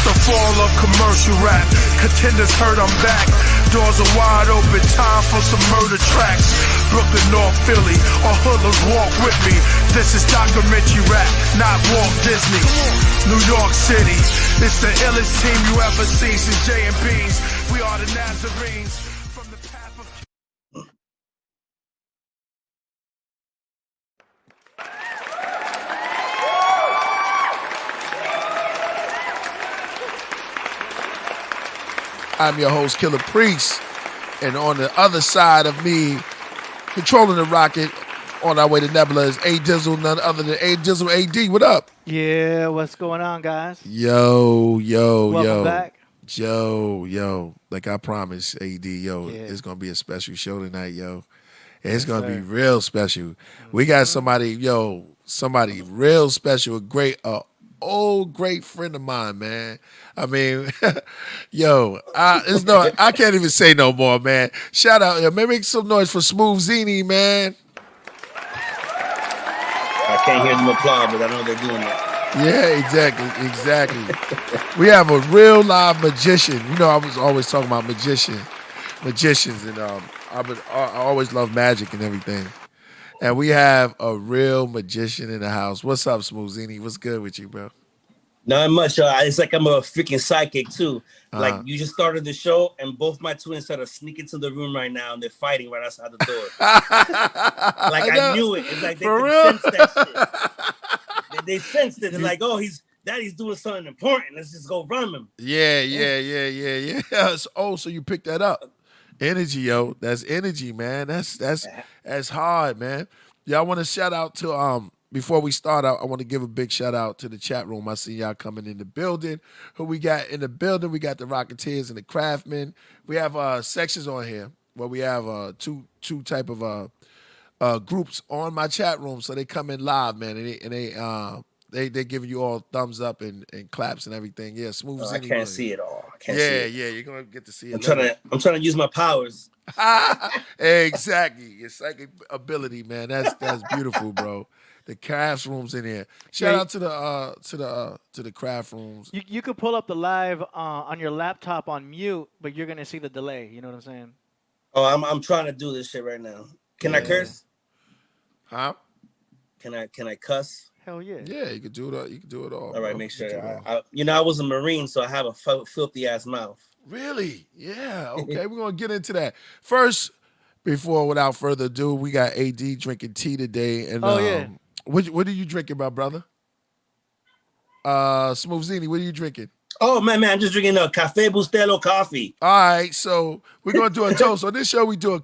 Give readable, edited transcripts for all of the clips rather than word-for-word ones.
the fall of commercial rap. Contenders heard I'm back. Doors are wide open, time for some murder tracks. Brooklyn, North Philly, all hoodlums walk with me. This is documentary rap, not Walt Disney. New York City, it's the illest team you ever seen since J&B's. We are the Nazarenes from the path of... I'm your host, Killer Priest, and on the other side of me, controlling the rocket on our way to Nebula is A Dizzle, none other than A Dizzle AD. What up? Yeah, what's going on, guys? Welcome back. Yo. Like I promised, AD, it's gonna be a special show tonight, yo. It's gonna be real special. We got somebody real special, a great old great friend of mine, man. I mean, I can't even say no more, man. Shout out, maybe make some noise for Smoothini, man. I can't hear them applaud, but I know they're doing that. Yeah, exactly. We have a real live magician. You know, I was always talking about magicians, and I always love magic and everything. And we have a real magician in the house. What's up, Smoothini? What's good with you, bro? Not much. It's like I'm a freaking psychic too. Like you just started the show, and both my twins started sneaking to the room right now, and they're fighting right outside the door. Like I knew it. It's like they sensed that shit. They sensed it. They're like, oh, Daddy's doing something important. Let's just go run him. Yeah. So you picked that up. Energy, yo. That's energy, man. That's hard, man. Yeah, I want to shout out to before we start out, I want to give a big shout out to the chat room. I see y'all coming in the building. Who we got in the building? We got the Rocketeers and the Craftsmen. We have sections on here where we have two type of groups on my chat room. So they come in live, man, and they giving you all thumbs up and claps and everything. Yeah, smooth. I can't see it all. I can't see it. Yeah, you're gonna get to see it. I'm trying to use my powers. Exactly, your psychic ability, man. That's beautiful, bro. The craft rooms in here. Shout out to the craft rooms. You could pull up the live on your laptop on mute, but you're gonna see the delay. You know what I'm saying? Oh, I'm trying to do this shit right now. Can I curse? Huh? Can I cuss? Hell yeah. Yeah, you can do it. You can do it all. All right, make sure. I was a Marine, so I have a filthy ass mouth. Really? Yeah. Okay, we're gonna get into that first. Without further ado, we got AD drinking tea today, and what are you drinking, my brother? Smoothini, what are you drinking? Oh man, I'm just drinking a Café Bustelo coffee. All right, so we're gonna do a toast on this show. We do a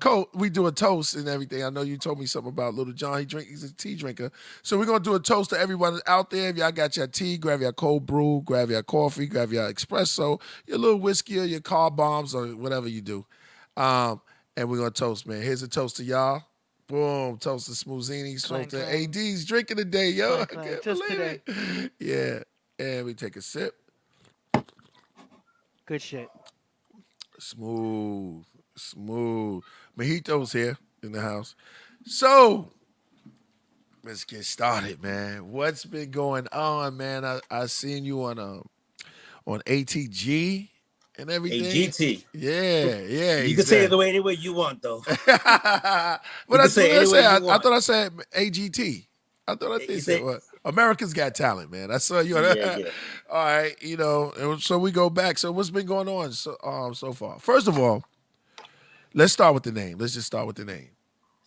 toast and everything. I know you told me something about Little John. He's a tea drinker, so we're gonna do a toast to everyone out there. If y'all got your tea, grab your cold brew, grab your coffee, grab your espresso, your little whiskey, or your car bombs, or whatever you do. And we're gonna toast, man. Here's a toast to y'all. Boom, toast to Smoothini, toast to AD's drinking today, yo. Just today. Yeah, and we take a sip. Good shit. Smooth. Mojito's here in the house. So, let's get started, man. What's been going on, man? I seen you on ATG and everything. AGT. Yeah. You can say it any way you want, though. What I thought I said AGT. I thought I did say what? America's Got Talent, man. I saw you on that. Yeah. All right, and so we go back. So what's been going on so far? First of all, let's start with the name. Let's just start with the name.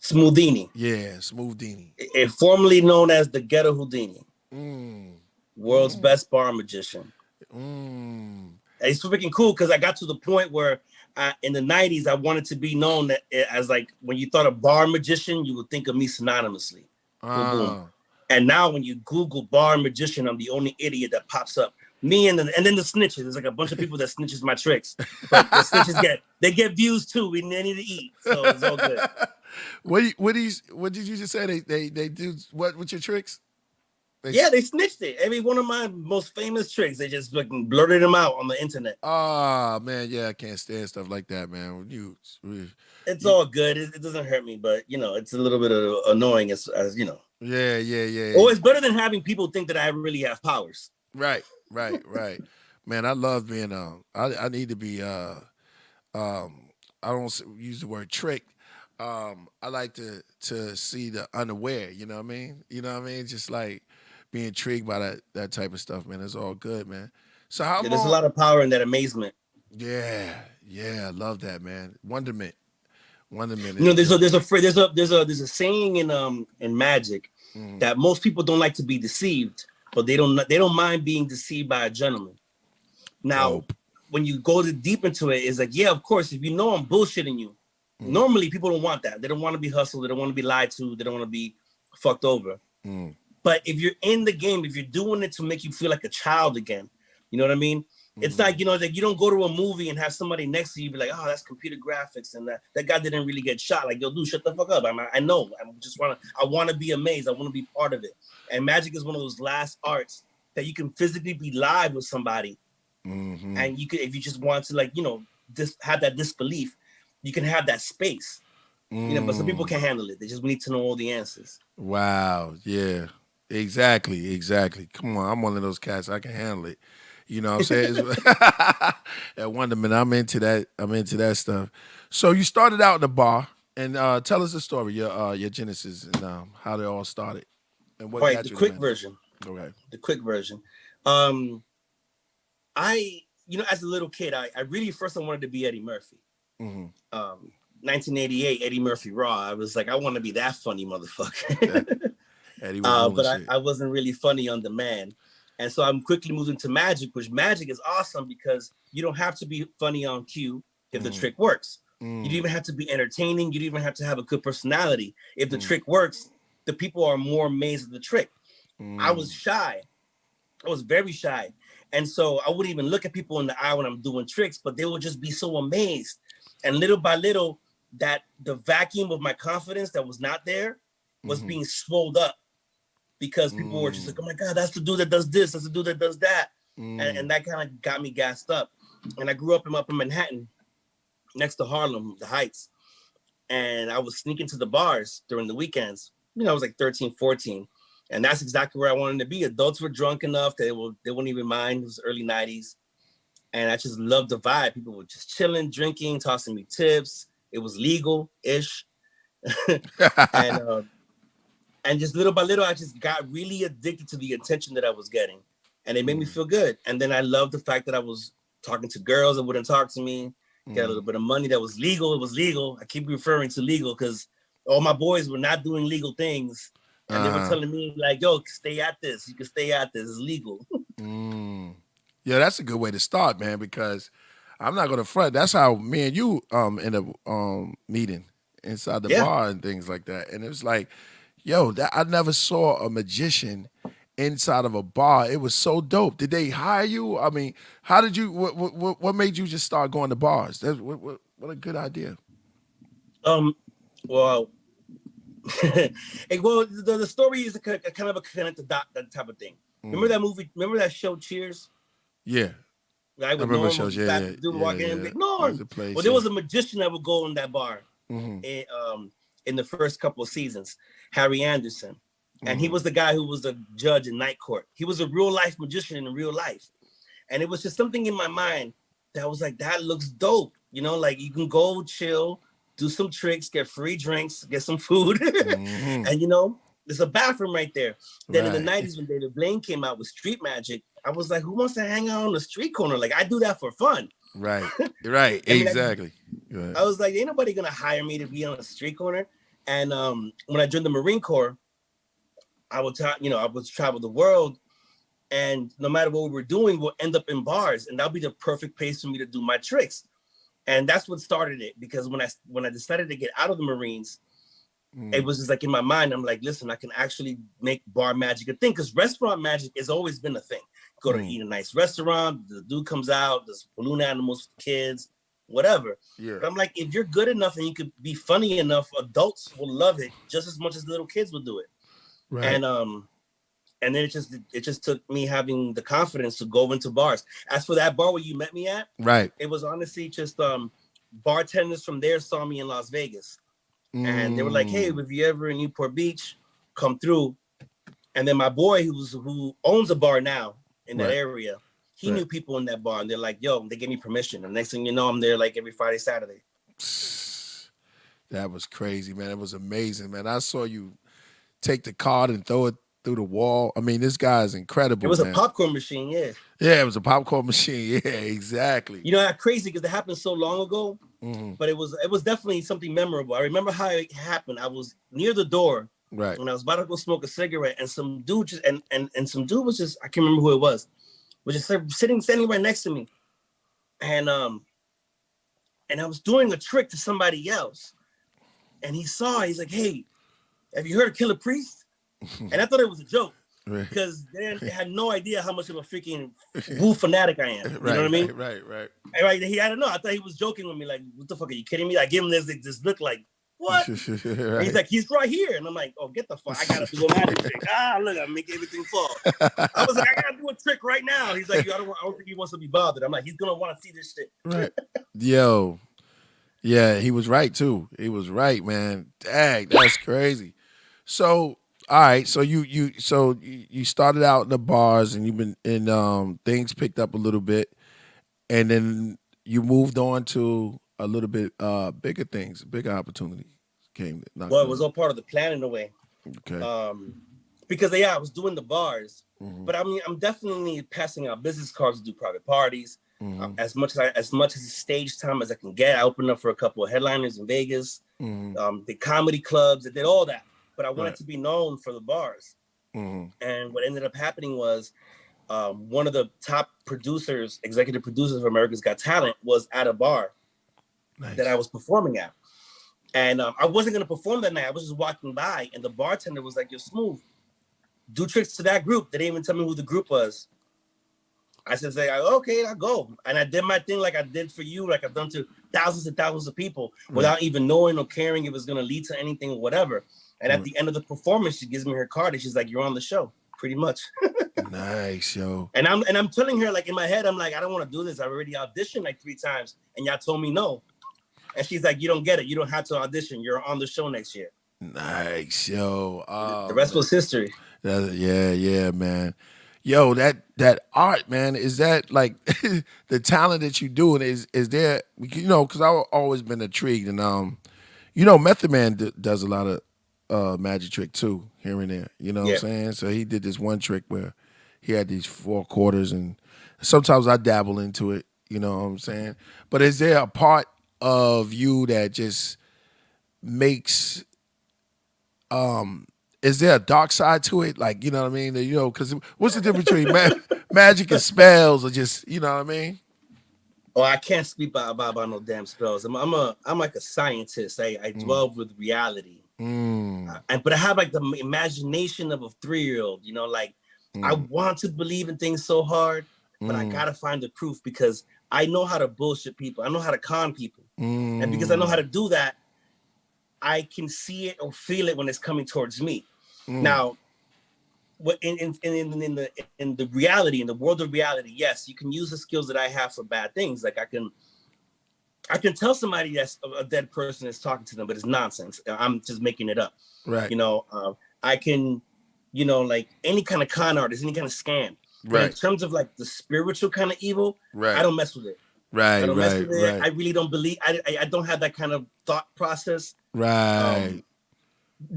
Smoothini. Yeah, Smoothini. Formerly known as the Ghetto Houdini. World's best bar magician. It's freaking cool because I got to the point where in the 90s, I wanted to be known as like when you thought of bar magician, you would think of me synonymously. Boom. And now when you Google bar magician, I'm the only idiot that pops up. Me and then the snitches. There's like a bunch of people that snitches my tricks. But the snitches get views too. They need to eat. So it's all good. What did you just say? They do what with your tricks? They snitched it. Every one of my most famous tricks, they just fucking blurted them out on the internet. Oh man, yeah, I can't stand stuff like that, man. It's all good. It doesn't hurt me, but it's a little bit annoying as you know. Yeah. Oh, it's better than having people think that I really have powers. Right. Man, I love being I need to be I don't use the word tricked. I like to see the unaware, you know what I mean? You know what I mean? Just like being intrigued by that type of stuff, man. It's all good, man. So how Yeah, there's a long? lot of power in that amazement. Yeah, yeah, I love that, man. Wonderment. Wonderment You know, is there's a just there's a phr- there's a saying in magic that most people don't like to be deceived, but they don't mind being deceived by a gentleman. Now, dope. when you go deep into it, it's like, yeah, of course, if you know I'm bullshitting you, normally people don't want that. They don't want to be hustled. They don't want to be lied to. They don't want to be fucked over. But if you're in the game, if you're doing it to make you feel like a child again, you know what I mean? It's like, like you don't go to a movie and have somebody next to you be like, oh, that's computer graphics and that guy didn't really get shot. Like, yo, dude, shut the fuck up. I know. I want to be amazed. I want to be part of it. And magic is one of those last arts that you can physically be live with somebody. And you could, if you just want to, like, have that disbelief, you can have that space. But some people can't handle it. They just need to know all the answers. Wow. Yeah. Exactly. Come on, I'm one of those cats. I can handle it. You know what I'm saying? At Wonderman, I'm into that stuff. So you started out in the bar, and tell us the story, your genesis, and how they all started, and what All right, got the you to quick magic. version. Okay. The quick version. As a little kid, I really first I wanted to be Eddie Murphy. 1988, Eddie Murphy Raw. I was like, I want to be that funny motherfucker. Eddie was ruling But shit. I wasn't really funny on demand. And so I'm quickly moved into magic, which magic is awesome because you don't have to be funny on cue if the trick works. You don't even have to be entertaining. You don't even have to have a good personality. If the trick works, the people are more amazed at the trick. I was shy. I was very shy. And so I wouldn't even look at people in the eye when I'm doing tricks, but they would just be so amazed. And little by little, that the vacuum of my confidence that was not there was being swelled up because people were just like, oh my God, that's the dude that does this. That's the dude that does that. And that kind of got me gassed up. And I grew up in Manhattan, next to Harlem, the Heights. And I was sneaking to the bars during the weekends. I was like 13, 14. And that's exactly where I wanted to be. Adults were drunk enough they wouldn't even mind. It was early 90s. And I just loved the vibe. People were just chilling, drinking, tossing me tips. It was legal-ish. And just little by little, I just got really addicted to the attention that I was getting. And it made me feel good. And then I loved the fact that I was talking to girls that wouldn't talk to me, get a little bit of money that was legal. It was legal. I keep referring to legal because all my boys were not doing legal things. And they were telling me, like, yo, stay at this. You can stay at this. It's legal. Yeah, that's a good way to start, man, because I'm not gonna front. That's how me and you end up meeting inside the bar and things like that. And it was like, yo, I never saw a magician inside of a bar. It was so dope. Did they hire you? I mean, how did you? What made you just start going to bars? That's what a good idea. Well, the story is a kind of a connected dot, that type of thing. Remember that movie? Remember that show Cheers? Yeah. Right, with remember Norm, shows, dude walking in, like, Norm. Place, Well, there was a magician that would go in that bar in the first couple of seasons, Harry Anderson. And he was the guy who was a judge in Night Court. He was a real life magician in real life. And it was just something in my mind that was like, that looks dope. Like you can go chill, do some tricks, get free drinks, get some food. And there's a bathroom right there. Then in the 90s when David Blaine came out with Street Magic, I was like, who wants to hang out on the street corner? Like, I do that for fun. Right. Exactly. I was like, ain't nobody gonna hire me to be on a street corner. And when I joined the Marine Corps, I would travel the world, and no matter what we were doing, we'll end up in bars, and that'll be the perfect place for me to do my tricks. And that's what started it, because when I decided to get out of the Marines, it was just like in my mind, I'm like, listen, I can actually make bar magic a thing, because restaurant magic has always been a thing. Go to eat a nice restaurant, the dude comes out, there's balloon animals for kids, whatever. Yeah. But I'm like, if you're good enough and you could be funny enough, adults will love it just as much as little kids will do it. Right. And then it just took me having the confidence to go into bars. As for that bar where you met me at, right, it was honestly just bartenders from there saw me in Las Vegas. And they were like, hey, if you ever in Newport Beach, come through. And then my boy who owns a bar now in that area, He knew people in that bar, and they're like, yo, they gave me permission. And next thing you know, I'm there like every Friday, Saturday. That was crazy, man. It was amazing, man. I saw you take the card and throw it through the wall. I mean, this guy is incredible. It was man. a popcorn machine, yeah. Yeah, it was a popcorn machine. Yeah, exactly. You know, that's crazy because it happened so long ago, but it was definitely something memorable. I remember how it happened. I was near the door, right, when I was about to go smoke a cigarette, and some dude just and some dude was just, I can't remember who it was just standing right next to me, and I was doing a trick to somebody else, and he's like, hey, have you heard of Killah Priest? And I thought it was a joke. Because they had no idea how much of a freaking Wu fanatic I am. You know what I mean? Right. I don't know. I thought he was joking with me. Like, what the fuck? Are you kidding me? I gave him this look like, what? Right. And he's like, he's right here. And I'm like, oh, get the fuck. I got to do a magic trick. Look, I make everything fall. I was like, I got to do a trick right now. He's like, I don't think he wants to be bothered. I'm like, he's going to want to see this shit. Right. Yo. Yeah, he was right, too. He was right, man. Dang, that's crazy. So... All right, so you started out in the bars and you've been in things picked up a little bit, and then you moved on to a little bit bigger things, bigger opportunities came. Well, it was all part of the plan in a way. Okay. Because I was doing the bars, but I mean, I'm definitely passing out business cards to do private parties. As much as stage time as I can get. I opened up for a couple of headliners in Vegas, the comedy clubs. I did all that. But I wanted to be known for the bars. And what ended up happening was one of the top producers, executive producers of America's Got Talent, was at a bar that I was performing at. And I wasn't going to perform that night. I was just walking by, and the bartender was like, yo, Smooth, do tricks to that group. They didn't even tell me who the group was. I said, okay, I'll go. And I did my thing like I did for you, like I've done to thousands and thousands of people without even knowing or caring if it was going to lead to anything or whatever. And at the end of the performance, she gives me her card and she's like, you're on the show, pretty much. Nice, yo. And I'm telling her, like, in my head, I'm like, I don't want to do this. I already auditioned like 3 times and y'all told me no. And she's like, you don't get it. You don't have to audition. You're on the show next year. Nice, yo. The rest was history. Yeah, man. Yo, that art, man, is that like the talent that you do? And is there, you know, because I've always been intrigued. And, you know, Method Man does a lot of magic trick too, here and there. You know what I'm saying? So he did this one trick where he had these 4 quarters, and sometimes I dabble into it. You know what I'm saying? But is there a part of you that just makes is there a dark side to it? Like, you know what I mean? You know, because what's the difference between magic and spells, or just, you know what I mean? Oh, I can't speak about no damn spells. I'm like a scientist. I dwell with reality. But I have like the imagination of a 3-year-old, you know, like I want to believe in things so hard, but I gotta find the proof because I know how to bullshit people. I know how to con people. And because I know how to do that, I can see it or feel it when it's coming towards me. Now, what in the reality, in the world of reality, yes, you can use the skills that I have for bad things. Like I can tell somebody that's a dead person is talking to them, but it's nonsense. I'm just making it up. Right. You know, I can, you know, like any kind of con artist, any kind of scam. But in terms of like the spiritual kind of evil, I don't mess with it. I don't mess with it. I really don't believe. I don't have that kind of thought process.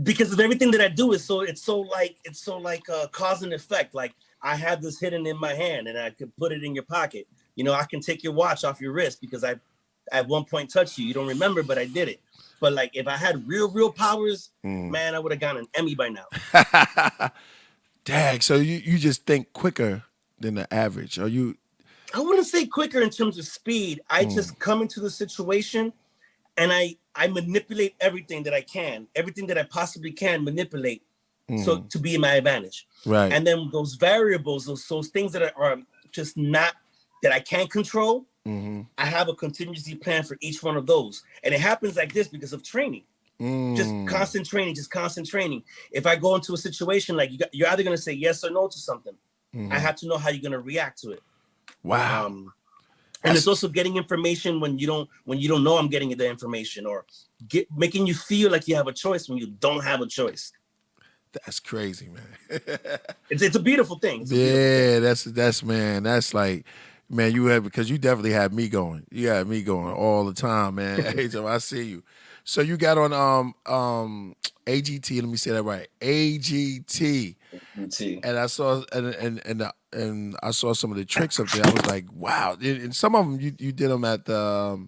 Because of everything that I do is it's so like cause and effect. Like I have this hidden in my hand, and I could put it in your pocket. You know, I can take your watch off your wrist because I at one point touched you. You don't remember, but I did it. But like if I had real powers, man, I would have gotten an Emmy by now. Dang, so you just think quicker than the average. Are you? I wouldn't say quicker in terms of speed. I just come into the situation and I manipulate everything that I can, everything that I possibly can manipulate so to be in my advantage. Right. And then those variables, those things that are just not, that I can't control, I have a contingency plan for each one of those. And it happens like this because of training. Just constant training. If I go into a situation, like you're either going to say yes or no to something. I have to know how you're going to react to it. Wow. And it's also getting information when you don't know I'm getting the information, or making you feel like you have a choice when you don't have a choice. That's crazy, man. It's a beautiful thing. It's a beautiful thing. That's man. That's like, man, you have, because you definitely had me going. You had me going all the time, man. Every time I see you. So you got on AGT. Let me say that right. AGT. And I saw and I saw some of the tricks up there. I was like, wow. And some of them you did them at the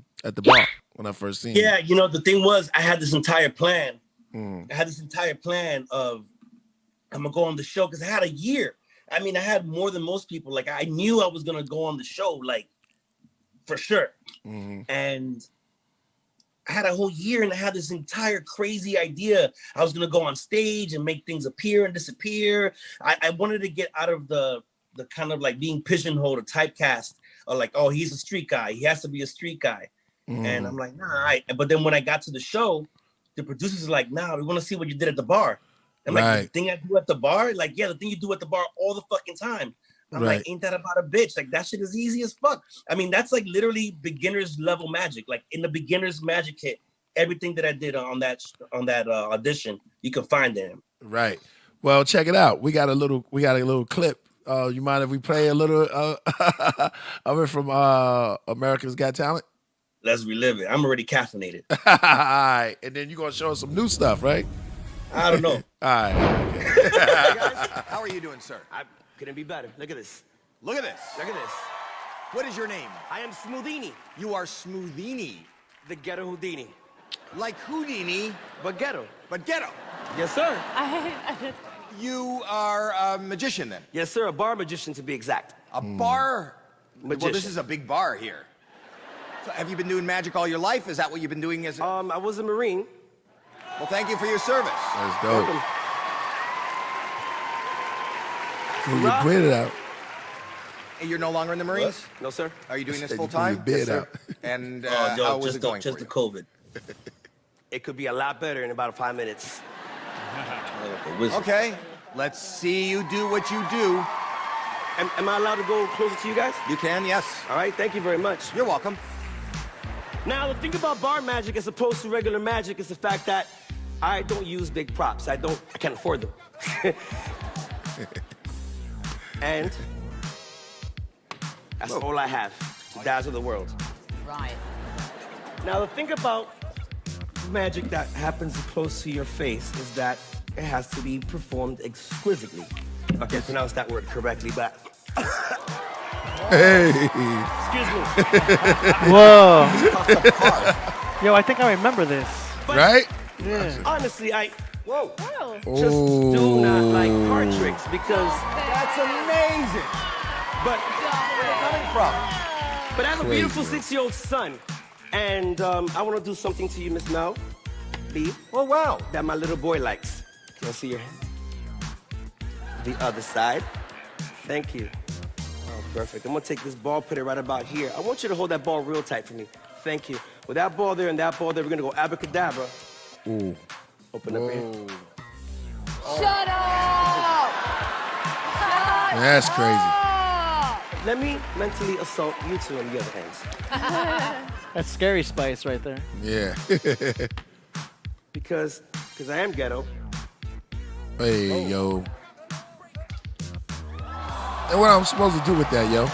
bar when I first seen you. Yeah, you know, the thing was, I had this entire plan. I had this entire plan of I'm gonna go on the show because I had a year. I mean, I had more than most people. Like, I knew I was gonna go on the show, like, for sure. And I had a whole year, and I had this entire crazy idea. I was gonna go on stage and make things appear and disappear. I wanted to get out of the kind of like being pigeonholed or typecast, or like, oh, he's a street guy. He has to be a street guy. And I'm like, nah. But then when I got to the show, the producers are like, nah, we want to see what you did at the bar. I'm like, the thing I do at the bar? Like, yeah, the thing you do at the bar all the fucking time. I'm like, ain't that about a bitch? Like, that shit is easy as fuck. I mean, that's like literally beginner's level magic. Like, in the beginner's magic kit, everything that I did on that audition, you can find them. Right. Well, check it out. We got a little clip. You mind if we play a little of it from America's Got Talent? Let's relive it. I'm already caffeinated. All right. And then you're going to show us some new stuff, right? I don't know. All right. Hey guys, how are you doing, sir? I couldn't be better. Look at this. Look at this. Look at this. What is your name? I am Smoothini, You are Smoothini. the ghetto Houdini. Like Houdini, But ghetto. but ghetto. Yes, sir. You are a magician then? Yes, sir. A bar magician, to be exact. A bar? Well, Magician. this is a big bar here. So have you been doing magic all your life? Is that what you've been doing as a... I was a Marine. Well, thank you for your service. That's dope. Welcome. Pull your bid out. And you're no longer in the Marines? No, sir. Are you doing this Said full you pull your time? bid out. And Yo, how was it going just for the you? COVID. It could be a lot better in about 5 minutes. Okay, let's see you do what you do. Am I allowed to go closer to you guys? You can, yes. All right. Thank you very much. You're welcome. Now, the thing about bar magic as opposed to regular magic is the fact that I don't use big props. I can't afford them. And that's all I have to dazzle the world. Right. Now, the thing about magic that happens close to your face is that it has to be performed exquisitely. Okay, I pronounced that word correctly, but Hey. excuse me. Whoa. Yo, I think I remember this. But Right? Yeah. honestly, I Wow. just do not like card tricks because, That's amazing. but Coming from. I have a Crazy, beautiful bro. 6-year-old son, and I want to do something to you, Miss Mel B, Oh, wow. that my little boy likes. Can I see your hand? The other side. Thank you. Oh, perfect. I'm gonna take this ball, put it right about here. I want you to hold that ball real tight for me. Thank you. With that ball there and that ball there, we're gonna go abracadabra. Ooh. Open up here. Whoa. Shut up! That's crazy. Let me mentally assault you two on the other hands. That's Scary Spice right there. Yeah. Because I am ghetto. Hey, yo. And what I'm supposed to do with that, yo?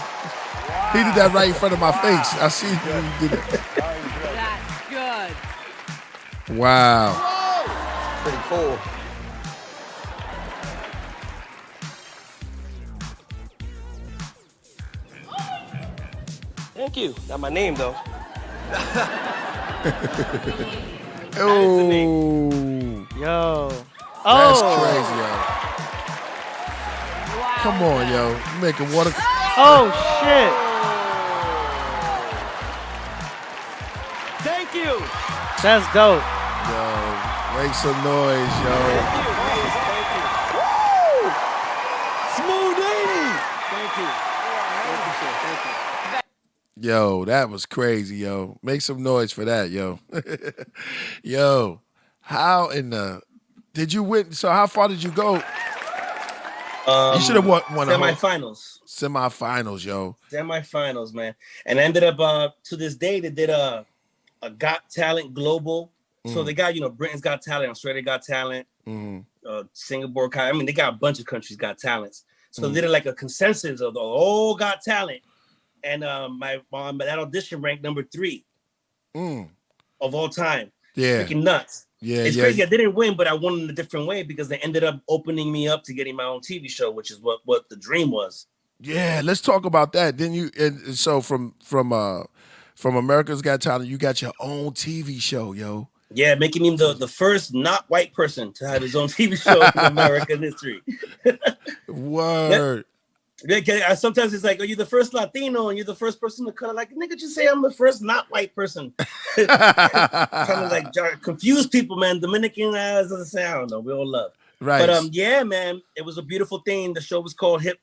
He did that right in front of my face. I see you did it. That's good. Wow. Pretty cool. Thank you. Not my name though. Oh. Yo. That's Oh. crazy, yo. Come on, yo. You making water. Oh shit. Thank you. That's dope. Yo, make some noise, yo. Thank you. Smoothini. Thank you. Thank you, sir. Thank you. Yo, that was crazy, yo. Make some noise for that, yo. Yo, how in the... Did you win? So how far did you go? You should have won a whole Semifinals. semifinals, yo. Semifinals, man. And I ended up to this day they did a Got Talent Global. So they got, Britain's Got Talent, Australia Got Talent, Singapore. I mean, they got a bunch of countries got talents. So they did like a consensus of the all got talent. And my that audition ranked number 3 of all time. Yeah. Freaking nuts. Yeah, it's crazy. I didn't win, but I won in a different way because they ended up opening me up to getting my own TV show, which is what the dream was. Yeah, let's talk about that. Then you and so from America's Got Talent, you got your own TV show, yo. Yeah, making him the first not white person to have his own TV show in American history. Word. Sometimes it's like, are you the first Latino and you're the first person to color? Like, nigga, just say I'm the first not white person. Kind of like confuse people, man. Dominican doesn't say, I don't know. We all love. Right. But yeah, man, it was a beautiful thing. The show was called Hip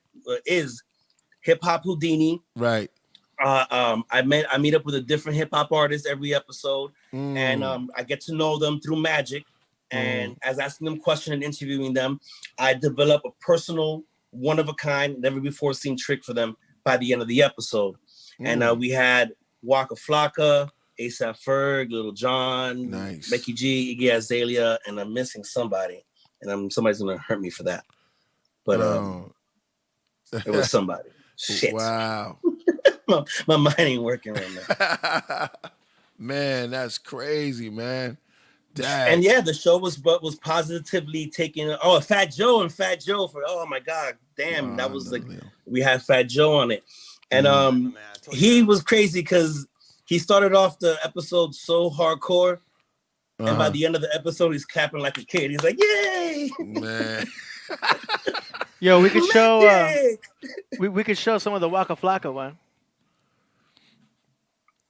Hop Houdini. Right. I meet up with a different hip hop artist every episode, and I get to know them through magic. And as asking them questions and interviewing them, I develop a personal, one of a kind, never before seen trick for them by the end of the episode. And we had Waka Flocka, ASAP Ferg, Little John, nice. Becky G, Iggy Azalea, and I'm missing somebody, and somebody's gonna hurt me for that. But it was somebody. Shit. Wow. my mind ain't working right now. Man, that's crazy, man. Dang. And yeah, the show was positively taking. Oh, Fat Joe for, oh my God, damn, that was like, we had Fat Joe on it, and he was crazy because he started off the episode so hardcore, and by the end of the episode, he's clapping like a kid. He's like, "Yay!" Man. Yo, we could show we could show some of the Waka Flocka one.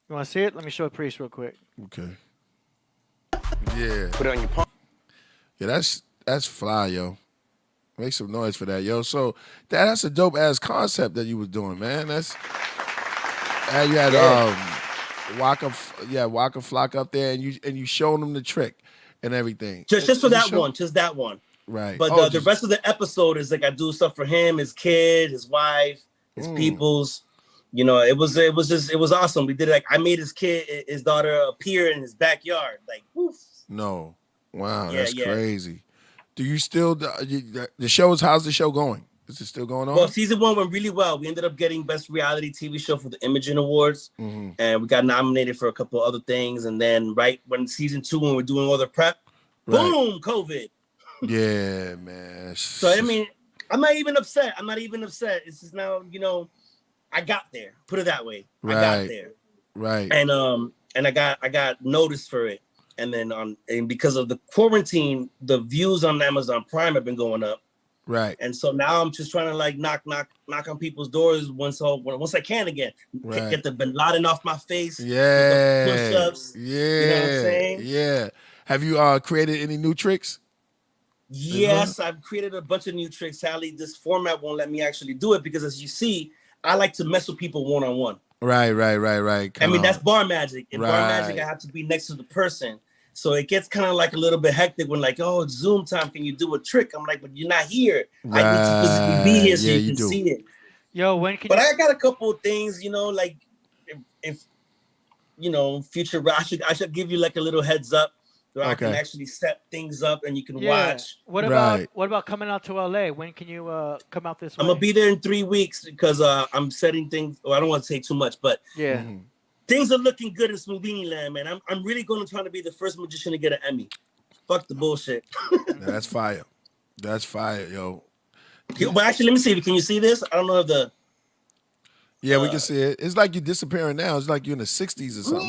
You want to see it? Let me show a priest real quick. Okay. Yeah. Put it on your palm. Yeah, that's fly, yo. Make some noise for that, yo. So that's a dope ass concept that you was doing, man. That's and you had Waka Flocka up there, and you showing them the trick and everything. Just for that one, just that one. Right. But the rest of the episode is like I do stuff for him, his kid, his wife, his peoples. You know, it was awesome. We did it like I made his daughter appear in his backyard. Like, woof. No. Wow, Yeah, that's yeah. crazy. Do you still the shows? How's the show going? Is it still going on? Well, season 1 went really well. We ended up getting Best Reality TV Show for the Imaging Awards, and we got nominated for a couple of other things. And then right when season 2, when we're doing all the prep, boom, COVID. Yeah, man. So I mean, I'm not even upset. It's just now, you know, I got there. Put it that way. Right. I got there. Right. And I got noticed for it. And then and because of the quarantine, the views on Amazon Prime have been going up. Right. And so now I'm just trying to like knock on people's doors once I can again. Right. Get the Bin Laden off my face. Yeah. Get the push-ups. Yeah. You know what I'm saying? Yeah. Have you created any new tricks? Yes, I've created a bunch of new tricks. Sally, this format won't let me actually do it because, as you see, I like to mess with people one-on-one. Right. I mean, that's bar magic. In bar magic, I have to be next to the person. So it gets kind of like a little bit hectic when like, oh, it's Zoom time. Can you do a trick? I'm like, but you're not here. Right. I need to physically be here so you can see it. Yo, when can But I got a couple of things, you know, like if you know, future, I should give you like a little heads up where I can actually set things up and you can watch. What about coming out to LA? When can you come out this way? I'm gonna be there in 3 weeks because I'm setting things. Well, I don't want to say too much, but yeah, things are looking good in Smoothini land, man. I'm really going to try to be the first magician to get an Emmy. Fuck the bullshit. That's fire. That's fire, yo. Well, actually, let me see. Can you see this? I don't know if the. Yeah, we can see it. It's like you're disappearing now. It's like you're in the 60s or something.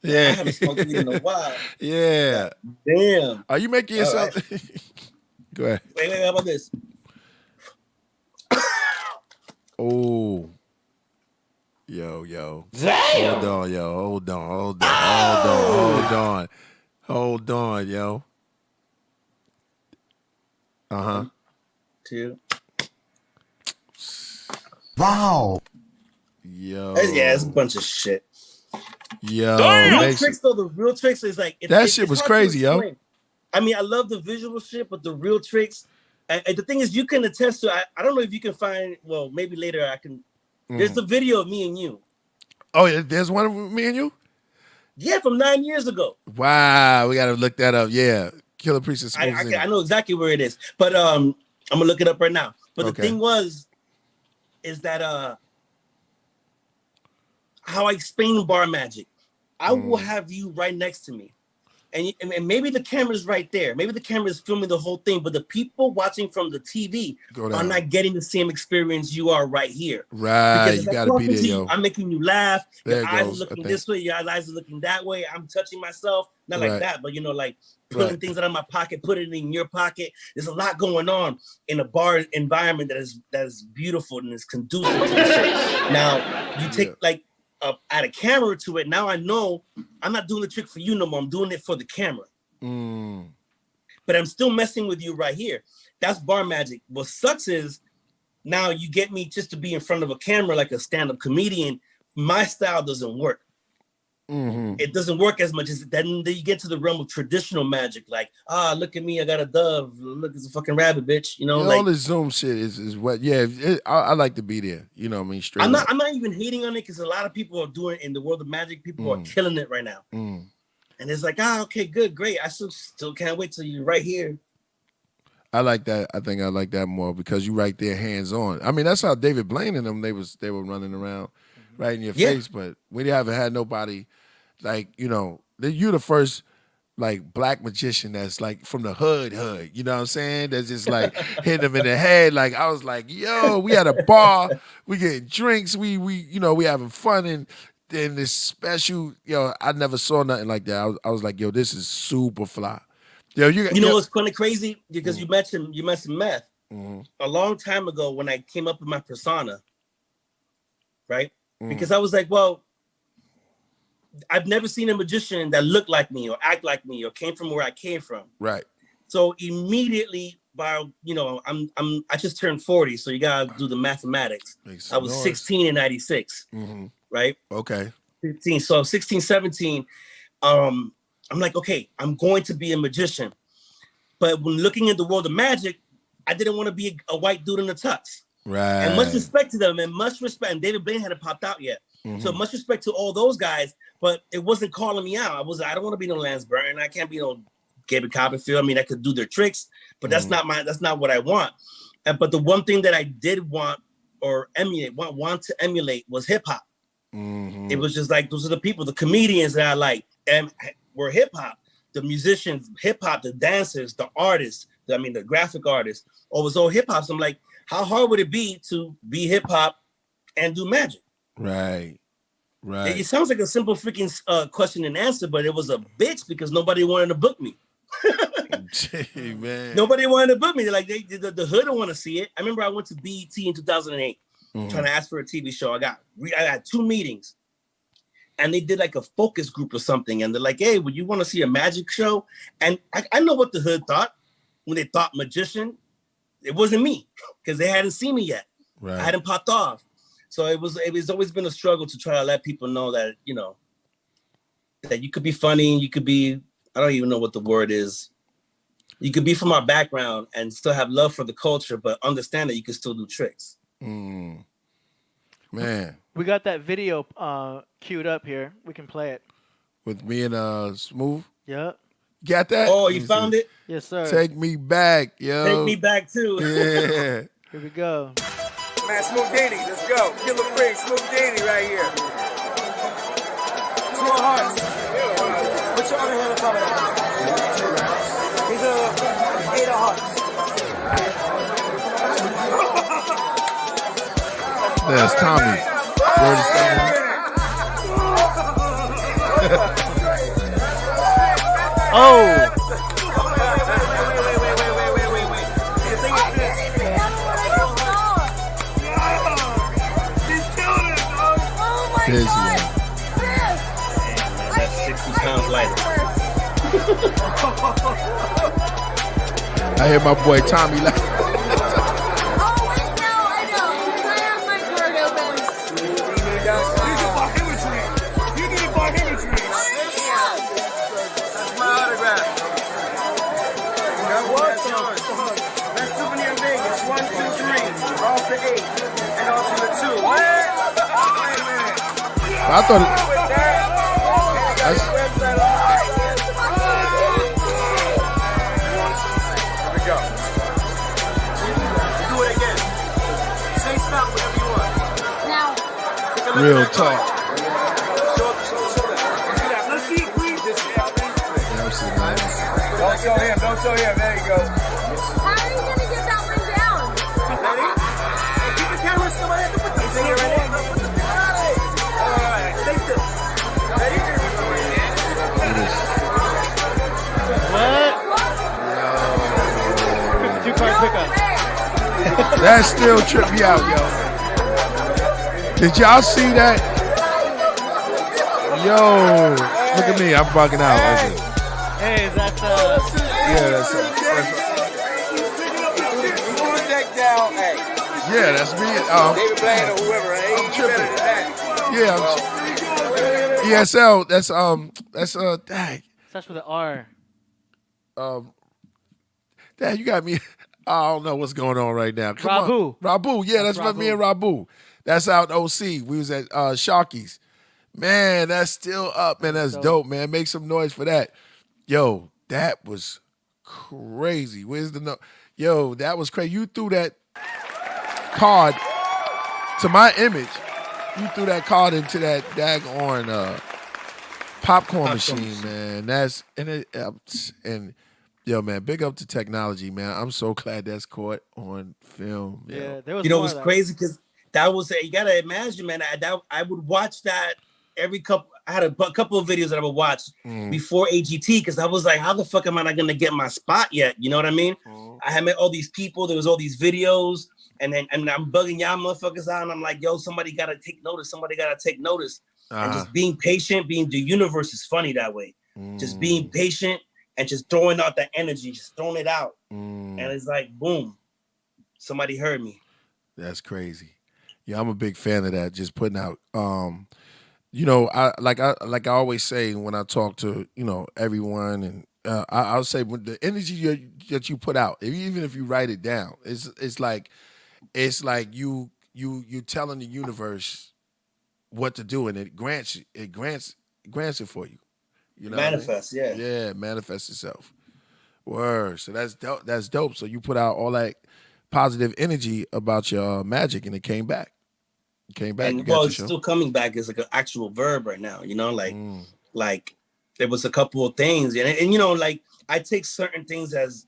Yeah. I haven't smoked weed in a while. Yeah. Damn. Are you making yourself? Right. Go ahead. Wait, how about this? Oh. Yo. Damn. Hold on, yo. Hold on, yo. Uh-huh. 2. Wow. Yo. Yeah, it's a bunch of shit. Yo. The real tricks is like that shit was crazy, yo. I mean, I love the visual shit, but the real tricks, and the thing is, you can attest to. I don't know if you can find. Well, maybe later I can. There's the video of me and you. Oh, yeah, there's one of me and you. Yeah, from 9 years ago. Wow, we gotta look that up. Yeah, Killah Priest and I Smoothini. know exactly where it is, but I'm gonna look it up right now. But Okay. the thing is that how I explain bar magic. I will have you right next to me, and maybe the camera's right there. Maybe the camera is filming the whole thing, but the people watching from the TV are not getting the same experience you are right here. Right, Because you gotta be there, yo. I'm making you laugh. There Your it eyes goes, are I looking think. this way. Your eyes are looking that way. I'm touching myself, not Right. like that, but like pulling things out of my pocket, putting it in your pocket. There's a lot going on in a bar environment that is beautiful and is conducive to the shit. Now you take add a camera to it. Now I know I'm not doing the trick for you no more. I'm doing it for the camera. But I'm still messing with you right here. That's bar magic. What sucks is now you get me just to be in front of a camera like a stand-up comedian. My style doesn't work. It doesn't work as much as then you get to the realm of traditional magic, like look at me, I got a dove. Look, it's a fucking rabbit, bitch. All this Zoom shit is what. Yeah, I like to be there. You know what I mean? Straight. I'm not even hating on it because a lot of people are doing it in the world of magic. People are killing it right now, and it's like, okay, good, great. I still can't wait till you're right here. I like that. I think I like that more because you right there, hands on. I mean, that's how David Blaine and them they were running around right in your face, but we haven't had nobody. Like, you're the first like black magician that's like from the hood, you know what I'm saying? That's just like hitting them in the head. Like I was like, yo, we had a bar, we getting drinks, we having fun, and then this special, I never saw nothing like that. I was like, yo, this is super fly. Yo, you know what's kind of crazy? Because you mentioned meth. A long time ago when I came up with my persona, right? Because I was like, well, I've never seen a magician that looked like me or act like me or came from where I came from. Right. So immediately I just turned 40, so you gotta do the mathematics. I was 16 in 96, right? Okay. 15. So 16, 17, I'm like, okay, I'm going to be a magician. But when looking at the world of magic, I didn't want to be a white dude in a tux. Right. And much respect to them, and much respect. And David Blaine hadn't popped out yet. So much respect to all those guys, but it wasn't calling me out. I don't want to be no Lance Burton. I can't be no David Copperfield. I mean, I could do their tricks, but that's not what I want. But the one thing that I did want to emulate was hip hop. It was just like, those are the people, the comedians that I like, and were hip hop, the musicians, hip hop, the dancers, the artists, the graphic artists, it was all hip hop. So I'm like, how hard would it be to be hip hop and do magic? Right. It sounds like a simple freaking question and answer, but it was a bitch because nobody wanted to book me. Gee, man. Nobody wanted to book me. Like the hood don't want to see it. I remember I went to BET in 2008 trying to ask for a TV show. I had 2 meetings, and they did like a focus group or something. And they're like, "Hey, would you want to see a magic show?" And I know what the hood thought when they thought magician. It wasn't me because they hadn't seen me yet. Right. I hadn't popped off. So it was always been a struggle to try to let people know that, that you could be funny, you could be, I don't even know what the word is. You could be from our background and still have love for the culture, but understand that you can still do tricks. Man. We got that video queued up here. We can play it. With me and Smooth? Yep. Got that? Oh, you found it? Yes, sir. Take me back, yo. Take me back, too. Yeah. Here we go. Man, Smoothini, let's go. Killah Priest, Smoothini right here. 2 hearts. Put your other hand on top of that. He's a 8 of hearts. There's Tommy. Oh! Busy. That's 60 pounds lighter. I hear my boy Tommy laugh. I know. I have my card open. You need to buy him a drink. That's my autograph. That's souvenir Vegas. 1, 2, 3. Off the 8. And on to the 2. What? I thought Real talk. Let's see, please. Don't show him. Don't show him. There you go. How are you gonna get that one down? Ready? Hey, keep the camera still on it. Put the finger in it. All right, stay still. Ready? What? Two-card pickup. That still tripped me out, yo. Did y'all see that? Yo, look at me. I'm bugging out. Hey, is that Yeah, that's Down. Hey, yeah, that's me. David Blaine or whoever. Hey, I'm tripping. Yeah. ESL. That's dang. starts with an R? Dad, you got me. I don't know what's going on right now. Come Rabu. on. Rabu. Yeah, that's me and Rabu. That's out in OC. We was at Sharky's. Man, that's still up, man. That's dope, man. Make some noise for that. Yo, that was crazy. Where's the note? Yo, that was crazy. You threw that card to my image. You threw that card into that daggone popcorn machine, man. That's and yo, man, big up to technology, man. I'm so glad that's caught on film. Yeah, there was. You know, more it was of that. crazy because that was you gotta imagine, man. I would watch that every couple. I had a couple of videos that I would watch before AGT because I was like, how the fuck am I not gonna get my spot yet? You know what I mean? I had met all these people. There was all these videos, and I'm bugging y'all motherfuckers out, and I'm like, yo, somebody gotta take notice. Somebody gotta take notice. And just being patient, the universe is funny that way. Just being patient and just throwing out that energy, just throwing it out. And it's like, boom, somebody heard me. That's crazy. Yeah, I'm a big fan of that. Just putting out, you know, I always say when I talk to, you know, everyone, and I'll say when the energy that you put out, even if you write it down, it's like you telling the universe what to do, and it grants it for you. You know, Manifest, what I mean? Yeah, manifest itself. Word. So that's dope. That's dope. So you put out all that positive energy about your magic, and it came back. It came back. And well, it's still coming back as like an actual verb right now. You know, like there was a couple of things, and you know, like I take certain things as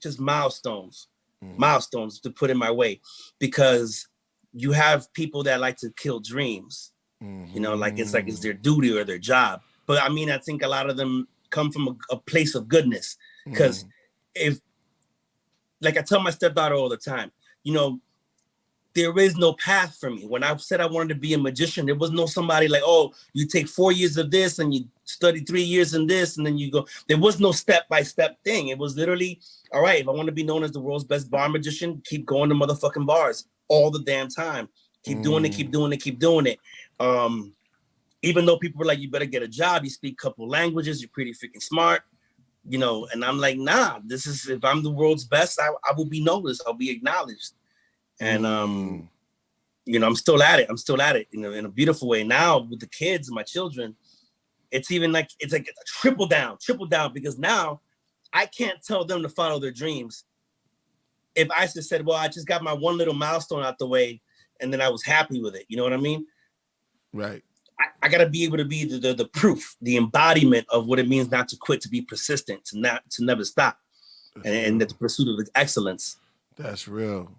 just milestones to put in my way, because you have people that like to kill dreams. You know, like it's their duty or their job. But I mean, I think a lot of them come from a place of goodness. Because if, like I tell my stepdaughter all the time, you know, there is no path for me. When I said I wanted to be a magician, there was no somebody like, oh, you take 4 years of this and you study 3 years in this and then you go. There was no step-by-step thing. It was literally, all right, if I want to be known as the world's best bar magician, keep going to motherfucking bars all the damn time. Keep doing it, keep doing it, keep doing it. Even though people were like, you better get a job, you speak a couple languages, you're pretty freaking smart, you know, and I'm like, nah, this is, if I'm the world's best, I will be noticed, I'll be acknowledged. And, you know, I'm still at it, you know, in a beautiful way. Now with the kids and my children, it's like a triple down, because now I can't tell them to follow their dreams. If I just said, well, I just got my one little milestone out the way and then I was happy with it, you know what I mean? Right. I got to be able to be the proof, the embodiment of what it means not to quit, to be persistent, to never stop, and the pursuit of excellence. That's real.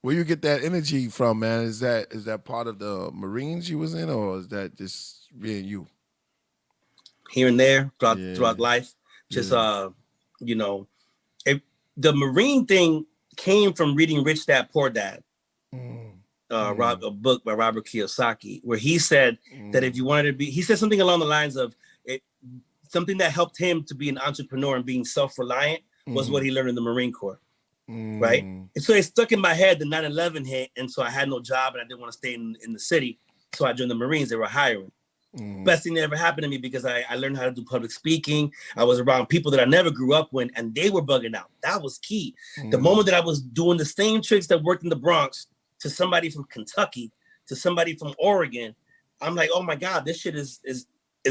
Where you get that energy from, man? Is that part of the Marines you was in, or is that just being you? Here and there throughout life, just you know, the Marine thing came from reading Rich Dad Poor Dad. A book by Robert Kiyosaki, where he said that if you wanted to be, he said something along the lines of something that helped him to be an entrepreneur and being self-reliant was what he learned in the Marine Corps, right? And so it stuck in my head. The 9/11 hit, and so I had no job and I didn't want to stay in the city, so I joined the Marines. They were hiring. Best thing that ever happened to me, because I learned how to do public speaking. I was around people that I never grew up with, and they were bugging out. That was key. The moment that I was doing the same tricks that worked in the Bronx to somebody from Kentucky, to somebody from Oregon, I'm like, oh my God, this shit is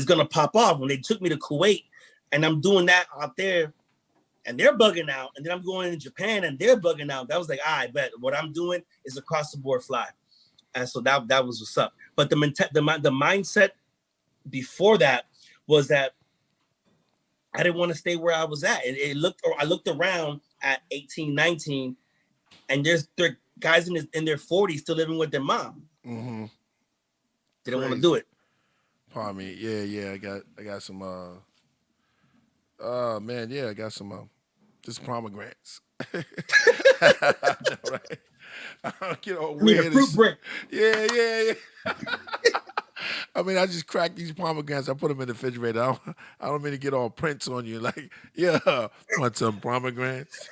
gonna pop off. When they took me to Kuwait and I'm doing that out there and they're bugging out, and then I'm going to Japan and they're bugging out. That was like, I bet what I'm doing is across the board fly. And so that was what's up. But the mindset before that was that I didn't want to stay where I was at. I looked around at 18, 19, and there are guys in their 40s still living with their mom. Mm-hmm. They don't want to do it. Pardon me. Yeah. I got some. I got some. Just pomegranates. Right. Get all I mean, a weird. fruit brick. Yeah. I mean, I just crack these pomegranates. I put them in the refrigerator. I don't mean to get all Prince on you. Like, yeah, want some pomegranates?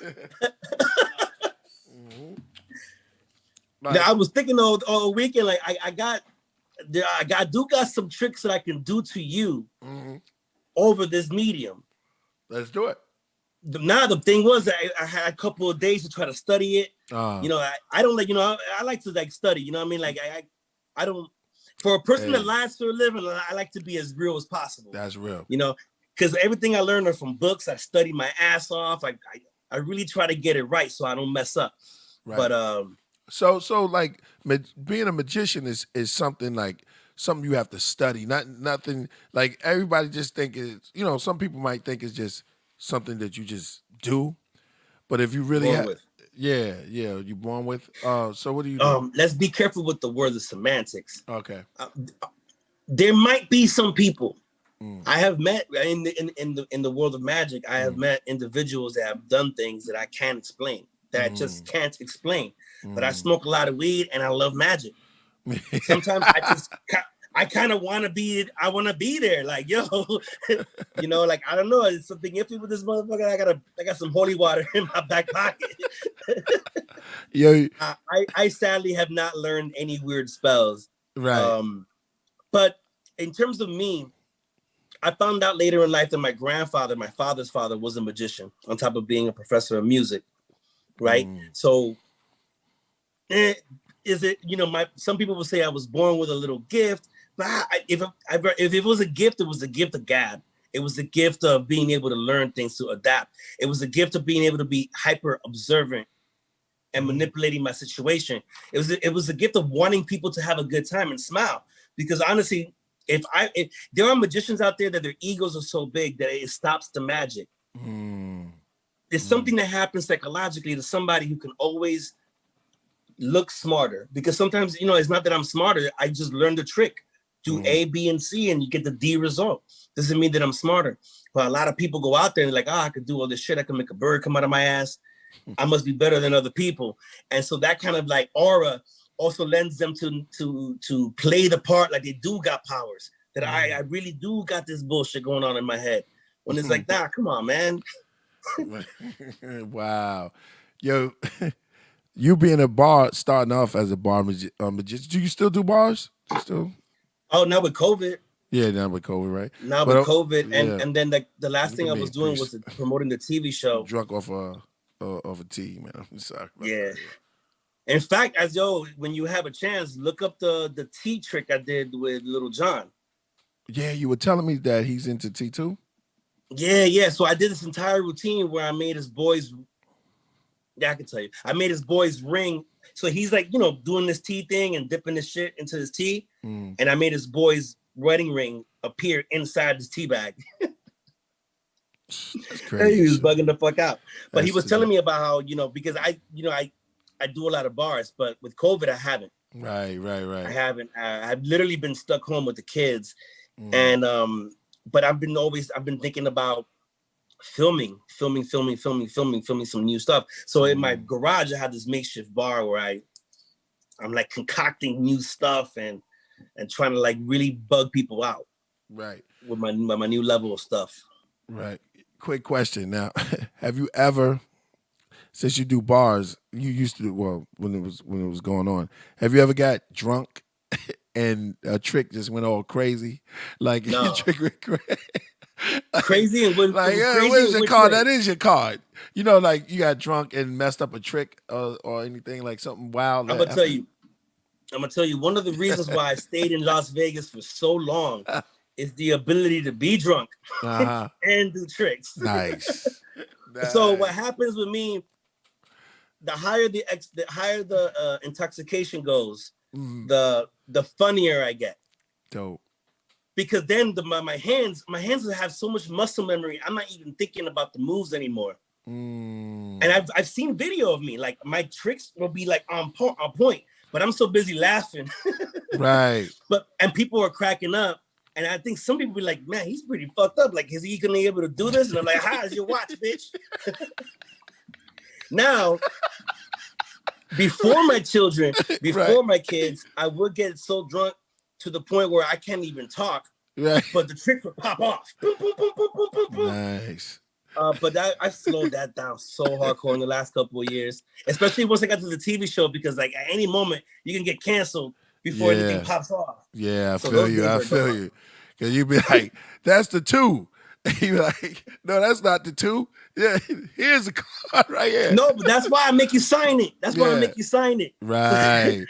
Mm-hmm. Like, now, I was thinking all weekend, like I got some tricks that I can do to you over this medium. Let's do it. Now the thing was, I had a couple of days to try to study it. You know, I don't like, you know, I like to like study. You know what I mean? Like I don't. For a person that lies for a living, I like to be as real as possible. That's real. You know, because everything I learned are from books. I study my ass off. I really try to get it right so I don't mess up. Right. But so like being a magician is something you have to study. Nothing like everybody just think it's, you know, some people might think it's just something that you just do. But if you really have, you're born with. So what do you do? Let's be careful with the word of semantics. Okay. There might be some people I have met in the world of magic. I have met individuals that have done things that I can't explain, that I just can't explain. But I smoke a lot of weed and I love magic. Sometimes I kind of want to be. I want to be there, like, yo, you know, like, I don't know, it's something iffy with this motherfucker. I got some holy water in my back pocket. Yo, I sadly have not learned any weird spells. Right. But in terms of me, I found out later in life that my grandfather, my father's father, was a magician on top of being a professor of music. Right. So is it, you know, some people will say I was born with a little gift, but if it was a gift, it was a gift of God. It was a gift of being able to learn things, to adapt. It was a gift of being able to be hyper observant and manipulating my situation. It was a gift of wanting people to have a good time and smile. Because honestly, if there are magicians out there that their egos are so big that it stops the magic. There's something that happens psychologically to somebody who can always look smarter, because sometimes, you know, it's not that I'm smarter. I just learned the trick. Do A, B, and C, and you get the D result. Doesn't mean that I'm smarter. But a lot of people go out there and like, I could do all this shit. I can make a bird come out of my ass. I must be better than other people. And so that kind of like aura also lends them to play the part like they do got powers. That I really do got this bullshit going on in my head. When it's like, nah, come on, man. Wow. Yo, you being a bar, starting off as a bar magician, do you still do bars? Oh, now with COVID. Yeah, now with COVID, right? Now with COVID, and then the last thing I was doing was promoting the TV show. Drunk off a tea, man. I'm sorry. Yeah. In fact, when you have a chance, look up the tea trick I did with Little John. Yeah, you were telling me that he's into tea too? Yeah. So I did this entire routine where I made his boys. Yeah, I can tell you. I made his boys ring. So he's like, you know, doing this tea thing and dipping this shit into his tea. And I made his boys' wedding ring appear inside his tea bag. That's crazy. He was bugging the fuck out. But he was telling me about how, you know, because I do a lot of bars, but with COVID, I haven't. Right. I haven't. I've literally been stuck home with the kids. And, but I've been thinking about filming some new stuff. So in my garage, I had this makeshift bar where I'm like concocting new stuff and trying to like really bug people out. Right. With my new level of stuff. Right. Quick question now. Have you ever, since you do bars, you used to, well, when it was going on, have you ever got drunk and a trick just went all crazy? Like, no. Your trick went crazy. Crazy and what, like, crazy where's your card? Way? That is your card. You know, like you got drunk and messed up a trick or anything, like something wild. I'm gonna tell you, one of the reasons why I stayed in Las Vegas for so long is the ability to be drunk and do tricks. Nice. So what happens with me, the higher the intoxication goes, the funnier I get. Dope. Because then my hands have so much muscle memory. I'm not even thinking about the moves anymore. And I've seen video of me, like my tricks will be like on point, but I'm so busy laughing. Right. And people are cracking up. And I think some people be like, man, he's pretty fucked up. Like, is he gonna be able to do this? And I'm like, how's your watch, bitch? Now, before my children, before my kids, I would get so drunk to the point where I can't even talk. Right. But the trick would pop off. Boom, boom, boom, boom, boom, boom, boom. Nice. But I slowed that down so hardcore in the last couple of years, especially once I got to the TV show, because like at any moment you can get canceled before anything pops off. Yeah, I So feel those you. days I are feel gone. you. Because you be like, that's the 2. And you be like, no, that's not the 2. Yeah, here's the card right here. No, but that's why I make you sign it. That's why I make you sign it. Right.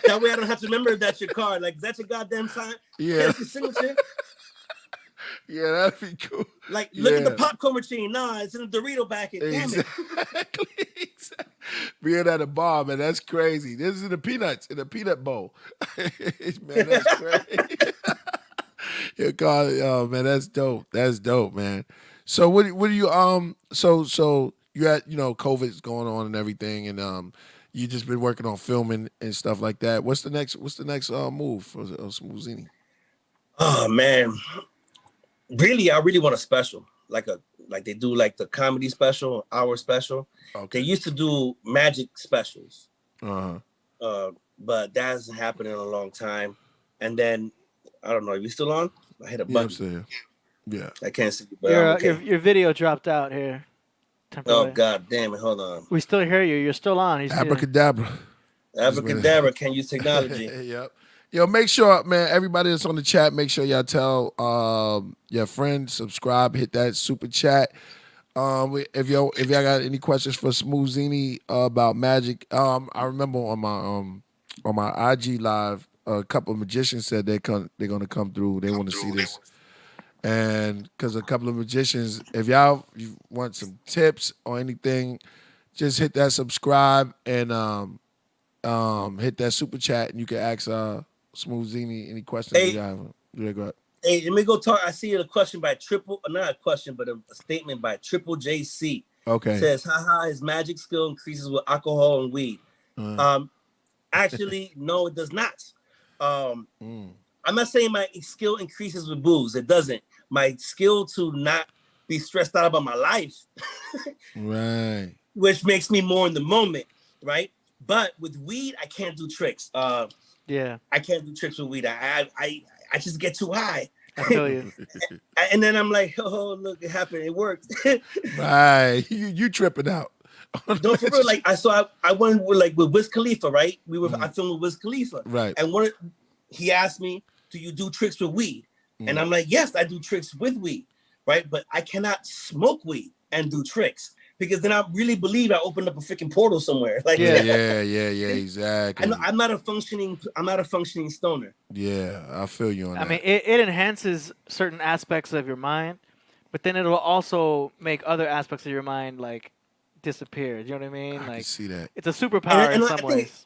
That way I don't have to remember if that's your card. Like, is that your goddamn sign? Yeah. That's your signature. Yeah, that'd be cool. Like, look at the popcorn machine. Nah, it's in the Dorito packet. Damn it. Exactly. Being at a bar, man, that's crazy. This is in the peanuts, in a peanut bowl. Man, that's crazy. Your car, oh man, that's dope. That's dope, man. So what do you so you had, COVID's going on and everything, and you just been working on filming and stuff like that. What's the next move for Smoothini? Oh man. Really, I really want a special, like they do like the comedy special, hour special. Okay. They used to do magic specials, Uh-huh. but that hasn't happened in a long time. And then I don't know. Are you still on? I hit a Yeah, I'm button. still here. Yeah. I can't see you, but I'm okay. Your video dropped out here. Oh Temporarily. God damn it! Hold on. We still hear you. You're still on. He's Abracadabra. Abracadabra. Can use technology. Yep. Yo, make sure, man, everybody that's on the chat, make sure y'all tell your friends, subscribe, hit that super chat. If y'all got any questions for Smoothini about magic, I remember on my IG live, a couple of magicians said they're gonna come through. They want to see this, and because a couple of magicians, if you want some tips or anything, just hit that subscribe and hit that super chat, and you can ask Smoothini any questions you got. Yeah, go ahead. Hey, let me go talk. I see a question by not a question, but a statement by Triple JC. Okay. It says, haha, his magic skill increases with alcohol and weed. Actually, no, it does not. I'm not saying my skill increases with booze. It doesn't. My skill to not be stressed out about my life, Right. which makes me more in the moment, right? But with weed, I can't do tricks. Yeah. I can't do tricks with weed. I just get too high. I feel you. And then I'm like, oh, look, it happened. It worked. Right. You tripping out. No, for real. Like I went with Wiz Khalifa, right? I filmed with Wiz Khalifa. Right. And he asked me, do you do tricks with weed? And I'm like, yes, I do tricks with weed, right? But I cannot smoke weed and do tricks, because then I really believe I opened up a freaking portal somewhere. Like, Yeah, exactly. I'm not a functioning stoner. Yeah, I feel you on that. I mean, it enhances certain aspects of your mind, but then it'll also make other aspects of your mind like disappear. You know what I mean? I can see that. It's a superpower And in I some think- ways.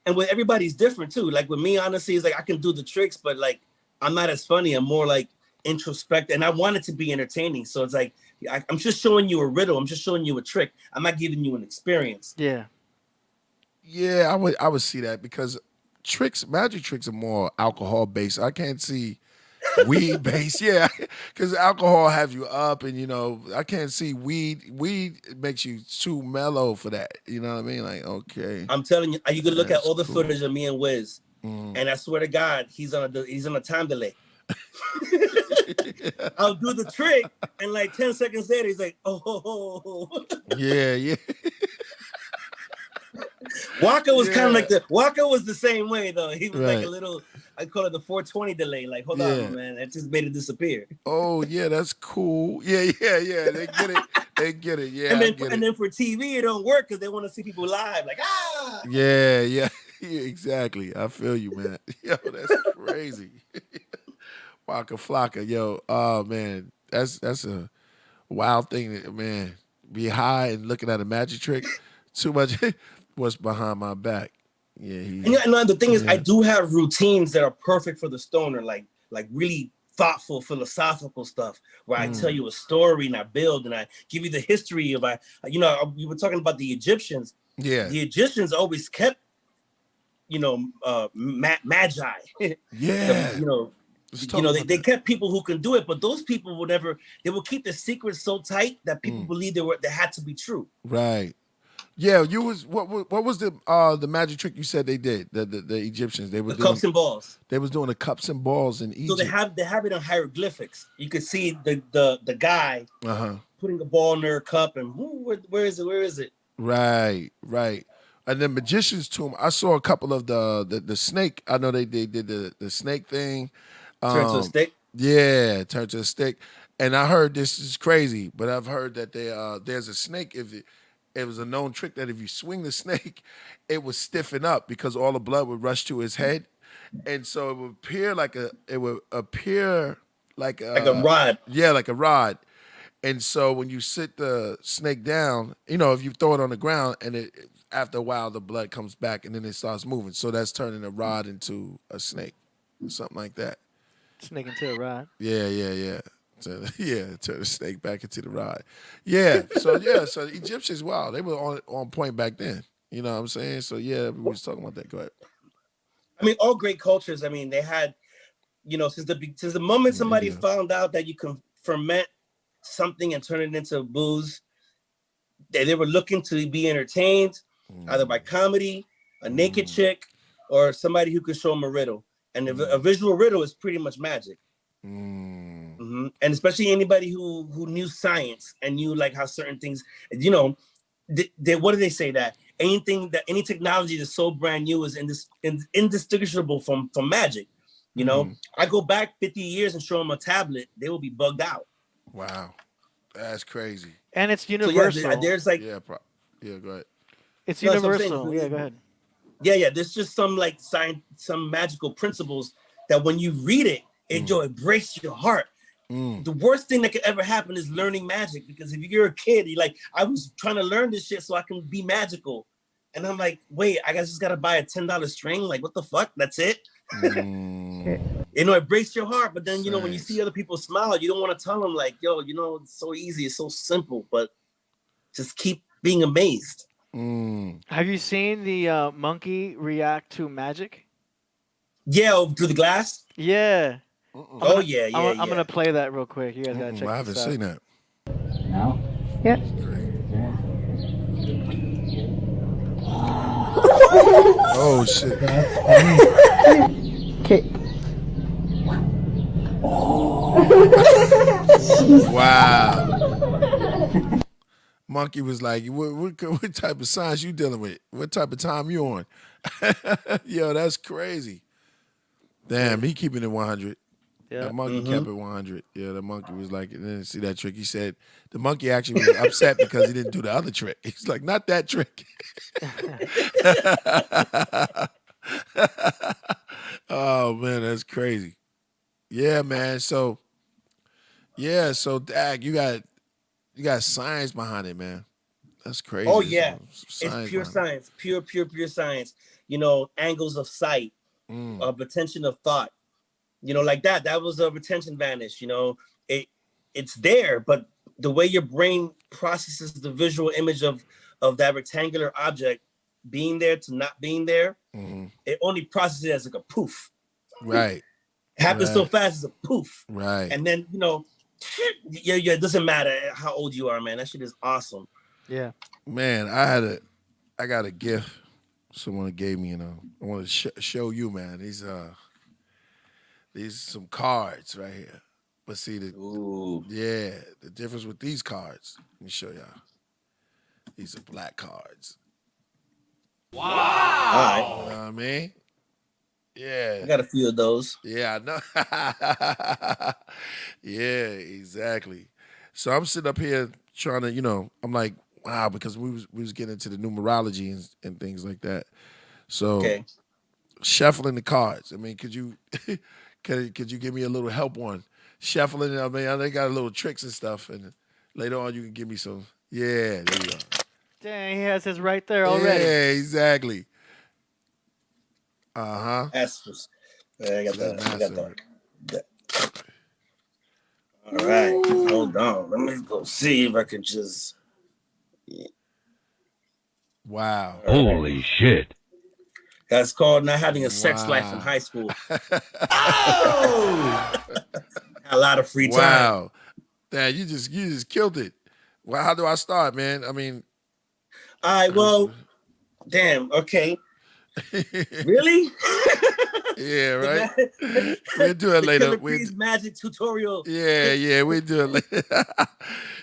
And with everybody's different too. Like with me, honestly, it's like I can do the tricks, but like I'm not as funny. I'm more like introspective, and I want it to be entertaining. So it's like I'm just showing you a riddle. I'm just showing you a trick. I'm not giving you an experience. Yeah. Yeah, I would see that, because magic tricks are more alcohol based. I can't see weed based. Yeah, because alcohol has you up, and I can't see weed. Weed makes you too mellow for that. You know what I mean? Like, okay. I'm telling you, you can look at That's all the cool. footage of me and Wiz, and I swear to God, he's on a time delay. I'll do the trick, and like 10 seconds later, he's like, oh. Yeah. Waka was kind of like Waka was the same way though. He was like Right. a little, I call it the 420 delay. Like, hold on, man, it just made it disappear. Oh yeah, that's cool. Yeah. They get it. They get it. Yeah. And then for TV, it don't work because they want to see people live. Like, ah. Yeah, exactly. I feel you, man. Yo, that's crazy. Waka flocka, yo. Oh man, that's a wild thing, man. Be high and looking at a magic trick. Too much. What's behind my back? Yeah, and the thing is, I do have routines that are perfect for the stoner, like really thoughtful, philosophical stuff, where I tell you a story and I build and I give you the history of you were talking about the Egyptians. Yeah. The Egyptians always kept, magi. Yeah. They kept people who can do it, but those people they will keep the secrets so tight that people believe they had to be true. Right. Yeah, what was the magic trick you said they did? The Egyptians, they were The doing cups and balls. They was doing the cups and balls in Egypt. So they have it on hieroglyphics. You could see the guy putting a ball in their cup and where is it? Right. And then magician's tomb, I saw a couple of the snake. I know they did the snake thing. Turn to a stick? Yeah, turn to a stick. And I heard this is crazy, but I've heard that there's a snake. It was a known trick that if you swing the snake, it would stiffen up because all the blood would rush to his head, and so it would appear like a rod. Yeah, like a rod. And so when you sit the snake down, if you throw it on the ground, and after a while the blood comes back, and then it starts moving. So that's turning a rod into a snake, something like that. Snake into a rod. Yeah. Turn the snake back into the rod. Yeah. So the Egyptians, wow, they were on point back then. You know what I'm saying? So yeah, we was talking about that. Go ahead. I mean, all great cultures. I mean, they had, since the moment somebody found out that you can ferment something and turn it into booze, they were looking to be entertained either by comedy, a naked chick, or somebody who could show them a riddle. And a visual riddle is pretty much magic. And especially anybody who knew science and knew like how certain things, what do they say, that any technology that's so brand new is indistinguishable from magic. I go back 50 years and show them a tablet, they will be bugged out. Wow, that's crazy. And it's universal. So there's like go ahead. It's universal. Yeah, go ahead. Yeah. There's just some like some magical principles that when you read it, it breaks your heart. The worst thing that could ever happen is learning magic, because if you're a kid, you're like, I was trying to learn this shit so I can be magical, and I'm like, wait, I just gotta buy a $10 string? Like, what the fuck? That's it? It breaks your heart. But then when you see other people smile, you don't want to tell them like, yo, it's so easy, it's so simple, but just keep being amazed. Have you seen the monkey react to magic? Yeah, through the glass. Yeah. I'm gonna play that real quick. You guys gotta check. I haven't seen that. No? Yep. Oh shit. Okay. Wow. Monkey was like, what type of science you dealing with? What type of time you on? Yo, that's crazy. Damn, he keeping it 100. Yeah. The monkey kept it 100. Yeah, the monkey was like, and then see that trick. He said the monkey actually was upset because he didn't do the other trick. He's like, not that trick. Oh man, that's crazy. Yeah, man. So Dag, you got science behind it, man. That's crazy. Oh yeah, it's pure science, pure science. Angles of sight, of retention of thought. Like that was a retention vanish. It's there, but the way your brain processes the visual image of that rectangular object being there to not being there, it only processes it as like a poof. Right. It happens so fast as a poof. Right. And then, it doesn't matter how old you are, man. That shit is awesome. Yeah. Man, I got a gift someone gave me, I want to show you, man. These are some cards right here. But see, the difference with these cards, let me show y'all. These are black cards. Wow. All right. You know what I mean? Yeah. I got a few of those. Yeah, I know. Yeah, exactly. So I'm sitting up here trying to, I'm like, wow, because we was getting into the numerology and things like that. So shuffling the cards. I mean, could you could you give me a little help on shuffling? I mean, they got a little tricks and stuff, and later on you can give me some. Yeah, there you go. Dang, he has his right there already. Yeah, exactly. That's I got that. I got massive. that. All right, hold on. Let me go see if I can just. Wow. Holy shit. That's called not having a sex life in high school. Oh! A lot of free time. Wow. Damn, you just killed it. Well, how do I start, man? I mean, all right, well, damn, okay. Really? Yeah, right. We'll do it later. Magic tutorial. Yeah, we'll do it later.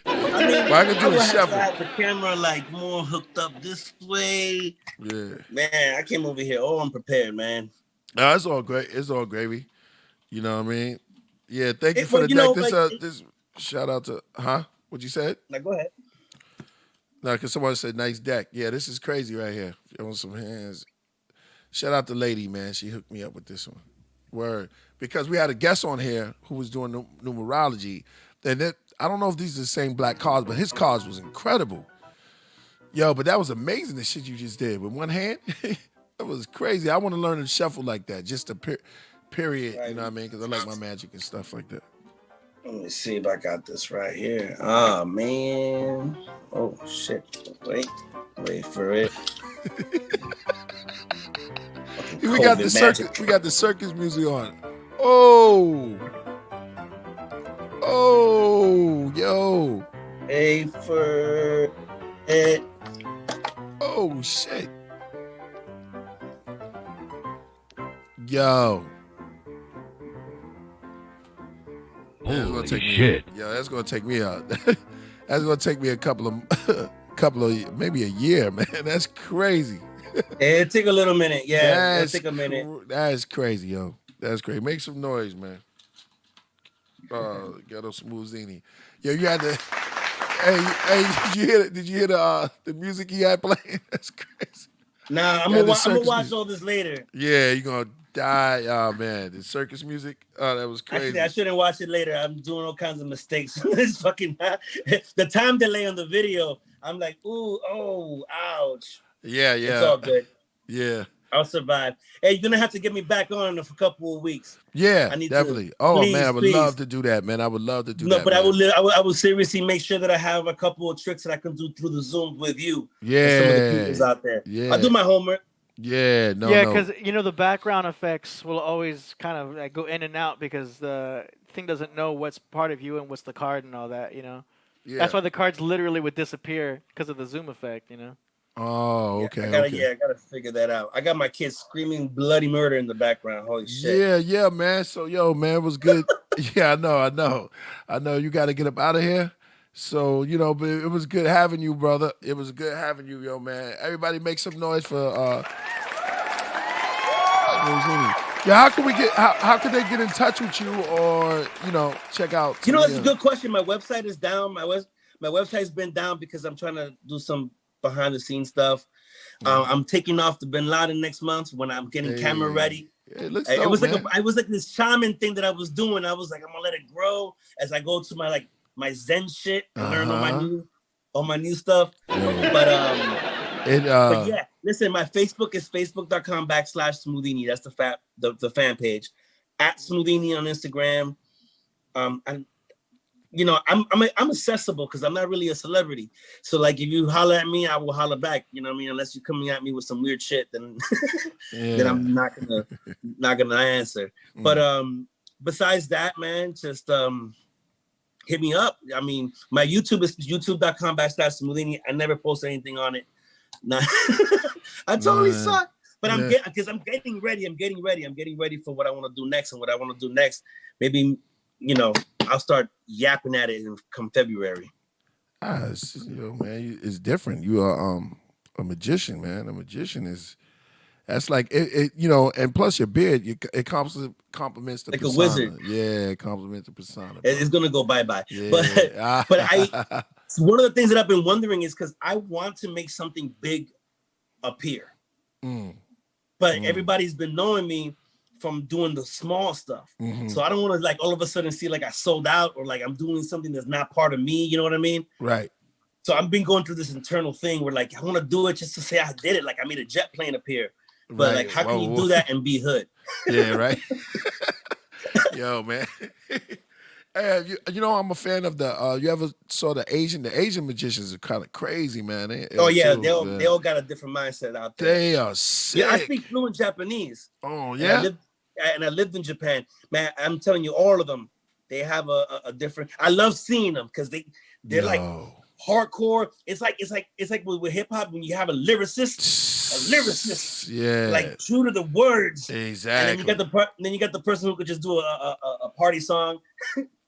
I mean, well, I can do I the would shuffle. have the camera like more hooked up this way. Yeah. Man, I came over here. Oh, I'm prepared, man. No, it's all great. It's all gravy. You know what I mean? Yeah, thank you for the deck. This shout out to What'd you say? Now go ahead. No, because someone said nice deck. Yeah, this is crazy right here. If you want some hands. Shout out to Lady, man. She hooked me up with this one. Word. Because we had a guest on here who was doing numerology. And I don't know if these are the same black cards, but his cards was incredible. Yo, but that was amazing, the shit you just did. With one hand, that was crazy. I want to learn to shuffle like that. Just a period, you know what I mean? Because I like my magic and stuff like that. Let me see if I got this right here. Oh, man. Oh, shit. Wait for it. We got the circus. We got the circus music on. Oh, yo. Wait for it. Oh shit. Yo. Holy shit. Yo, that's gonna take me out. That's gonna take me a couple of maybe a year, man. That's crazy. It take a little minute. Yeah, it'll take a minute. That's crazy, yo. That's great. Make some noise, man. Ghetto Smoothini. Yo, you had to. Hey, did you hear the music he had playing? That's crazy. Nah, I'm gonna watch all this later. Yeah, you're gonna die. Oh man, the circus music. Oh, that was crazy. Actually, I shouldn't watch it later. I'm doing all kinds of mistakes. It's fucking the time delay on the video. I'm like, ooh, oh, ouch. Yeah. It's all good. Yeah. I'll survive. Hey, you're gonna have to get me back on for a couple of weeks. Yeah, I need definitely. To. Please, man, I would love to do that, man. I would love to do that. No, but man. I will seriously make sure that I have a couple of tricks that I can do through the Zoom with you. Yeah. And some of the people's out there. Yeah. I'll do my homework. Yeah, no. Yeah, because the background effects will always kind of like go in and out because the thing doesn't know what's part of you and what's the card and all that. Yeah. That's why the cards literally would disappear because of the zoom effect. Oh, okay. I gotta figure that out. I got my kids screaming bloody murder in the background. Holy shit. Yeah, man. So, yo, man, it was good. Yeah, I know. You got to get up out of here. So, but it was good having you, brother. It was good having you, yo, man. Everybody make some noise for Zini. Yeah, how can they get in touch with you or, check out? It's a good question. My website is down. My website's been down because I'm trying to do some behind the scenes stuff. I'm taking off the Bin Laden next month when I'm getting camera ready. It looks it dope, was man. like this shaman thing that I was doing. I was like, I'm gonna let it grow as I go to my Zen shit and learn all my new stuff. But yeah, listen, my Facebook is facebook.com/Smoothini. That's the fan page. @Smoothini on Instagram. I'm accessible because I'm not really a celebrity. So like if you holler at me, I will holler back. You know what I mean? Unless you're coming at me with some weird shit, then then I'm not gonna answer. But besides that, man, just hit me up. I mean, my YouTube is youtube.com/Smoothini. I never post anything on it. I totally suck. But I'm getting ready. I'm getting ready for what I want to do next. And what I want to do next, maybe, I'll start yapping at it come February. Man, it's different. You are a magician, man. A magician that's like it, and plus your beard, it complements the like persona. A wizard. Yeah, it complements the persona. It's gonna go bye-bye. Yeah. But one of the things that I've been wondering is because I want to make something big appear. But everybody's been knowing me from doing the small stuff. So I don't want to all of a sudden see I sold out or I'm doing something that's not part of me. You know what I mean? Right. So I've been going through this internal thing where I want to do it just to say I did it. I made a jet plane appear. But like, how can you do that and be hood? Yeah, right. Yo, man. Hey, you know, I'm a fan of the. You ever saw the Asian? The Asian magicians are kind of crazy, man. They all got a different mindset out there. They are sick. Yeah, I speak fluent Japanese. Oh yeah. And I lived in Japan, man. I'm telling you, all of them, they have a different. I love seeing them because they're like hardcore. It's like with hip hop when you have a lyricist, yeah, like true to the words. Exactly. And then you got the person who could just do a party song.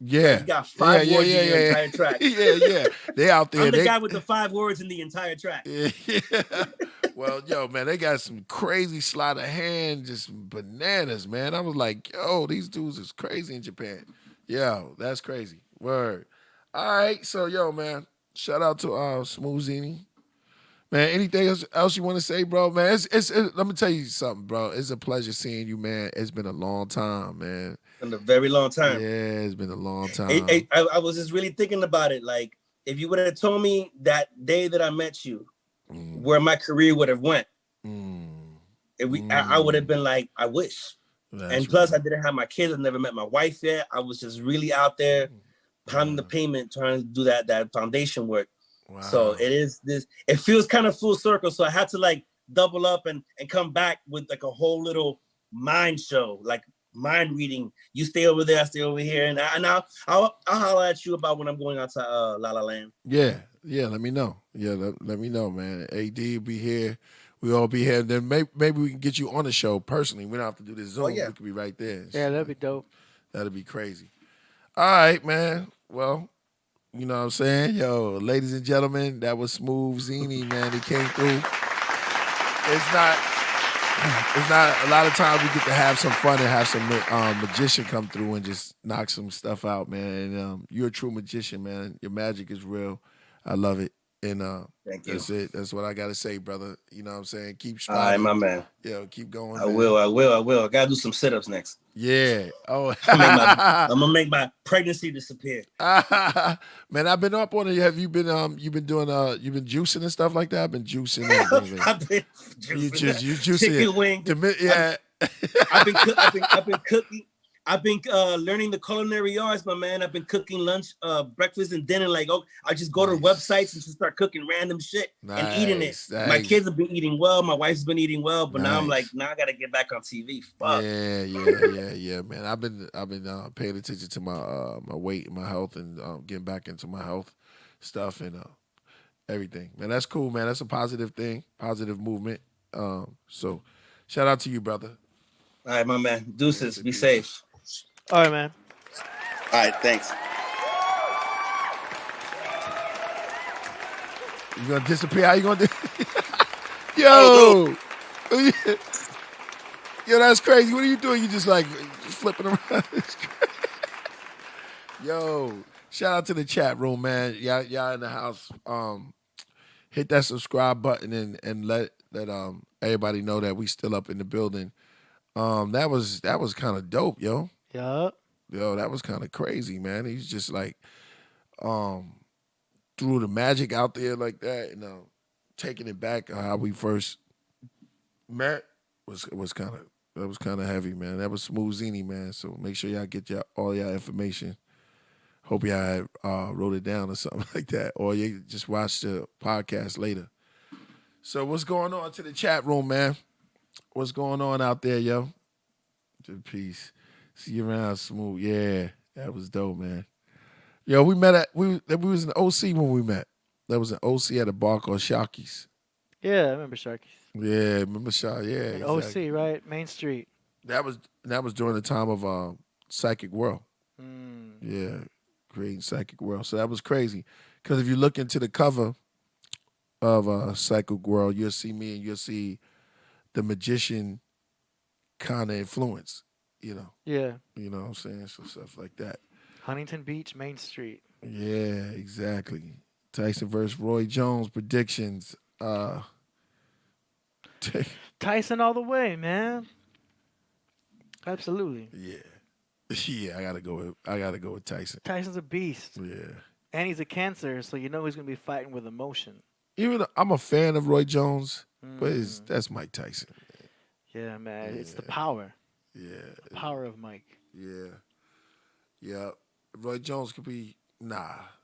Yeah, you got 5 words in the entire track. Yeah. They out there. I'm the guy with the 5 words in the entire track. Yeah. Well, yo, man, they got some crazy sleight of hand, just bananas, man. I was like, yo, these dudes is crazy in Japan. Yo, that's crazy. Word. All right, so yo, man, shout out to Smoothini. Man, anything else you want to say, bro? Man, it's let me tell you something, bro. It's a pleasure seeing you, man. It's been a long time, man. It's been a very long time. Yeah, it's been a long time. I was just really thinking about it. Like, if you would have told me that day that I met you, where my career would have went, I would have been like, I wish. And plus, I didn't have my kids. I never met my wife yet. I was just really out there pounding the pavement, trying to do that foundation work. Wow. So it feels kind of full circle. So I had to like double up and come back with like a whole little mind show, like mind reading. You stay over there, I stay over here, and I'll holler at you about when I'm going out to La La Land. Yeah, let me know. Yeah, let me know, man. AD will be here. We all be here. Then maybe we can get you on the show personally. We don't have to do this Zoom. We could be right there. Yeah, that'd be dope. That'd be crazy. All right, man. Well, you know what I'm saying? Yo, ladies and gentlemen, that was Smooth Zini, man. He came through. It's not a lot of times we get to have some fun and have some magician come through and just knock some stuff out, man. And you're a true magician, man. Your magic is real. I love it. And thank you. That's it. That's what I gotta say, brother. You know what I'm saying? Keep striving. All right, my man. Yo, keep going. I will. I gotta do some sit-ups next. Yeah. Oh, I'm gonna make my pregnancy disappear. Man, I've been up on it. Have you been doing you've been juicing and stuff like that? I've been juicing. I've been juicing. You juicing chicken wing. Yeah. I've been cooking. I've been learning the culinary arts, my man. I've been cooking lunch, breakfast, and dinner. Like, I just go to websites and just start cooking random shit and eating it. Nice. My kids have been eating well. My wife's been eating well. But now I'm like, I gotta get back on TV. Fuck. Yeah, man. I've been paying attention to my my weight and my health and getting back into my health stuff and everything. Man, that's cool, man. That's a positive thing, positive movement. So, shout out to you, brother. All right, my man. Deuces. Be safe. All right, man. All right, thanks. You gonna disappear? How you gonna do? Yo, yo, that's crazy. What are you doing? You just like flipping around? Yo, shout out to the chat room, man. Y'all in the house. Hit that subscribe button and let everybody know that we still up in the building. That was kind of dope, yo. Yeah. Yo, that was kind of crazy, man. He's just like threw the magic out there like that, and taking it back how we first met was kind of heavy, man. That was Smooth Zini, man. So make sure y'all get all y'all information. Hope y'all wrote it down or something like that, or you just watch the podcast later. So what's going on to the chat room, man? What's going on out there, yo? Peace. See you around, Smooth. Yeah, that was dope, man. Yo, we was in OC when we met. That was an OC at a bar called Sharky's. Yeah, I remember Sharky's. Yeah, remember Sharky? Yeah, exactly. OC, right? Main Street. That was during the time of Psychic World. Mm. Yeah, creating Psychic World. So that was crazy. Because if you look into the cover of Psychic World, you'll see me and you'll see the magician kind of influence, you know. Yeah. You know what I'm saying? So stuff like that. Huntington Beach, Main Street. Yeah, exactly. Tyson versus Roy Jones predictions. Tyson all the way, man. Absolutely. Yeah. Yeah, I gotta go with Tyson. Tyson's a beast. Yeah. And he's a Cancer, so you know he's gonna be fighting with emotion. Even though I'm a fan of Roy Jones, but that's Mike Tyson. Yeah, man. It's the power. Yeah. The power of Mike. Yeah. Yeah. Roy Jones could be,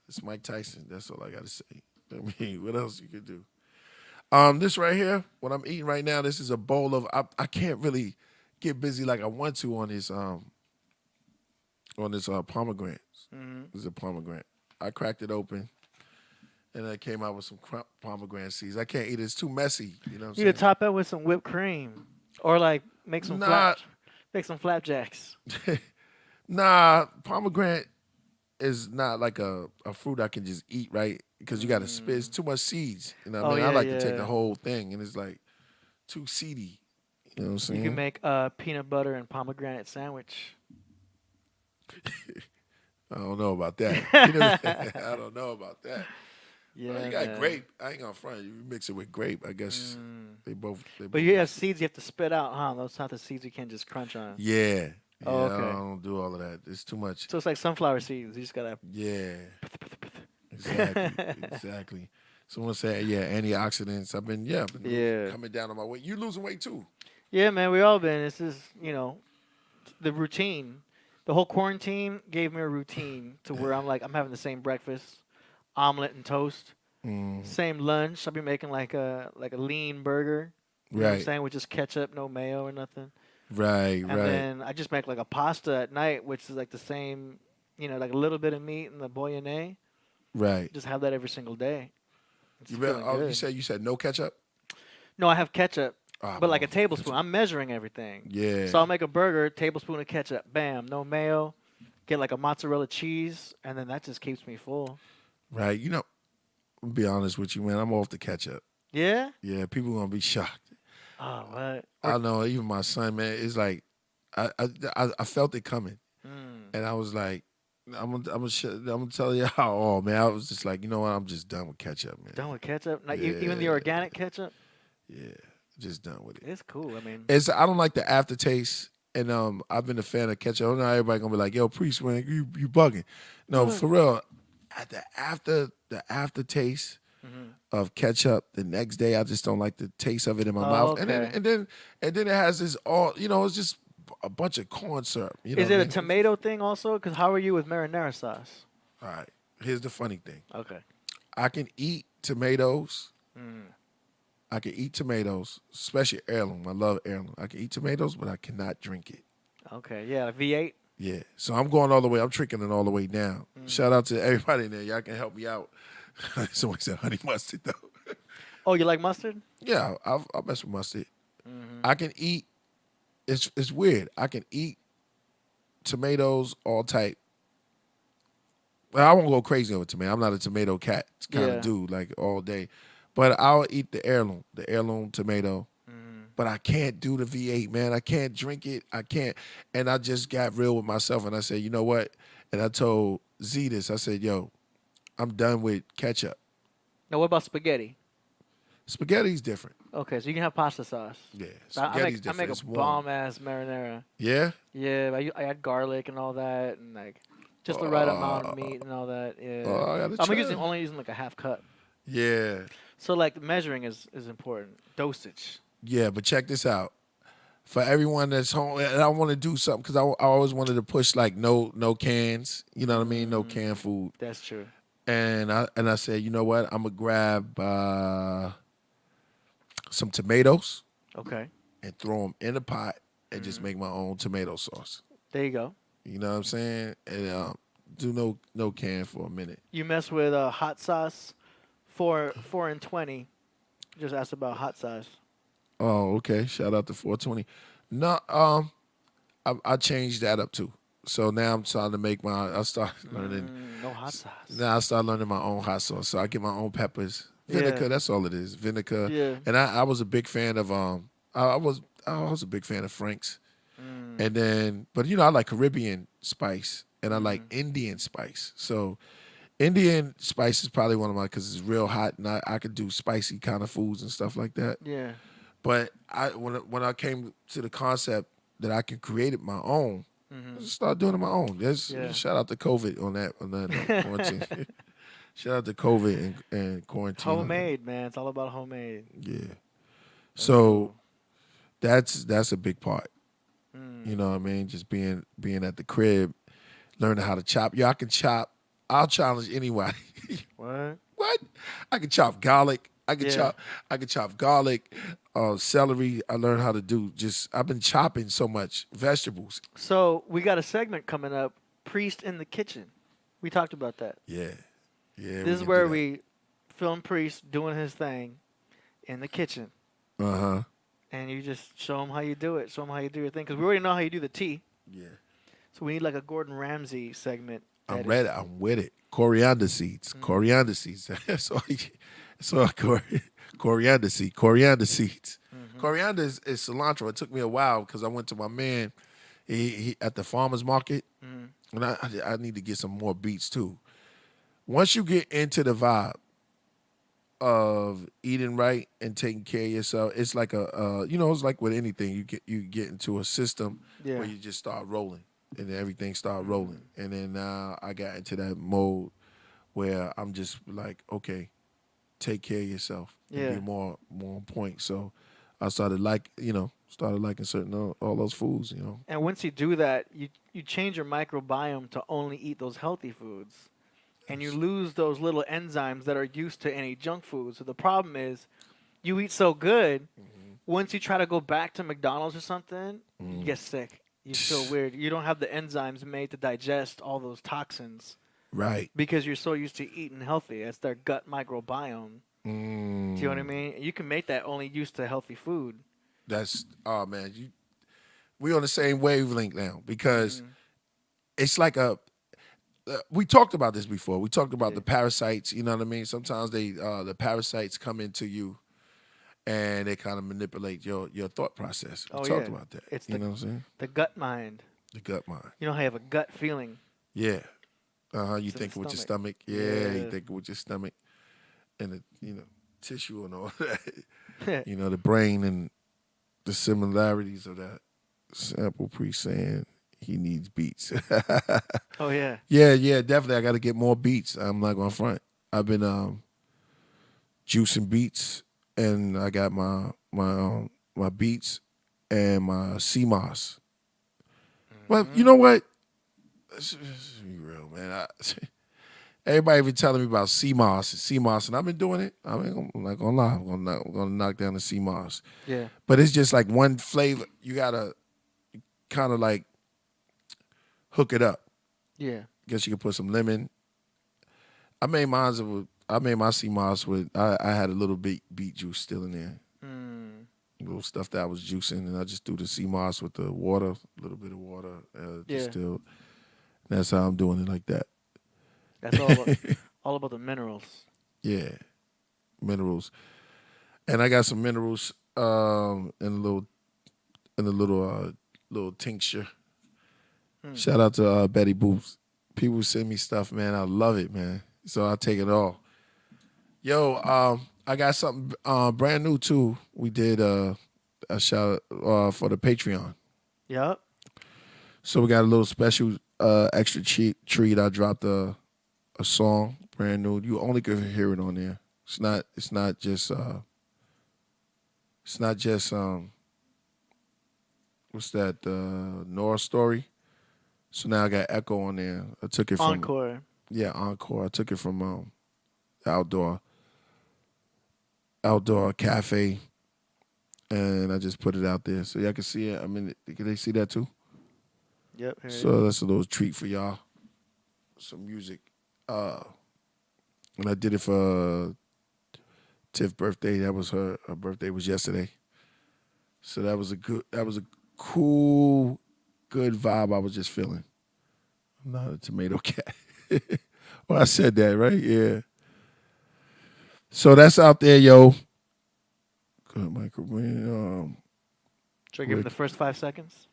it's Mike Tyson. That's all I got to say. I mean, what else you could do? This right here, what I'm eating right now, this is a bowl of, I can't really get busy like I want to on this pomegranate. This is a pomegranate. I cracked it open, and I came out with some pomegranate seeds. I can't eat it. It's too messy. You know what I'm saying? You could top it with some whipped cream. Or like make some flapjacks. Pomegranate is not like a fruit I can just eat, right? Because you got to spit. It's too much seeds. You know what I mean? I like to take the whole thing, and it's like too seedy. You know what I'm saying? You can make a peanut butter and pomegranate sandwich. I don't know about that. I don't know about that. Yeah, you got grape. I ain't gonna front. You mix it with grape. I guess they both. But you have seeds you have to spit out, huh? Those not the seeds you can't just crunch on. Yeah. Oh, okay. I don't do all of that. It's too much. So it's like sunflower seeds. You just gotta. Yeah. Exactly. Someone said, antioxidants. I've been coming down on my weight. You losing weight too. Yeah, man. We all been. This is the routine. The whole quarantine gave me a routine to where I'm having the same breakfast, omelet and toast, same lunch. I'll be making like a lean burger, you know what I'm saying, with just ketchup, no mayo or nothing. Right. And then I just make like a pasta at night, which is like the same, like a little bit of meat and the bolognese. Right. Just have that every single day. You said no ketchup? No, I have ketchup. But like a tablespoon. I'm measuring everything. Yeah. So I'll make a burger, tablespoon of ketchup, bam, no mayo, get like a mozzarella cheese, and then that just keeps me full. Right. I'll be honest with you, man. I'm off the ketchup. Yeah? Yeah, people going to be shocked. Oh, what? I know, even my son, man, it's like, I felt it coming. And I was like, I'm gonna tell you how, man. I was just like, you know what? I'm just done with ketchup, man. Done with ketchup? Like even the organic ketchup? Yeah. Just done with it. It's cool. I mean, I don't like the aftertaste, and I've been a fan of ketchup. I know everybody gonna be like, "Yo, Priest, man, you bugging?" No, for real. At the aftertaste of ketchup, the next day I just don't like the taste of it in my mouth. Okay. And then it has this it's just a bunch of corn syrup. Is it a tomato thing also? Because how are you with marinara sauce? All right. Here's the funny thing. Okay. I can eat tomatoes. I can eat tomatoes, especially heirloom. I love heirloom. I can eat tomatoes, but I cannot drink it. Okay, yeah, V8. Yeah, so I'm going all the way. I'm tricking it all the way down. Shout out to everybody in there. Y'all can help me out. Someone said honey mustard, though. Oh, you like mustard? Yeah, I'll mess with mustard. I can eat, it's weird. I can eat tomatoes all type. Well, I won't go crazy over tomato. I'm not a tomato cat kind of dude, like all day. But I'll eat the heirloom tomato. But I can't do the V8, man. I can't drink it. I can't. And I just got real with myself, and I said, you know what? And I told Z this. I said, yo, I'm done with ketchup. Now, what about spaghetti? Spaghetti's different. Okay, so you can have pasta sauce. Yeah, spaghetti's I different. make a bomb-ass marinara. Yeah? Yeah, I add garlic and all that, and like just the right amount of meat and all that. Yeah. I'm only using like a half cup. Yeah. So like measuring is important. Dosage. Yeah, but check this out. For everyone that's home, and I want to do something because I always wanted to push like no cans. You know what I mean? No canned food. That's true. And I said, you know what? I'm gonna grab some tomatoes. Okay. And throw them in a pot and just make my own tomato sauce. There you go. You know what I'm saying? And do no can for a minute. You mess with hot sauce, 4 and 20. Just asked about hot sauce. Oh, okay. Shout out to 420. No, I changed that up too. So now I'm starting to make I start learning. No hot sauce. Now I start learning my own hot sauce. So I get my own peppers. Vinegar, that's all it is. Vinegar. Yeah. And I was a big fan of I was a big fan of Frank's. And then but I like Caribbean spice and I like Indian spice. So Indian spice is probably one of my because it's real hot and I could do spicy kind of foods and stuff like that. Yeah. But when I came to the concept that I can create it my own, I just started doing it my own. Shout out to COVID on that quarantine. Shout out to COVID and quarantine. Homemade, man. It's all about homemade. Yeah. So, That's a big part. You know what I mean? Just being at the crib, learning how to chop. I can chop. I'll challenge anybody. What? What? I can chop garlic. I can Yeah. chop garlic, celery. I learned how to do I've been chopping so much vegetables. So we got a segment coming up, Priest in the Kitchen. We talked about that. Yeah. Yeah. This is where we film Priest doing his thing in the kitchen. Uh-huh. And you just show him how you do it. Show him how you do your thing. Because we already know how you do the tea. Yeah. So we need like a Gordon Ramsay segment. I'm ready. I'm with it. Coriander seeds. Coriander seeds. Coriander seed. Coriander seeds. Coriander is cilantro. It took me a while because I went to my man he at the farmer's market. And I need to get some more beets too. Once you get into the vibe of eating right and taking care of yourself, it's like it's like with anything. You get into a system where you just start rolling. And then everything started rolling. And then now I got into that mode where I'm just like, okay, take care of yourself. And be more on point. So I started liking certain all those foods, And once you do that, you change your microbiome to only eat those healthy foods. And you lose those little enzymes that are used to any junk food. So the problem is you eat so good, once you try to go back to McDonald's or something, you get sick. You feel weird. You don't have the enzymes made to digest all those toxins. Right. Because you're so used to eating healthy. It's their gut microbiome. Do you know what I mean? You can make that only used to healthy food. Man, we on the same wavelength now because it's like we talked about this before. We talked about the parasites, you know what I mean? Sometimes the parasites come into you and they kind of manipulate your thought process. We talked about that. It's you know what I'm saying? The gut mind. The gut mind. You know how you have a gut feeling. Yeah. You think with your stomach. Yeah, you think with your stomach and the tissue and all that. The brain and the similarities of that. Sample Priest saying he needs beats. Oh yeah. Yeah, definitely. I got to get more beats. I'm not going to front. I've been juicing beets, and I got my beets and my sea moss. Well, you know what? Let's be real, man. Everybody been telling me about sea moss, and I've been doing it. I'm not gonna lie. I'm gonna knock down the sea moss. Yeah. But it's just like one flavor. You gotta kind of like hook it up. Yeah. Guess you could put some lemon. I made my sea moss with. I had a little beet juice still in there. Little stuff that I was juicing, and I just do the sea moss with the water, a little bit of water. Still. That's how I'm doing it like that. That's all about the minerals. Yeah, minerals, and I got some minerals in a little tincture. Shout out to Betty Boops. People send me stuff, man. I love it, man. So I take it all. Yo, I got something brand new too. We did a shout for the Patreon. Yep. So we got a little special extra treat. I dropped a song brand new. You only could hear it on there. It's not just what's that? North Story. So now I got Echo on there. I took it from Encore. Yeah, Encore. I took it from outdoor cafe, and I just put it out there so y'all can see it. I mean, can they see that too? Yep. So that's a little treat for y'all. Some music. And I did it for Tiff's birthday. That was her birthday was yesterday. So that was a cool, good vibe I was just feeling. I'm not a tomato cat. Well, I said that, right? Yeah. So that's out there, yo. Good microphone. Should I give him the first 5 seconds?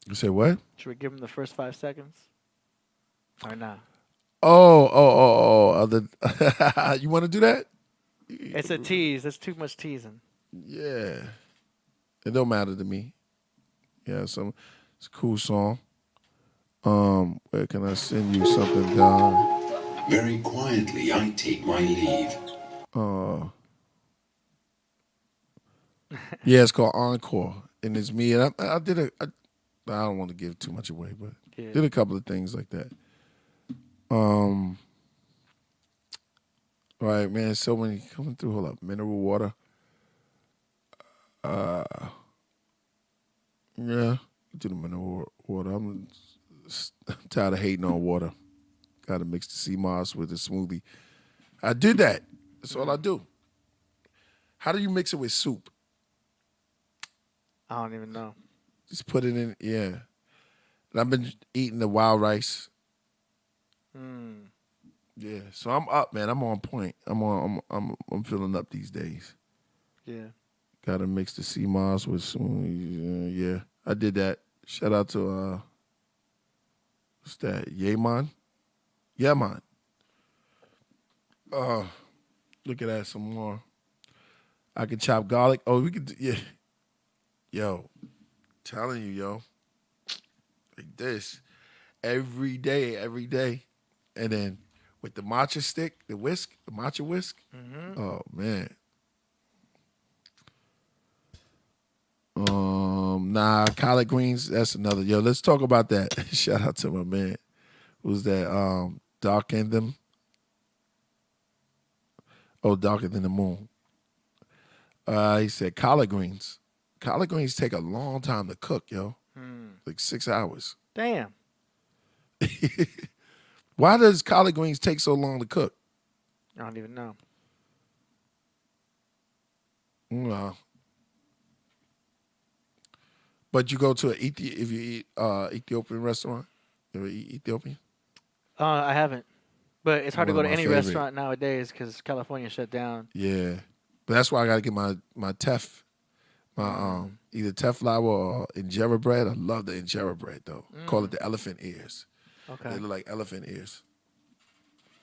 You said what? Should we give him the first 5 seconds? Or not? Oh. You want to do that? It's a tease. That's too much teasing. Yeah. It don't matter to me. Yeah, it's a cool song. Where can I send you something down? Very quietly, I take my leave. Yeah, it's called Encore, and it's me. And I did I don't want to give too much away, but did a couple of things like that. All right, man. So many coming through. Hold up, mineral water. Yeah, do the mineral water. I'm tired of hating on water. Got to mix the sea moss with the smoothie. I did that. That's all I do. How do you mix it with soup? I don't even know. Just put it in. Yeah. And I've been eating the wild rice. Yeah. So I'm up, man. I'm on point. I'm filling up these days. Yeah. Got to mix the sea moss with smoothie. Yeah. I did that. Shout out to what's that? Yeman? Yeah, man. Look at that some more. I can chop garlic. Oh, we could, yeah. Yo, telling you, yo. Like this. Every day. And then with the matcha stick, the matcha whisk. Mm-hmm. Oh, man. Collard greens, that's another. Yo, let's talk about that. Shout out to my man. Who's that? Darker Than Darker Than the Moon. He said collard greens. Collard greens take a long time to cook, yo. Like 6 hours. Damn. Why does collard greens take so long to cook? I don't even know. Well, but you go to if you eat Ethiopian restaurant, you ever eat Ethiopian? I haven't. But it's hard to One go of to my any favorite. restaurant nowadays because California shut down. Yeah, but that's why I gotta get my teff, either teff flour or injera bread. I love the injera bread though. Call it the elephant ears. Okay. They look like elephant ears.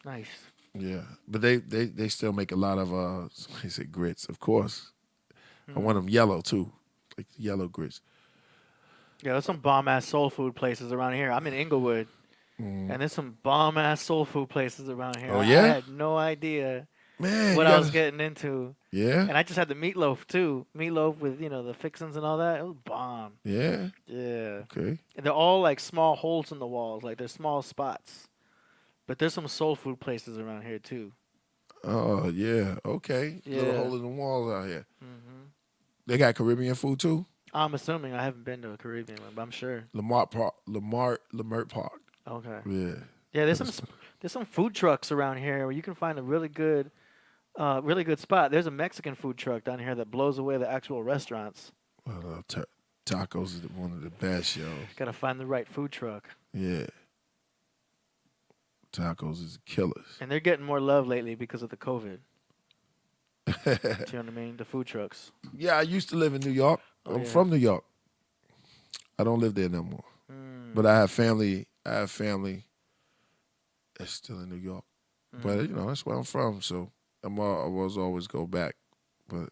Nice. Yeah, but they still make a lot of they say grits, of course. I want them yellow too, like the yellow grits. Yeah, there's some bomb ass soul food places around here. I'm in Inglewood, and there's some bomb ass soul food places around here. Oh, I yeah? had no idea Man, what you I was gotta- getting into. Yeah, And I just had the meatloaf too. Meatloaf with the fixins and all that. It was bomb. yeah, Yeah. okay. And they're all like small holes in the walls, like they're small spots. But there's some soul food places around here too. Oh yeah, okay. Little Yeah. hole in the walls out here. hmm They got Caribbean food too. I'm assuming I haven't been to a Caribbean one, but I'm sure. Lamert Park. Okay. Yeah. Yeah, there's some food trucks around here where you can find a really good spot. There's a Mexican food truck down here that blows away the actual restaurants. Well, tacos is one of the best, yo. Gotta find the right food truck. Yeah. Tacos is killers. And they're getting more love lately because of the COVID. Do you know what I mean? The food trucks. Yeah, I used to live in New York. Oh, I'm yeah. from New York. I don't live there no more. But I have family. That's still in New York. But that's where I'm from. So I was always go back. But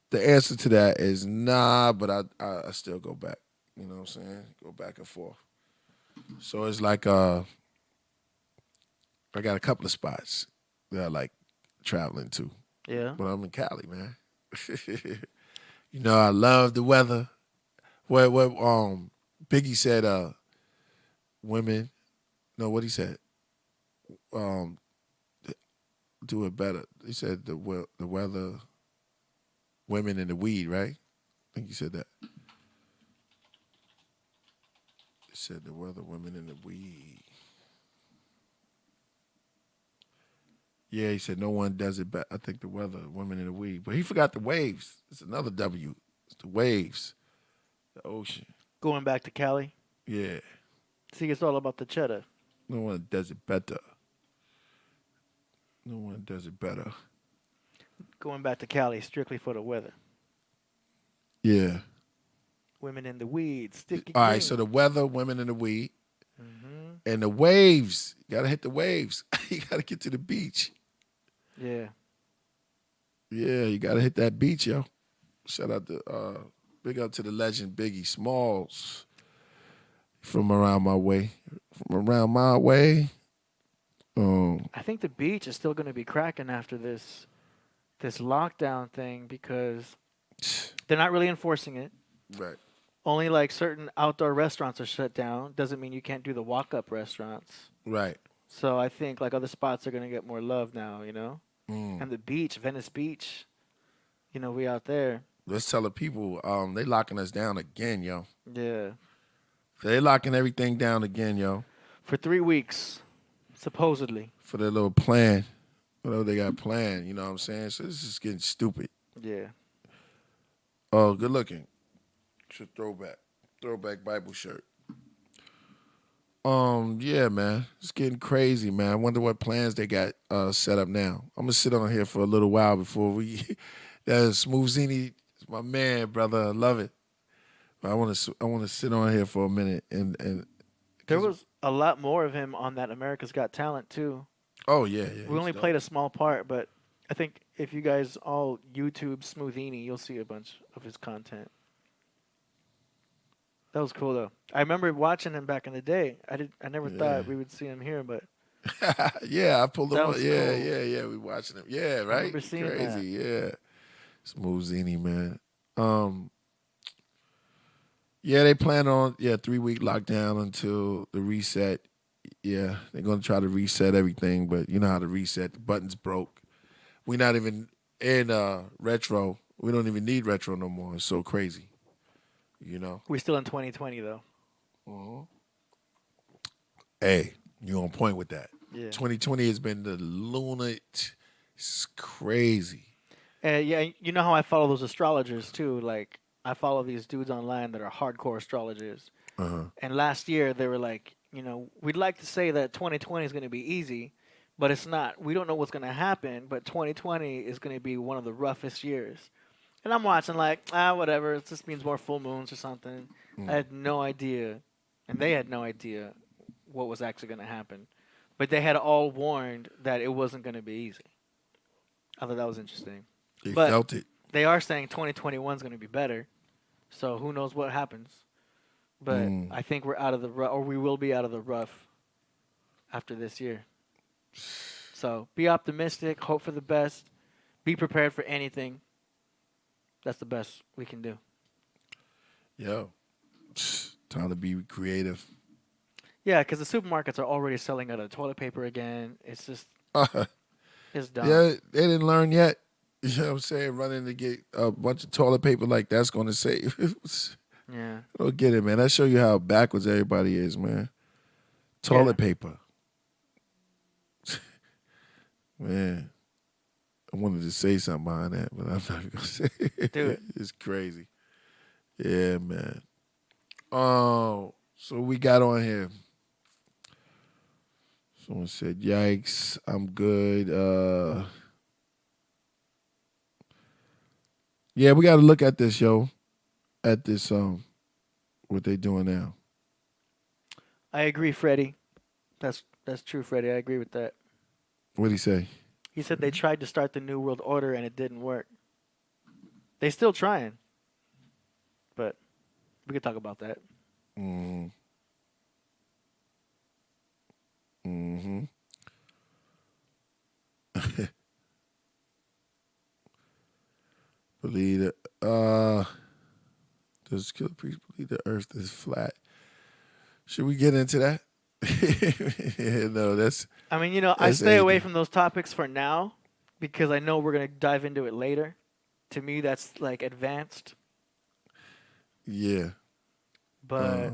the answer to that is nah. But I still go back. You know what I'm saying? Go back and forth. So it's like I got a couple of spots that I like traveling to. Yeah. But I'm in Cali, man. I love the weather. What Biggie said, women. No, what he said. Do it better. He said the weather, women and the weed, right? I think he said that. He said the weather, women and the weed. Yeah, he said no one does it better. I think the weather, women in the weed. But he forgot the waves. It's another W. It's the waves. The ocean. Going back to Cali. Yeah. See, it's all about the cheddar. No one does it better. No one does it better. Going back to Cali strictly for the weather. Yeah. Women in the weeds. Sticky All right, green. so the weather, women in the weed. And the waves. You got to hit the waves. You got to get to the beach. Yeah. Yeah, you got to hit that beach, yo. Shout out to, big up to the legend Biggie Smalls. From around my way. I think the beach is still going to be cracking after this this lockdown thing because they're not really enforcing it. Right. Only like certain outdoor restaurants are shut down. Doesn't mean you can't do the walk-up restaurants. Right. So I think like other spots are gonna get more love now, you know. And the beach, Venice Beach, you know, we out there. Let's tell the people, they locking us down again, yo. Yeah. They locking everything down again, yo. For 3 weeks, supposedly. For their little plan. Whatever they got planned, you know what I'm saying? So this is getting stupid. Yeah. Oh, good looking. It's a throwback. Throwback Bible shirt. Yeah, man. It's getting crazy, man. I wonder what plans they got set up now. I'm gonna sit on here for a little while before we that's Smoothini, my man, brother. I love it. I wanna sit on here for a minute and there was a lot more of him on that America's Got Talent too. Oh yeah. We only played a small part, but I think if you guys all YouTube Smoothini, you'll see a bunch of his content. That was cool though. I remember watching him back in the day. I never thought we would see him here, but yeah, I pulled him up. was Yeah, cool. yeah. We watching him. Yeah, right. remember seeing Crazy. Yeah. Smoothini, man. Yeah, they plan on 3-week lockdown until the reset. Yeah, they're gonna try to reset everything, but you know how to reset. The button's broke. We're not even in retro. We don't even need retro no more. It's so crazy. You know. we're still in 2020 though. Hey, you on point with that. Yeah. 2020 has been the lunatic. It's crazy. Yeah, you know how I follow those astrologers too. Like I follow these dudes online that are hardcore astrologers. And last year they were like, you know, we'd like to say that 2020 is going to be easy, but it's not. We don't know what's going to happen, but 2020 is going to be one of the roughest years. And I'm watching like, whatever. It just means more full moons or something. I had no idea, and they had no idea what was actually going to happen. But they had all warned that it wasn't going to be easy. I thought that was interesting. They But felt it. they are saying 2021 is going to be better. So who knows what happens. But I think we're out of the rough, or we will be out of the rough after this year. So be optimistic, hope for the best, be prepared for anything. That's the best we can do. Yo, time to be creative. Yeah, because the supermarkets are already selling out of toilet paper again. It's just, it's dumb. Yeah, they didn't learn yet. You know what I'm saying? Running to get a bunch of toilet paper like that's going to save. Yeah. I don't get it, man. That show you how backwards everybody is, man. Toilet paper. Man. I wanted to say something behind that, but I'm not going to say it. Do it. It's crazy. Yeah, man. Oh, so we got on here. Someone said, yikes, I'm good. Yeah, we got to look at this, yo. At this, what they doing now. I agree, Freddie. That's true, Freddie. I agree with that. What'd he say? He said they tried to start the New World Order and it didn't work. They still trying. But we could talk about that. Believe it. Does Killah Priest believe the earth is flat? Should we get into that? No, that's. I mean, you know, I stay away from those topics for now because I know we're going to dive into it later. To me, that's like advanced. Yeah. But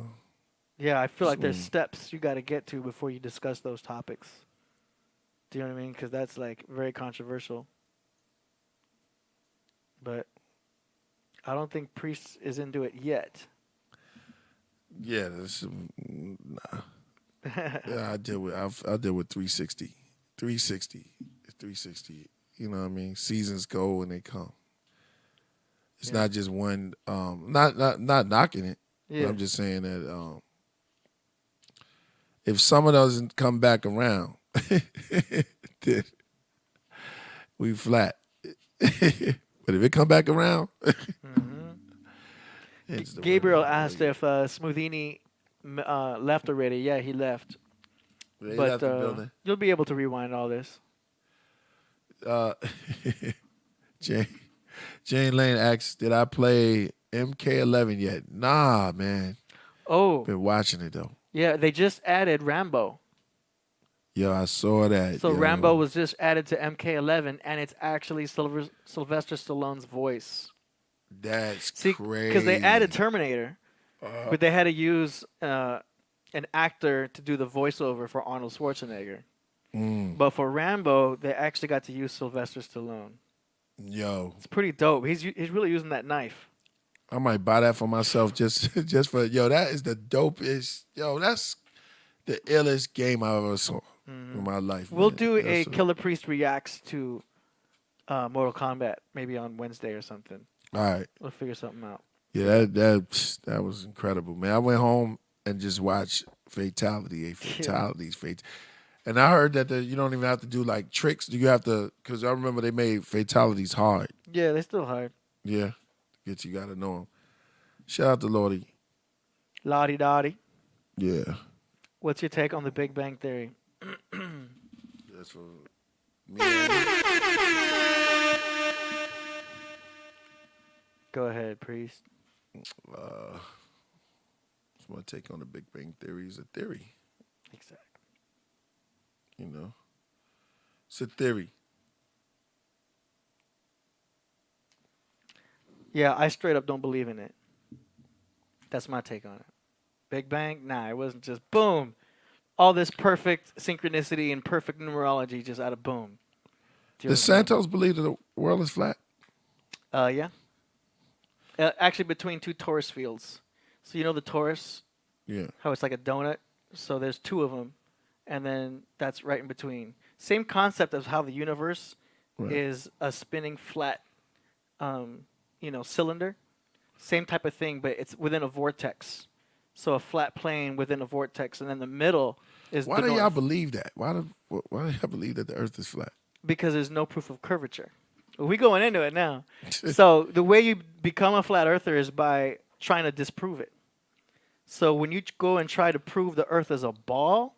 yeah, I feel like there's steps you got to get to before you discuss those topics. Do you know what I mean? Because that's like very controversial. But I don't think Priest is into it yet. Yeah, that's nah. Yeah, I deal with 360. 360. You know what I mean? Seasons go and they come. It's not just one. Not knocking it. Yeah. But I'm just saying that if summer doesn't come back around, then we flat. But if it come back around, Gabriel asked if Smoothini left already. Yeah, he left. Yeah, he but left the building. you'll be able to rewind all this. Jane Lane asks, did I play MK11 yet? Nah, man. Oh, Been watching it though. yeah, they just added Rambo. Yo, I saw that. So yo. Rambo was just added to MK11, and it's actually Sylvester Stallone's voice. That's See, crazy. because they added Terminator, but they had to use an actor to do the voiceover for Arnold Schwarzenegger. But for Rambo, they actually got to use Sylvester Stallone. Yo, It's pretty dope. He's really using that knife. I might buy that for myself just for that is the dopest. Yo, that's the illest game I ever saw in my life. We'll man. do a That's Killer Priest reacts to Mortal Kombat maybe on Wednesday or something. All right. We'll figure something out. Yeah, that was incredible, man. I went home and just watched fatalities. And I heard that you don't even have to do like tricks. Do you have to? Because I remember they made fatalities hard. Yeah, they're still hard. Yeah, you got to know them. Shout out to Lordy. Lottie Dottie. Yeah. What's your take on the Big Bang Theory? That's for me. Go ahead, Priest. My take on the Big Bang Theory is a theory. Exactly. You know, it's a theory. Yeah, I straight up don't believe in it. That's my take on it. Big Bang? Nah, it wasn't just boom. All this perfect synchronicity and perfect numerology just out of boom. Does Santos believe that the world is flat? Yeah. Actually, between two torus fields. So you know the torus? Yeah. How it's like a donut? So there's two of them, and then that's right in between. Same concept as how the universe is a spinning flat, cylinder. Same type of thing, but it's within a vortex. So a flat plane within a vortex, and then the middle is Why the do north. y'all believe that? Why do y'all believe that the Earth is flat? Because there's no proof of curvature. Well, we going into it now. So the way you become a flat earther is by trying to disprove it. So when you go and try to prove the Earth is a ball,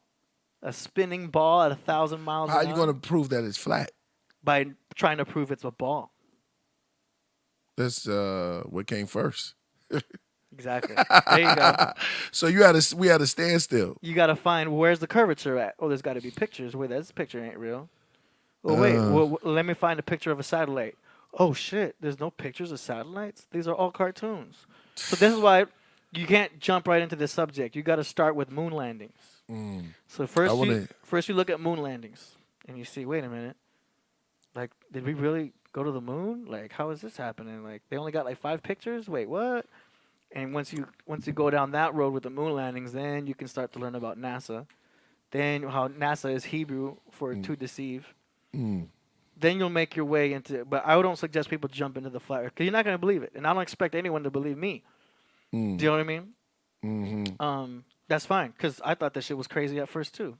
a spinning ball at 1,000 miles an hour. How are you going to prove that it's flat? By trying to prove it's a ball. That's what came first. Exactly. There you go. So we had a standstill. You got to find where's the curvature at. Oh, there's got to be pictures. Wait, this picture ain't real. Well, wait. Let me find a picture of a satellite. Oh, shit. There's no pictures of satellites? These are all cartoons. So this is why you can't jump right into this subject. You got to start with moon landings. So first you look at moon landings. And you see, wait a minute. Like, did we really go to the moon? Like, how is this happening? Like, they only got like 5 pictures? Wait, what? And once you go down that road with the moon landings, then you can start to learn about NASA. Then how NASA is Hebrew for to deceive. Then you'll make your way into. But I don't suggest people jump into the flat Earth because you're not going to believe it, and I don't expect anyone to believe me. Do you know what I mean? That's fine because I thought that shit was crazy at first too.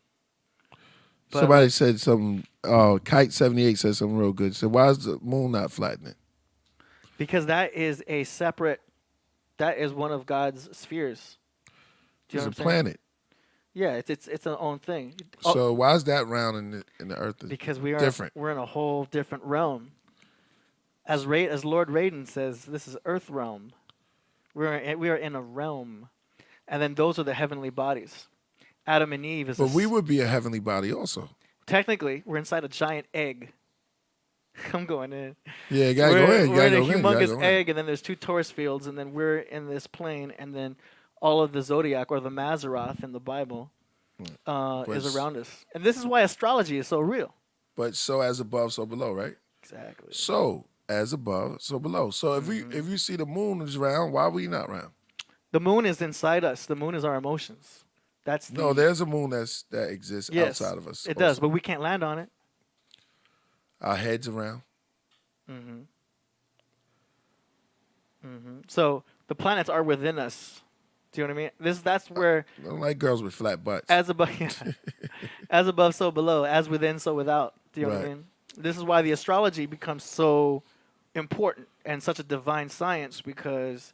But Somebody said something. Kite78 said something real good. Said, "Why is the moon not flattening?" Because that is a separate. That is one of God's spheres. Do you know It's a what I'm saying? planet. Yeah, it's its own thing. So why is that round and the Earth is because we are different? We're in a whole different realm. As Lord Raiden says, this is Earth realm. We are in a realm, and then those are the heavenly bodies. Adam and Eve is. But we would be a heavenly body also. Technically, we're inside a giant egg. I'm going in. Yeah, you gotta go in. We're in a humongous egg, and then there's 2 torus fields, and then we're in this plane, and then all of the zodiac or the Mazzaroth in the Bible is around us. And this is why astrology is so real. But so as above, so below, right? Exactly. So as above, so below. So if you see the moon is round, why are we not round? The moon is inside us. The moon is our emotions. No, there's a moon that exists outside of us. It does, but we can't land on it. Our heads around. So the planets are within us. Do you know what I mean? That's where. I don't like girls with flat butts. As above, as above, so below. As within, so without. Do you know what I mean? This is why the astrology becomes so important and such a divine science because,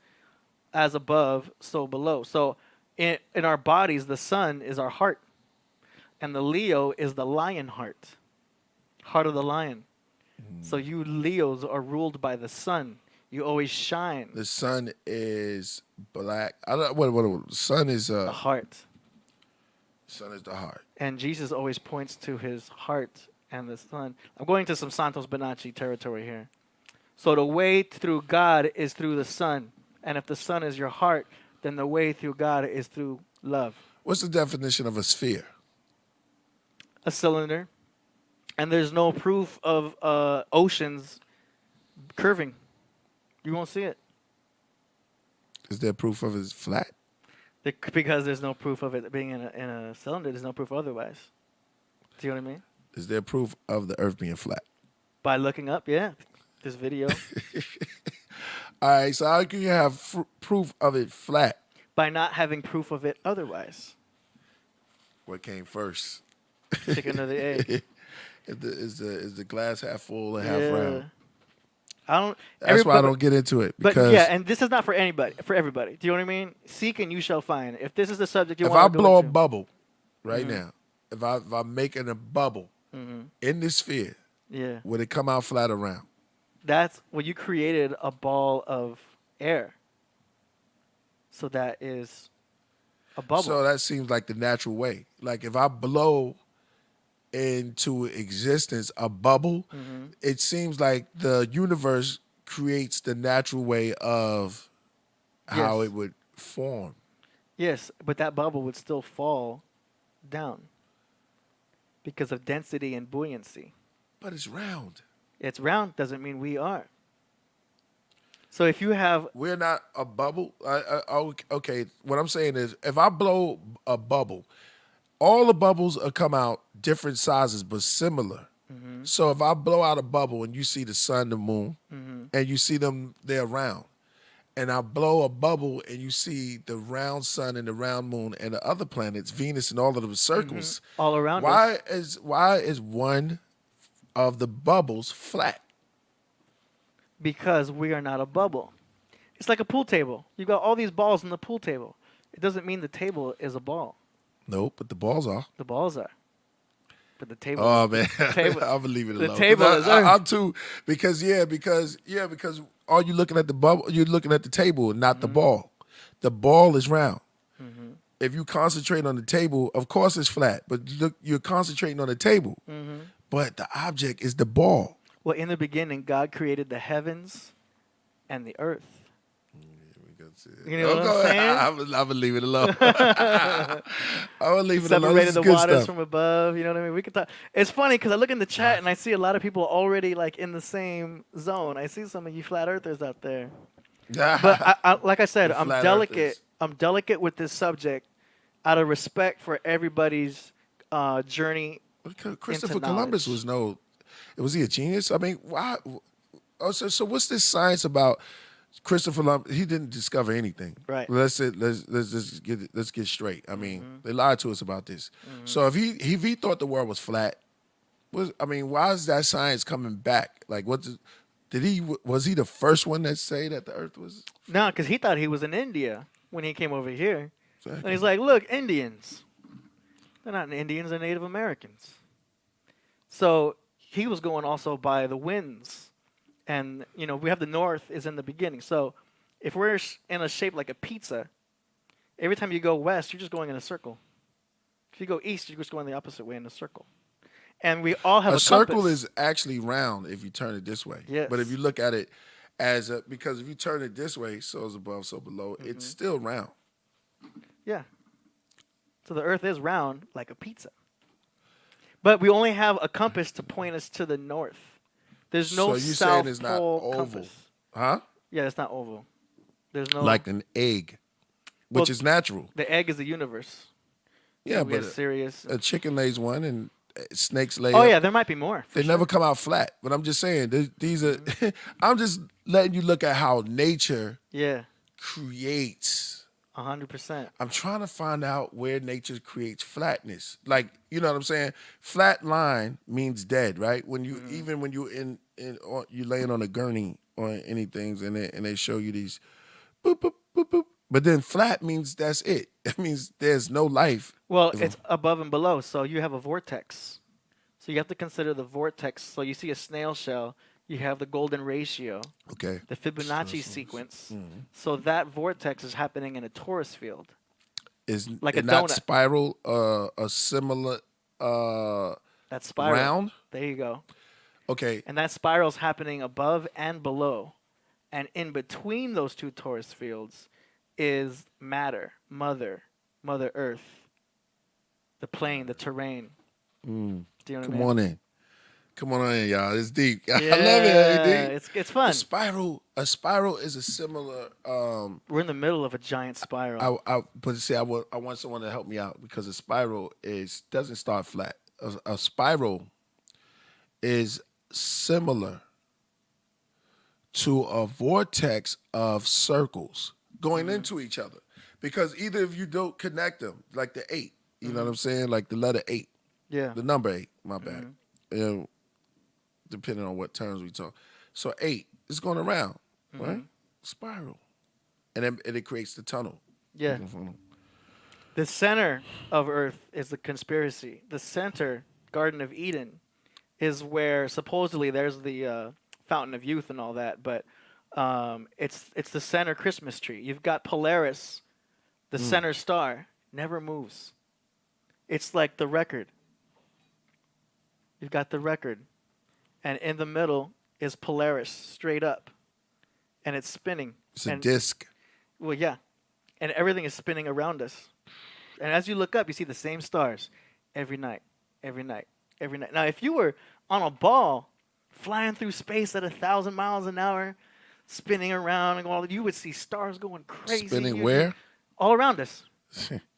as above, so below. So, in our bodies, the sun is our heart, and the Leo is the lion heart of the lion. So you Leos are ruled by the sun. You always shine. The sun is black. I don't. What? Sun is The heart. Sun is the heart. And Jesus always points to his heart and the sun. I'm going to some Santos Bonacci territory here. So the way through God is through the sun. And if the sun is your heart, then the way through God is through love. What's the definition of a sphere? A cylinder. And there's no proof of oceans curving. You won't see it. Is there proof of it's flat? Because there's no proof of it being in a cylinder. There's no proof otherwise. Do you know what I mean? Is there proof of the earth being flat? By looking up, yeah. This video. All right, so how can you have proof of it flat? By not having proof of it otherwise. What came first? Chicken or the egg? Is the glass half full or half round? That's why I don't get into it. But Because yeah, and this is not for anybody, for everybody. Do you know what I mean? Seek and you shall find. If this is the subject you if want I to go blow into. a bubble right now, if I'm making a bubble in this sphere, Yeah. would it come out flat or round? That's well, you created a ball of air. So that is a bubble. So that seems like the natural way. Like if I blow into existence a bubble, it seems like the universe creates the natural way of how Yes. it would form. Yes, but that bubble would still fall down because of density and buoyancy. But it's round. It's round doesn't mean we are. So if you have We're not a bubble. Okay, what I'm saying is if I blow a bubble, all the bubbles will come out different sizes but similar. So if I blow out a bubble and you see the sun, the moon, and you see them, they're round. And I blow a bubble and you see the round sun and the round moon and the other planets, Venus and all of those circles. all around us. Why is one of the bubbles flat? Because we are not a bubble. It's like a pool table. You got all these balls in the pool table. It doesn't mean the table is a ball. Nope, but the balls are. The balls are. But the table. Oh man, table- I'll leave it alone. The table is I'm too because all you looking at the bubble, you're looking at the table, not the ball. The ball is round. If you concentrate on the table, of course it's flat, but you're concentrating on the table. But the object is the ball. Well, in the beginning, God created the heavens and the earth. You know what I'm saying? I'm gonna leave it alone. I'm gonna leave it alone. Separated This the is good waters stuff. from above. You know what I mean? We could talk. It's funny because I look in the chat and I see a lot of people already like in the same zone. I see some of you flat earthers out there. But I, like I said, The I'm flat delicate. earthers. I'm delicate with this subject, out of respect for everybody's journey. Christopher into Columbus knowledge. was he a genius? I mean, why? Oh, so what's this science about Christopher Columbus? He didn't discover anything. Right. Let's get straight. I mean, they lied to us about this. So if he thought the world was flat, why is that science coming back? Like, was he the first one that say that the Earth was? No, because he thought he was in India when he came over here. Exactly. And he's like, look, Indians. They're not Indians, they're Native Americans. So he was going also by the winds. And, we have the north is in the beginning. So if we're in a shape like a pizza, every time you go west, you're just going in a circle. If you go east, you're just going the opposite way in a circle. And we all have a circle compass. is actually round if you turn it this way. Yes. But if you look at it because if you turn it this way, so is above, so below, it's still round. Yeah. So the earth is round like a pizza. But we only have a compass to point us to the north. There's no So you south saying it's not pole oval. compass. Huh? Yeah, it's not oval. There's no Like an egg, which Well, is natural. The egg is the universe. Yeah, we but have Sirius. a chicken lays one and snakes lay Oh up. yeah, there might be more. They never come out flat. But I'm just saying, these are, I'm just letting you look at how nature Yeah, creates. 100%. I'm trying to find out where nature creates flatness. Like, you know what I'm saying? Flat line means dead, right? When you even when you you laying on a gurney or anything, and they show you these boop boop boop boop. But then flat means that's it. That means there's no life. Well, it's above and below, so you have a vortex. So you have to consider the vortex. So you see a snail shell, you have the golden ratio, Okay. the Fibonacci sequence. Mm-hmm. So that vortex is happening in a torus field. Is Like a not donut. spiral a similar That spiral. round? There you go. Okay. And that spiral's happening above and below. And in between those two torus fields is matter, Mother Earth, the plane, the terrain. Do you know what I Come mean? on in. Come on in, y'all. It's deep. I love it, Yeah, AD. it's fun. A spiral is a similar We're in the middle of a giant spiral. but see, I want someone to help me out because a spiral doesn't start flat. A spiral is similar to a vortex of circles going into each other, because either of you don't connect them, like the 8. You know what I'm saying? Like the letter 8. Yeah. The number 8. My bad. You know, depending on what terms we talk. So 8 is going around, right? Spiral, and then it creates the tunnel. Yeah. The center of Earth is the conspiracy. The center, Garden of Eden, is where supposedly there's the Fountain of Youth and all that, but it's the center Christmas tree. You've got Polaris, the center star, never moves. It's like the record. You've got the record, and in the middle is Polaris, straight up, and it's spinning. It's a disc. Well, yeah, and everything is spinning around us. And as you look up, you see the same stars every night, every night, every night. Now, if you were on a ball flying through space at 1,000 miles an hour, spinning around, and all, you would see stars going crazy. Spinning where? All around us.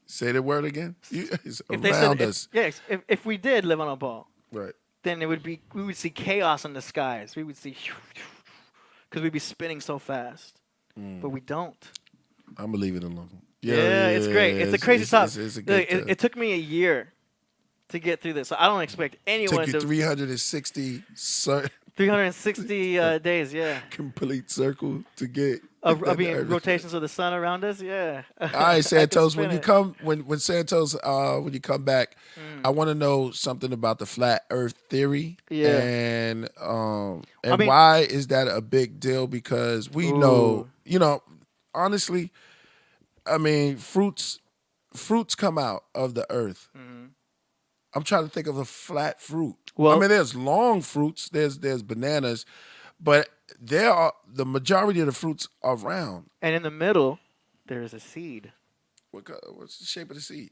Say the word again. It's If they around said, us. Yes, if we did live on a ball, Right. then we would see chaos in the skies. We would see, because we'd be spinning so fast. But we don't. I'm gonna leave it alone. Yeah, it's great. It's a crazy topic. It's a good It took me a year to get through this. So I don't expect anyone Took you to 360 360 days. Yeah, complete circle to get. I mean, rotations of the sun around us. Yeah. All right, Santos. spin When you it. come, when Santos, when you come back, I want to know something about the flat Earth theory. Yeah. And I mean- why is that a big deal? Because we know, honestly, I mean, fruits come out of the earth. I'm trying to think of a flat fruit. Well- I mean, there's long fruits. There's bananas, but the majority of the fruits are round. And in the middle, there is a seed. What's the shape of the seed?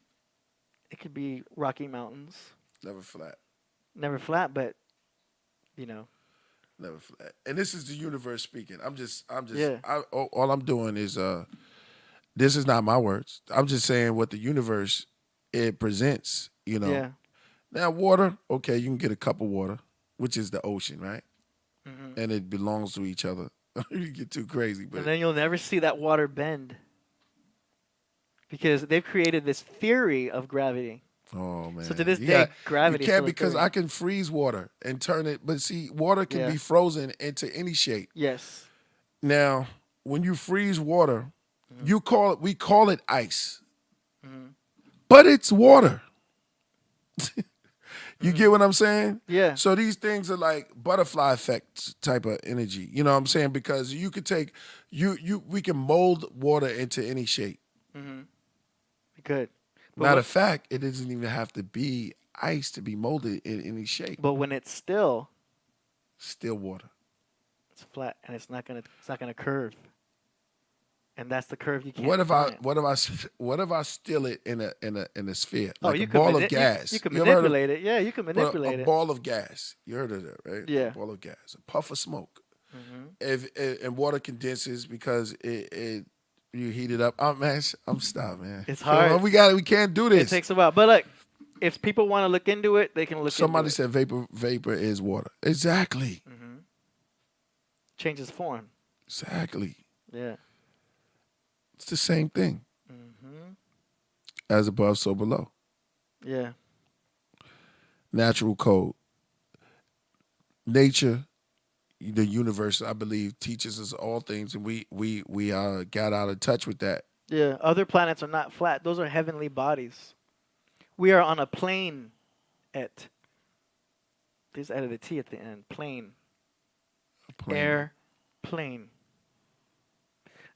It could be Rocky Mountains. Never flat. Never flat, but Never flat. And this is the universe speaking. I'm just. Yeah. All I'm doing is. This is not my words. I'm just saying what the universe it presents. Yeah. Now water. Okay, you can get a cup of water, which is the ocean, right? And it belongs to each other. You get too crazy, but And then you'll never see that water bend. Because they've created this theory of gravity. oh man. So to this You day, got- gravity You is can't still a because theory. I can freeze water and turn it. But see, water can Yeah. be frozen into any shape. Yes. Now, when you freeze water, we call it ice, but it's water. You get what I'm saying? Yeah. So these things are like butterfly effect type of energy. You know what I'm saying? Because you could take we can mold water into any shape. Good. But Matter when- of fact, it doesn't even have to be ice to be molded in any shape. But when it's still, Still water. it's flat and it's not gonna curve. And that's the curve you can't. What if find. what if I still it in a sphere, Oh, like you a could ball mani- of gas? You can You ever heard of- manipulate it. Yeah, you can Well, manipulate a it. ball of gas. You heard of that, right? Yeah. A ball of gas, a puff of smoke. And water condenses because it you heat it up. Oh man, I'm stopped, man. It's Come on, hard. we can't do this. It takes a while. But look, if people want to look into it, they can look Somebody into said vapor is water. Exactly. it. Changes form. Exactly. Yeah. It's the same thing. As above, so below. Yeah. Natural code. Nature, the universe, I believe, teaches us all things, and we got out of touch with that. Yeah. Other planets are not flat. Those are heavenly bodies. We are on a plane. They just added a T at the end. Plane. Plane. Airplane.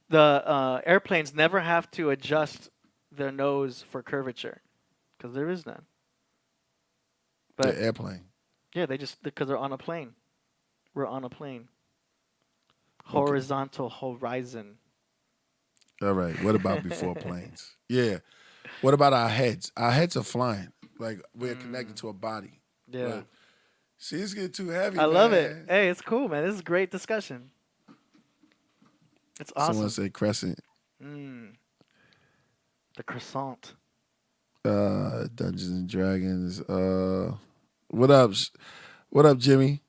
The airplanes never have to adjust their nose for curvature because there is none. But The airplane. yeah, they just because they're on a plane. We're on a plane. Horizontal horizon. All right. What about before planes? Yeah. What about our heads? Our heads are flying. Like we're connected to a body. Yeah. But, see, it's getting too heavy. I love it. man. Hey, it's cool, man. This is great discussion. It's awesome. Someone said crescent. The croissant. Dungeons and Dragons. What up? What up, Jimmy?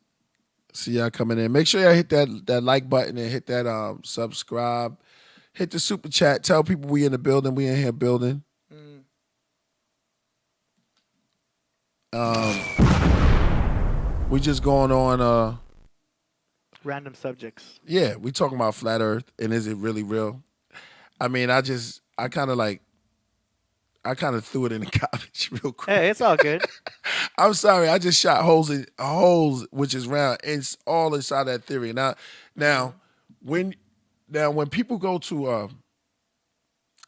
See y'all coming in. Make sure y'all hit that like button and hit that subscribe. Hit the super chat. Tell people we in the building. We in here building. We just going on. Random subjects. Yeah, we talking about flat Earth and is it really real? I mean, I kind of threw it in the garbage real quick. Hey, it's all good. I'm sorry, I just shot holes which is round. It's all inside that theory. Now when people go to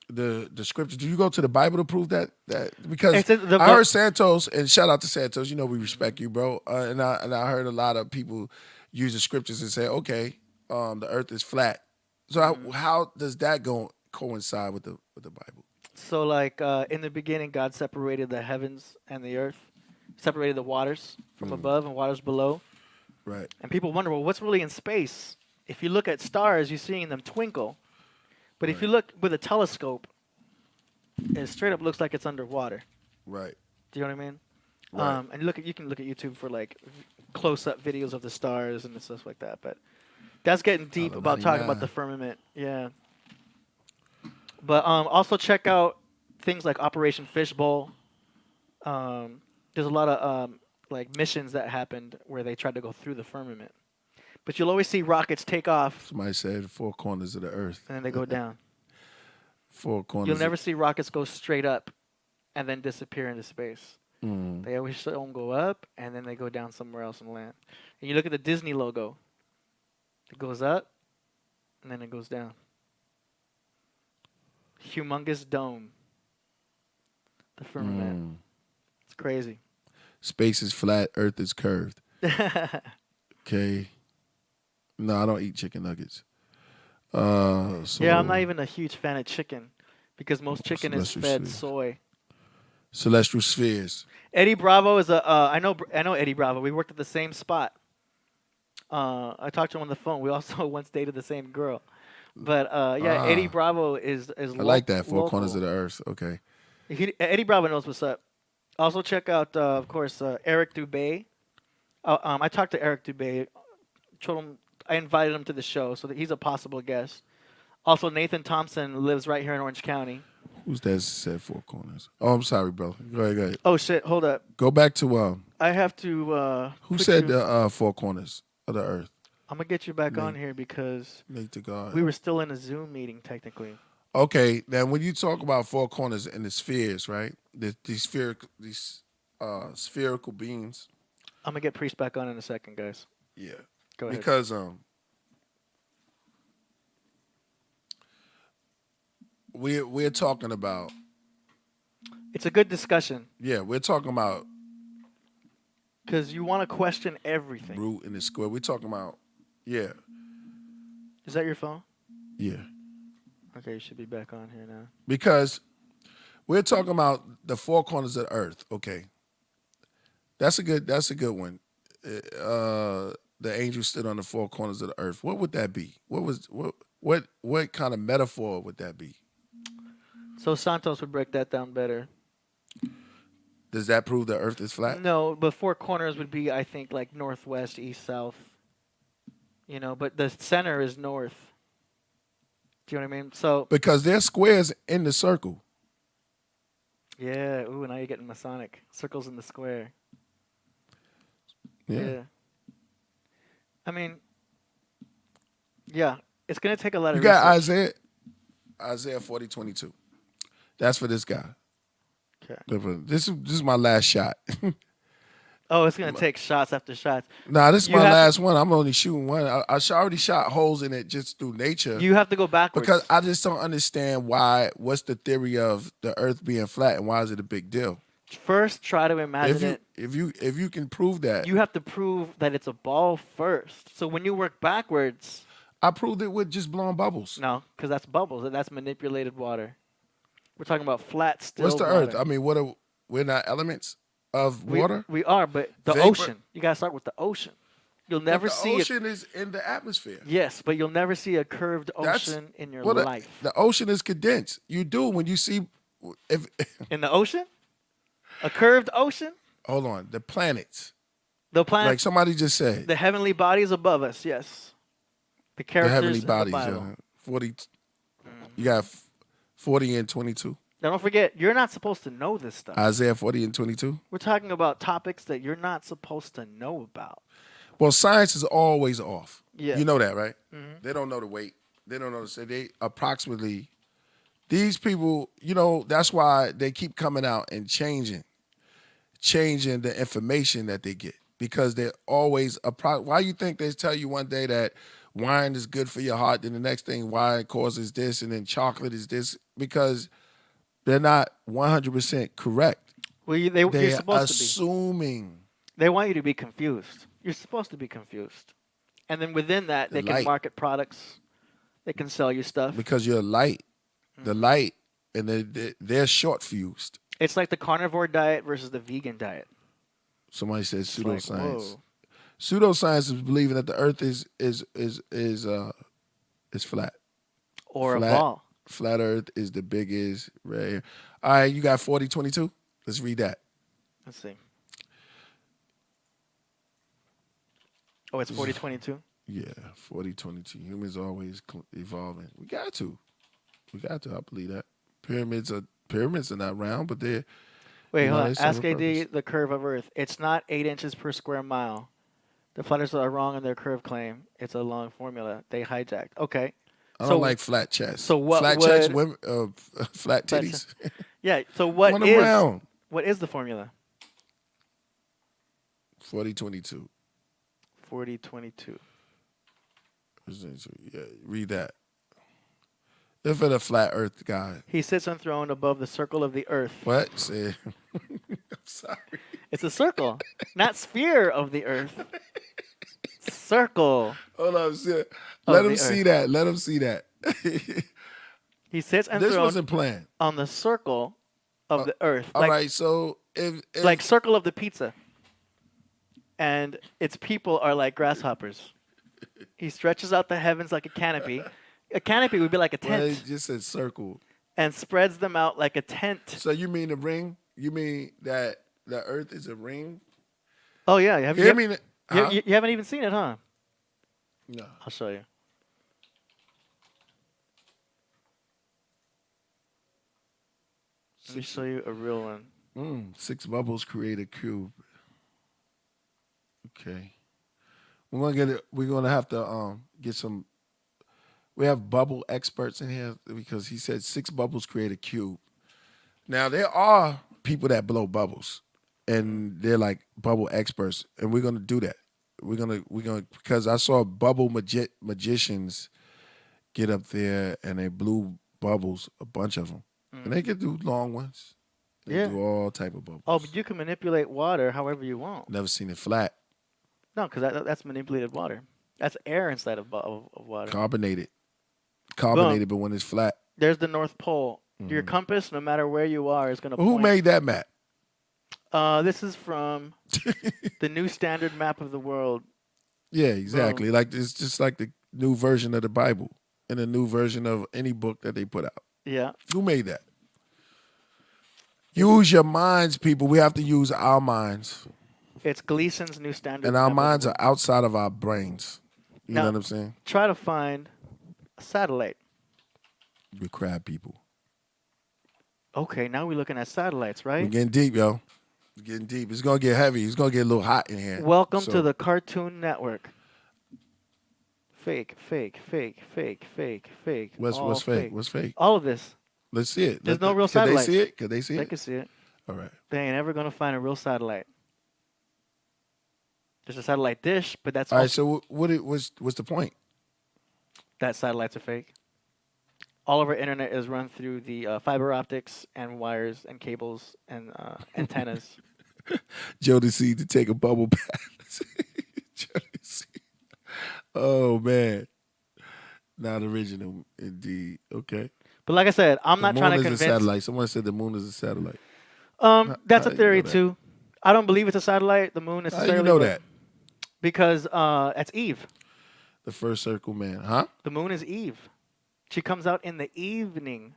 the scripture, do you go to the Bible to prove that? Because I heard Santos, and shout out to Santos, you know we respect you, bro. And I heard a lot of people use the scriptures and say, okay, the earth is flat. So how does that coincide with the Bible? So like in the beginning, God separated the heavens and the earth, separated the waters from above and waters below. Right. And people wonder, well, what's really in space? If you look at stars, you're seeing them twinkle. But if you look with a telescope, it straight up looks like it's underwater. Right. Do you know what I mean? Right. And you can look at YouTube for like close-up videos of the stars and stuff like that. But that's getting deep about talking about the firmament. Yeah. But also check out things like Operation Fishbowl. There's a lot of like missions that happened where they tried to go through the firmament. But you'll always see rockets take off. Somebody said the four corners of the earth. And then they go down. Four corners. You'll never see rockets go straight up and then disappear into space. They always show them go up and then they go down somewhere else and land. And you look at the Disney logo. It goes up and then it goes down. Humongous dome. The firmament. It's crazy. Space is flat, earth is curved. Okay. No, I don't eat chicken nuggets. Yeah, I'm not even a huge fan of chicken because most chicken is fed soy. Celestial spheres. Eddie Bravo is I know Eddie Bravo. We worked at the same spot. I talked to him on the phone. We also once dated the same girl. But Eddie Bravo is I like that. Four corners of the earth. Okay. Eddie Bravo knows what's up. Also check out, of course, Eric Dubé. I talked to Eric Dubé. Told him I invited him to the show, so that he's a possible guest. Also, Nathan Thompson lives right here in Orange County. Who's that said four corners? Oh, I'm sorry, bro. Go ahead. Oh shit! Hold up. Go back to I have to. Who said the four corners of the earth? I'm gonna get you back on here because we were still in a Zoom meeting technically. Okay, now when you talk about four corners and the spheres, right? These spherical beings. I'm gonna get Priest back on in a second, guys. Yeah. Go ahead. Because we're talking about. It's a good discussion. Yeah, we're talking about. Because you want to question everything. Root and the square. We're talking about. Yeah. Is that your phone? Yeah. Okay, you should be back on here now. Because we're talking about the four corners of the earth. Okay. That's a good one. The angel stood on the four corners of the earth. What would that be? What kind of metaphor would that be? So Santos would break that down better. Does that prove the earth is flat? No, but four corners would be, I think, like northwest, east, south. You know, but the center is north. Do you know what I mean? So because there's squares in the circle. Yeah. Ooh, now you're getting Masonic. Circles in the square. Yeah. I mean, yeah, it's gonna take a lot of. You got research. Isaiah 40:22. That's for this guy. Okay. This is my last shot. Oh, it's gonna take shots after shots. Nah, this is You my have to- last one. I'm only shooting one. I already shot holes in it just through nature. You have to go backwards. Because I just don't understand what's the theory of the earth being flat and why is it a big deal? First, try to imagine it. If you can prove that. You have to prove that it's a ball first. So when you work backwards. I proved it with just blowing bubbles. No, because that's bubbles. That's manipulated water. We're talking about flat, still What's the water. earth? I mean, we're not elements of water? We are, but the Vapor? ocean. You got to start with the ocean. You'll never see the ocean is in the atmosphere. Yes, but you'll never see a curved ocean in your life. The ocean is condensed. You do when you see if in the ocean? A curved ocean? Hold on. The planets. The planets. Like somebody just said. The heavenly bodies above us, yes. The characters heavenly in bodies. the Bible. 40. You got 40 and 22. Now don't forget, you're not supposed to know this stuff. Isaiah 40 and 22. We're talking about topics that you're not supposed to know about. Well, science is always off. Yeah. You know that, right? Mhm. They don't know the weight. They don't know the say. They approximately. These people, that's why they keep coming out and changing the information that they get because they're always why you think they tell you one day that wine is good for your heart, then the next thing wine causes this, and then chocolate is this because they're not 100% correct. Well, you're They're supposed assuming. to be. They want you to be confused. You're supposed to be confused. And then within that, they can market products. They can sell you stuff. Because you're light. The light, and they're short fused. It's like the carnivore diet versus the vegan diet. Somebody says pseudoscience. Whoa. Pseudoscience is believing that the earth is flat. Or flat, a ball. Flat earth is the biggest right here. All right, you got 4022? Let's read that. Let's see. Oh, it's 4022? Yeah, 4022. Humans always evolving. We got to. I believe that. Pyramids are not round, but they're. Wait, hold on. they serve Ask a AD purpose. the curve of Earth. It's not 8 inches per square mile. The flatters are wrong in their curve claim. It's a long formula. They hijacked. Okay. I don't like flat chests. So what flat would, chests, women, flat titties. Yeah. So what Want 'em is round. what is the formula? 4022. 4022. Yeah, read that. They're for the flat Earth guy. He sits enthroned above the circle of the Earth. What? Say. I'm sorry. It's a circle, not sphere of the Earth. Circle. Hold on. Let him see Earth. that. Let him see that. He sits enthroned This wasn't planned. on the circle of the Earth. All right. So if like circle of the pizza. And its people are like grasshoppers. He stretches out the heavens like a canopy. A canopy would be like a tent. Well, it just said circle. And spreads them out like a tent. So you mean the ring? You mean that the Earth is a ring? Oh yeah, You haven't even seen it, huh? No. I'll show you. Let me show you a real one. 6 bubbles create a cube. Okay. We're gonna have to get some. We have bubble experts in here because he said 6 bubbles create a cube. Now there are people that blow bubbles, and they're like bubble experts, and we're gonna do that. We're gonna because I saw bubble magicians get up there and they blew bubbles, a bunch of them, and they can do long ones. They Yeah. do all type of bubbles. Oh, but you can manipulate water however you want. Never seen it flat. No, because that's manipulated water. That's air inside of water. Carbonated, but when it's flat. There's the North Pole. Your compass, no matter where you are, is going to point. Who made that map? This is from the new standard map of the world. Yeah, exactly. Like it's just like the new version of the Bible and a new version of any book that they put out. Yeah. Who made that? Use your minds, people. We have to use our minds. It's Gleason's new standard. And our map of minds the are outside of our brains. You know what I'm saying? Try to find a satellite. We're crab people. Okay, now we're looking at satellites, right? We're getting deep, yo. We're getting deep. It's going to get heavy. It's going to get a little hot in here. Welcome to the Cartoon Network. Fake, fake, fake, fake, fake, fake. What's fake? What's fake? All of this. Let's see it. There's no real satellite. Could they see it? Could they see it? They can see it. All right. They ain't ever going to find a real satellite. There's a satellite dish, but that's All right. also, So what's the point? that satellites are fake. All of our internet is run through the fiber optics and wires and cables and antennas. Jodeci to take a bubble bath. Jodeci. Oh man, not original indeed. Okay. But like I said, I'm The not trying to moon is a convince. satellite. Someone said the moon is a satellite. That's how a you theory know that? too. I don't believe it's a satellite, the moon How necessarily. you know but- that? Because that's Eve. The first circle man, huh? The moon is Eve. She comes out in the evening.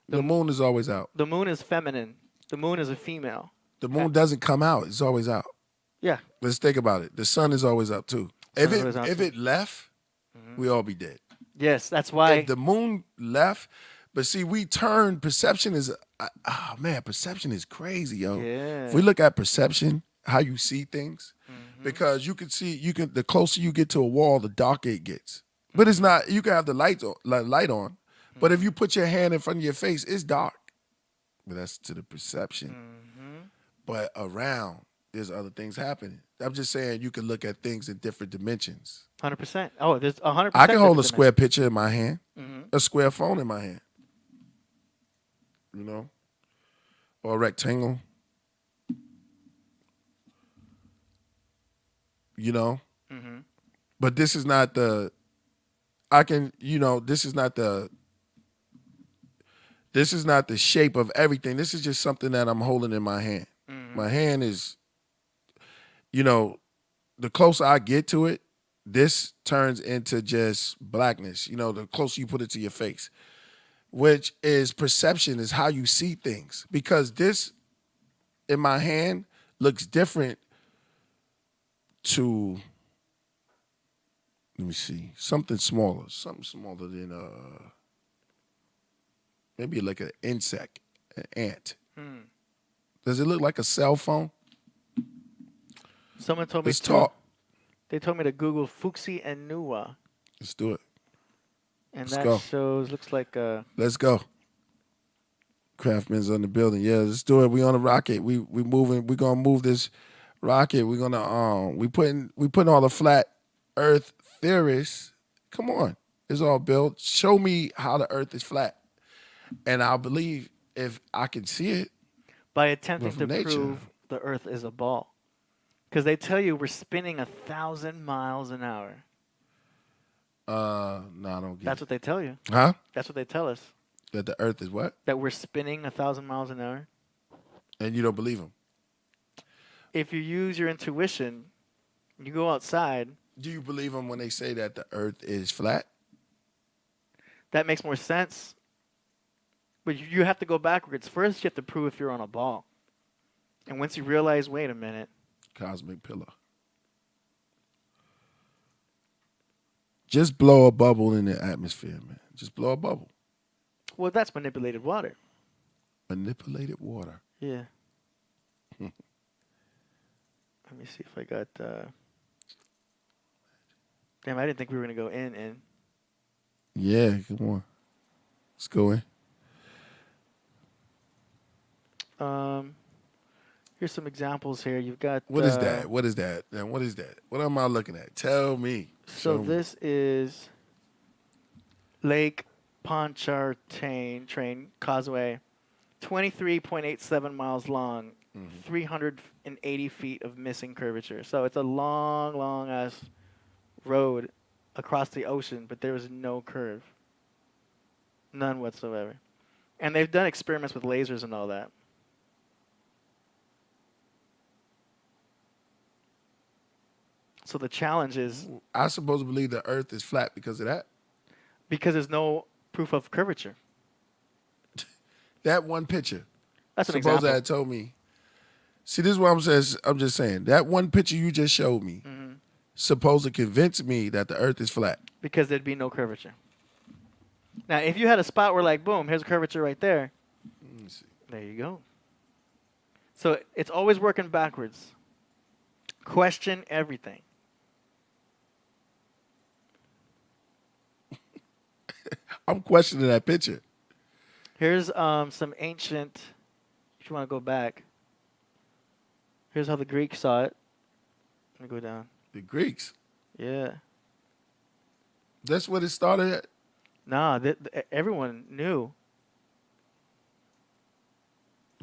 The moon is always out. The moon is feminine. The moon is a female. The moon doesn't come out. It's always out. Yeah. Let's think about it. The sun is always up too. Sun If is always out, it too. left, we all be dead. Yes, that's why. If the moon left, but see, we turn perception is man, perception is crazy, yo. Yeah. If we look at perception, how you see things, because you can the closer you get to a wall, the darker it gets. But it's not. You can have the light on, but if you put your hand in front of your face, it's dark. But that's to the perception. But around, there's other things happening. I'm just saying you can look at things in different dimensions. 100%. Oh, there's 100%. I can hold a different square picture in my hand, dimensions. a square phone in my hand, you know, or a rectangle, you know. But this is not the. This is not the. This is not the shape of everything. This is just something that I'm holding in my hand. My hand is, the closer I get to it, this turns into just blackness. The closer you put it to your face, which is perception, is how you see things. Because this in my hand looks different to, let me see, something smaller than maybe like an insect, an ant. Does it look like a cell phone? Someone told me Let's talk. They told me to Google Fuxi and Nuwa, Let's do it. and Let's that go. looks like a. Let's go. Craftman's on the building. Yeah, let's do it. We on a rocket. We moving. We gonna move this rocket. We gonna we putting all the flat Earth theorists. Come on, it's all built. Show me how the Earth is flat, and I'll believe if I can see it. By attempting Well, to from nature. prove the Earth is a ball, because they tell you we're spinning 1,000 miles an hour. No, I don't get That's it. what they tell you. Huh? That's what they tell us. That the Earth is what? That we're spinning 1,000 miles an hour. And you don't believe them? If you use your intuition, you go outside. Do you believe them when they say that the Earth is flat? That makes more sense. But you have to go backwards. First, you have to prove if you're on a ball. And once you realize, wait a minute. Cosmic pillar. Just blow a bubble in the atmosphere, man. Just blow a bubble. Well, that's manipulated water. Manipulated water. Yeah. Let me see if I got. Damn, I didn't think we were going to go in. Yeah, come on. Let's go in. Here's some examples here. You've got. What is that? What is that? And what is that? What am I looking at? Tell me. So Show me. this is Lake Pontchartrain Train Causeway, 23.87 miles long, 380 feet of missing curvature. So it's a long, long ass road across the ocean, but there is no curve, none whatsoever. And they've done experiments with lasers and all that. So the challenge is I supposed to believe the Earth is flat because of that. because there's no proof of curvature. That one picture. That's an Suppose example. that told me. See, this is what I'm saying. I'm just saying that one picture you just showed me, supposed to convince me that the Earth is flat. Because there'd be no curvature. Now, if you had a spot where, like, boom, here's a curvature right there, Let me see. there you go. So it's always working backwards. Question everything. I'm questioning that picture. Here's some ancient, if you want to go back, here's how the Greeks saw it. Let me go down. The Greeks. Yeah. That's what it started at. Nah, everyone knew.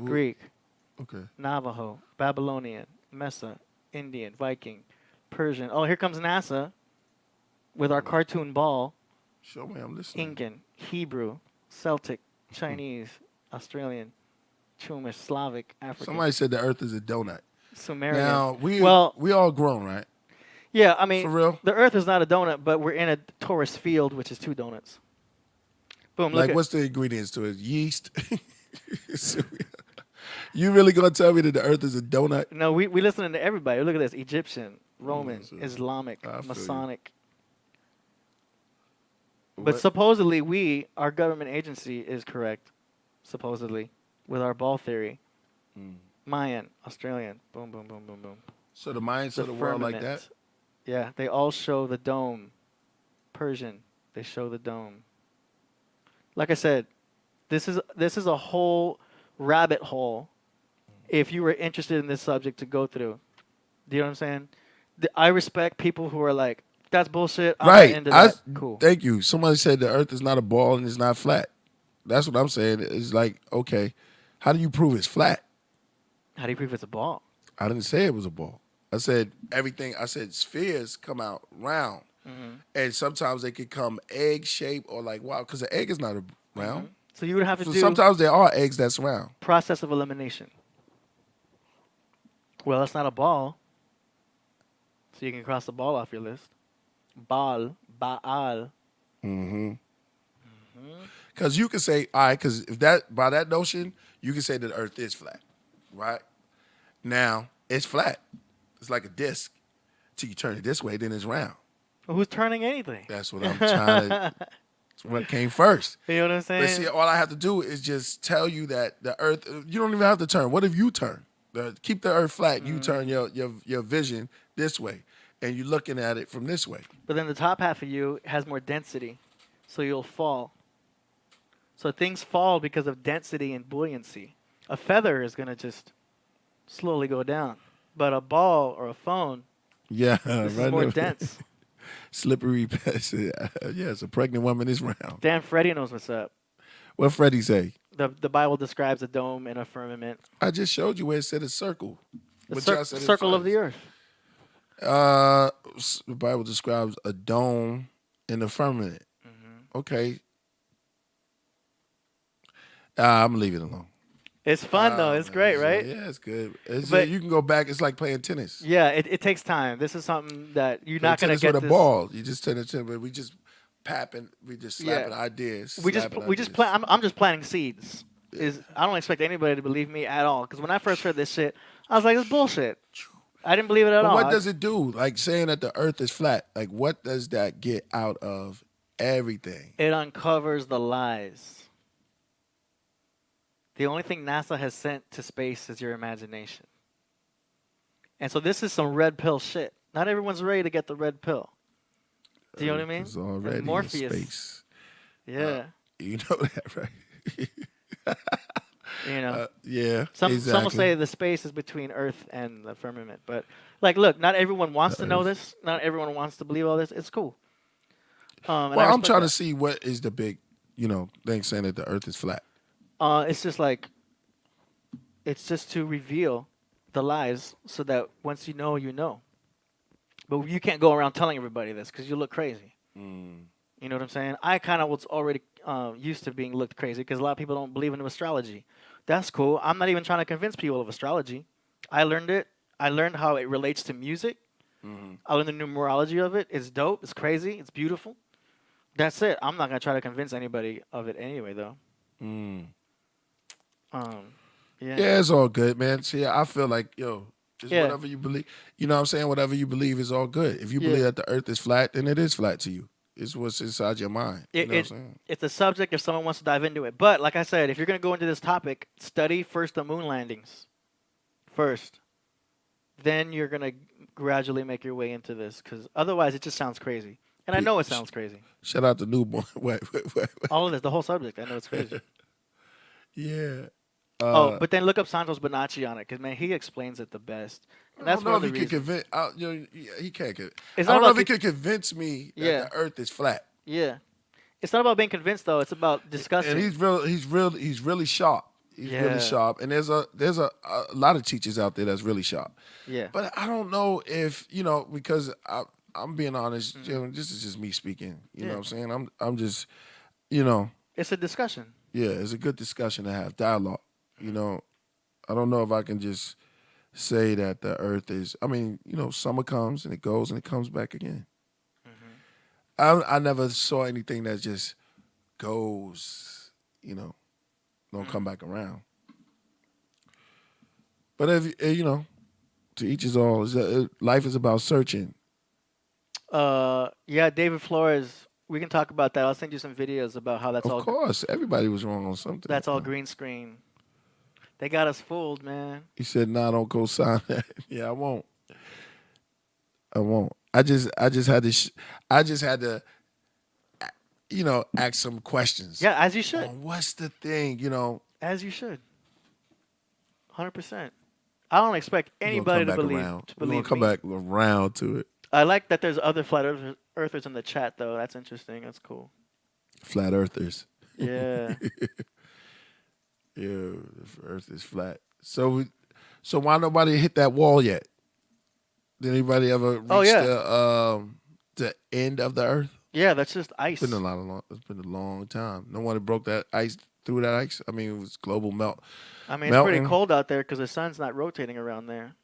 Greek, Okay. Navajo, Babylonian, Mesa, Indian, Viking, Persian. Oh, here comes NASA with our cartoon ball. Show me, I'm listening. Incan, Hebrew, Celtic, Chinese, Australian, Chumash, Slavic, African. Somebody said the Earth is a donut. Sumerian. Now we all grown, right? Yeah, I mean, For real? the Earth is not a donut, but we're in a torus field, which is 2 donuts. Boom. Look Like, at what's the ingredients to it? Yeast. You really gonna tell me that the Earth is a donut? No, we listening to everybody. Look at this: Egyptian, Roman, so Islamic, I feel you. Masonic. But What? supposedly, our government agency is correct. Supposedly, with our ball theory, Mayan, Australian, boom, boom, boom, boom, boom. So the minds of the world like that? firmament. Yeah, they all show the dome. Persian, they show the dome. Like I said, this is a whole rabbit hole. If you were interested in this subject to go through, do you know what I'm saying? I respect people who are like, "That's bullshit." I'm not Right. into that. Cool. Thank you. Somebody said the Earth is not a ball and it's not flat. That's what I'm saying. It's like, okay, how do you prove it's flat? How do you prove it's a ball? I didn't say it was a ball. I said everything. I said spheres come out round, and sometimes they could come egg shaped or like wow, because the egg is not a round. So you would have to So do sometimes there are eggs that's round. process of elimination. Well, that's not a ball. So you can cross the ball off your list. Baal, Baal. Because you can say, all right, because if that by that notion, you can say that the Earth is flat, right? Now it's flat. It's like a disc. Till you turn it this way, then it's round. Well, who's turning anything? That's what I'm trying to. That's what came first. You know what I'm saying? But see, all I have to do is just tell you that the Earth. You don't even have to turn. What if you turn? Keep the Earth flat. You turn your vision this way, and you're looking at it from this way. But then the top half of you has more density, so you'll fall. So things fall because of density and buoyancy. A feather is going to just slowly go down. But a ball or a phone, Yeah, this right is more there. dense. Slippery. Yeah, it's a pregnant woman is round. Dan Freddie knows what's up. What Freddie say? The Bible describes a dome and a firmament. I just showed you where it said a circle. The What y'all said is circle of first. the earth. The Bible describes a dome in the firmament. Okay. I'm gonna leave it alone. It's fun though. It's great, right? Yeah, it's good. But- you can go back. It's like playing tennis. Yeah, it takes time. This is something that you're Play not going to tennis get with a this. ball. You just turn it to, but we just papping. We just slapping Yeah. ideas. We just I'm just planting seeds. I don't expect anybody to believe me at all. Because when I first heard this shit, I was like, "It's bullshit." I didn't believe it at But all. what does it do? Like saying that the Earth is flat. Like what does that get out of everything? It uncovers the lies. The only thing NASA has sent to space is your imagination. And so this is some red pill shit. Not everyone's ready to get the red pill. Do you know what I mean? It's already in Morpheus. space. Yeah. You know that, right? You know. Yeah. Some will exactly. say the space is between Earth and the firmament. But, like, look, not everyone wants to know this. Not everyone wants to believe all this. It's cool. And I Well, I'm respect trying that. to see what is the big, thing saying that the Earth is flat. It's just like, it's just to reveal the lies so that once you know, you know. But you can't go around telling everybody this because you look crazy. You know what I'm saying? I kind of was already used to being looked crazy because a lot of people don't believe in astrology. That's cool. I'm not even trying to convince people of astrology. I learned it. I learned how it relates to music. I learned the numerology of it. It's dope. It's crazy. It's beautiful. That's it. I'm not going to try to convince anybody of it anyway, though. Yeah. Yeah, it's all good, man. See, I feel like, just Yeah. whatever you believe. You know what I'm saying? Whatever you believe is all good. If you Yeah. believe that the Earth is flat, then it is flat to you. It's what's inside your mind. You know what I'm saying? It's a subject if someone wants to dive into it. But like I said, if you're going to go into this topic, study first the moon landings. First. Then you're going to gradually make your way into this because otherwise it just sounds crazy. And I know it sounds crazy. Shout out to Newborn. Wait. All of this, the whole subject, I know it's crazy. Yeah. But then look up Santos Bonacci on it, because man, he explains it the best. And I that's don't know one if of the he could reasons. convince. He can't. It's I not don't know if about he could convince me that Yeah. the Earth is flat. Yeah, it's not about being convinced though. It's about discussing. And he's really sharp. He's really Yeah. sharp. And there's a lot of teachers out there that's really sharp. Yeah. But I don't know if because I'm being honest. This is just me speaking. You know what I'm saying? I'm just It's a discussion. Yeah, it's a good discussion to have, dialogue. I don't know if I can just say that the Earth is. I mean, summer comes and it goes and it comes back again. I never saw anything that just goes, don't come back around. But if to each his all. Life is about searching. Yeah, David Flores. We can talk about that. I'll send you some videos about how that's all. Of course, everybody was wrong on something. That's all green screen. They got us fooled, man. He said, "Nah, don't go sign that." Yeah, I won't. I just had to, ask some questions. Yeah, as you should. What's the thing, As you should. 100%. I don't expect anybody to believe. We're gonna come back around to it. I like that there's other flat earthers in the chat, though. That's interesting. That's cool. Flat earthers. Yeah. Yeah, the Earth is flat. So why nobody hit that wall yet? Did anybody ever reach the end of the Earth? Yeah, that's just ice. It's been a long time. No one had broke that ice through that ice. I mean, it was global melt. I mean, it's pretty cold out there because the sun's not rotating around there.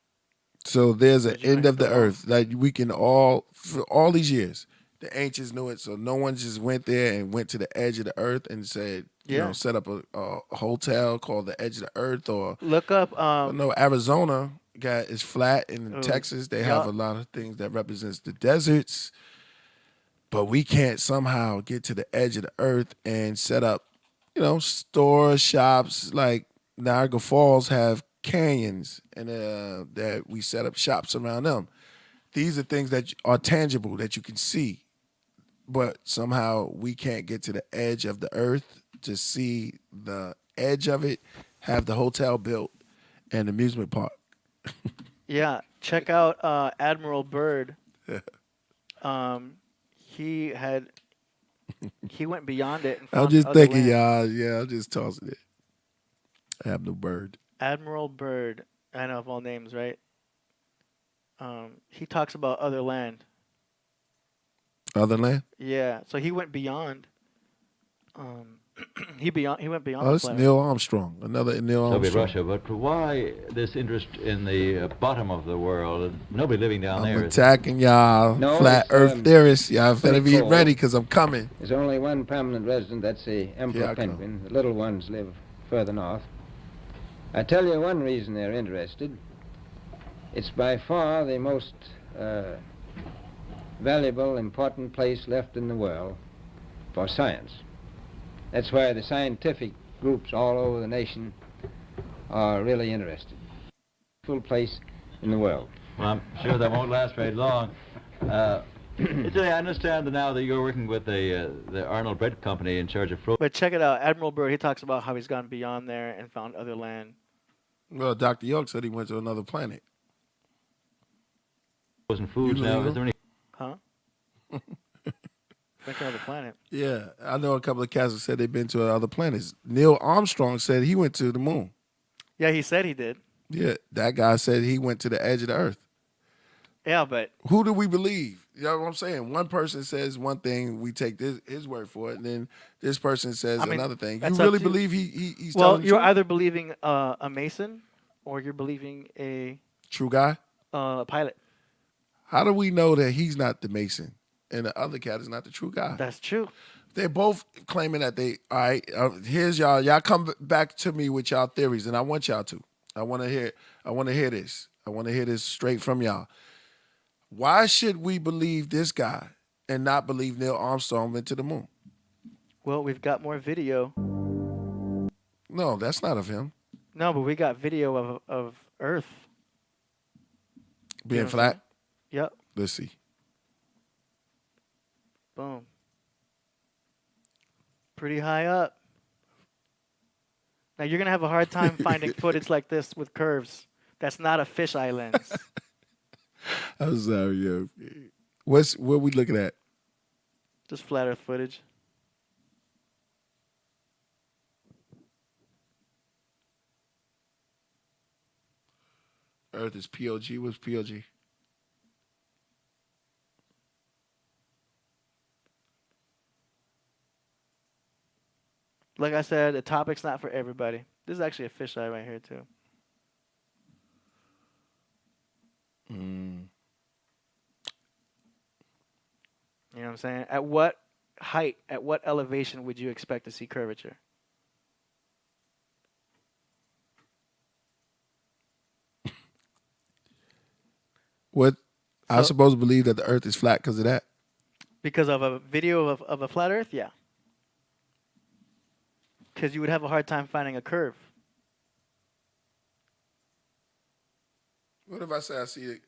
So there's an end of the Earth that we can all, for all these years, the ancients knew it. So no one just went there and went to the edge of the Earth and said, set up a hotel called the Edge of the Earth, or look up. No, Arizona is flat, and in Texas they have a lot of things that represents the deserts. But we can't somehow get to the edge of the Earth and set up, stores, shops. Like Niagara Falls have canyons, and that we set up shops around them. These are things that are tangible that you can see, but somehow we can't get to the edge of the Earth to see the edge of it, have the hotel built, and amusement park. Yeah, check out Admiral Byrd. He went beyond it. And I'm found just other thinking, land. y'all. Yeah, I'm just tossing it. Admiral Byrd. Admiral Byrd. I know of all names, right? He talks about other land. Other land? Yeah, so he went beyond. He went beyond. Oh, it's Neil Armstrong. Another Neil Soviet Armstrong. Russia, but why this interest in the bottom of the world? Nobody living down there. I'm attacking y'all, No, flat Earth theorists. Y'all better be cold. ready, because I'm coming. There's only one permanent resident, that's the emperor penguin. The little ones live further north. I tell you one reason they're interested. It's by far the most valuable, important place left in the world for science. That's why the scientific groups all over the nation are really interested. Full place in the world. Well, I'm sure that won't last very long. I understand now that you're working with the Arnold Bread Company in charge of frozen. But check it out, Admiral Byrd. He talks about how he's gone beyond there and found other land. Well, Dr. York said he went to another planet. Foods now. Is there any? Huh? Went to another planet. Yeah, I know a couple of cats that said they've been to other planets. Neil Armstrong said he went to the moon. Yeah, he said he did. Yeah, that guy said he went to the edge of the Earth. Yeah, but who do we believe? You know what I'm saying? One person says one thing, we take his word for it, and then this person says another thing. You really believe he's telling the you're truth? either believing a Mason or you're believing a true guy, pilot. How do we know that he's not the Mason and the other cat is not the true guy? That's true. They're both claiming that they. All right, here's y'all. Y'all come back to me with y'all theories, and I want y'all to. I want to hear this. I want to hear this straight from y'all. Why should we believe this guy and not believe Neil Armstrong went to the moon? Well, we've got more video. No, that's not of him. No, but we got video of Earth being flat. Yep. Let's see. Boom. Pretty high up. Now you're gonna have a hard time finding footage like this with curves. That's not a fisheye lens. I'm sorry, yo. What we looking at? Just flat Earth footage. Earth is POG. What's POG? Like I said, the topic's not for everybody. This is actually a fisheye right here too. You know what I'm saying? At what height, at what elevation would you expect to see curvature? What? I'm supposed to believe that the Earth is flat because of that? Because of a video of a flat Earth? Yeah. Because you would have a hard time finding a curve. What if I say I see it?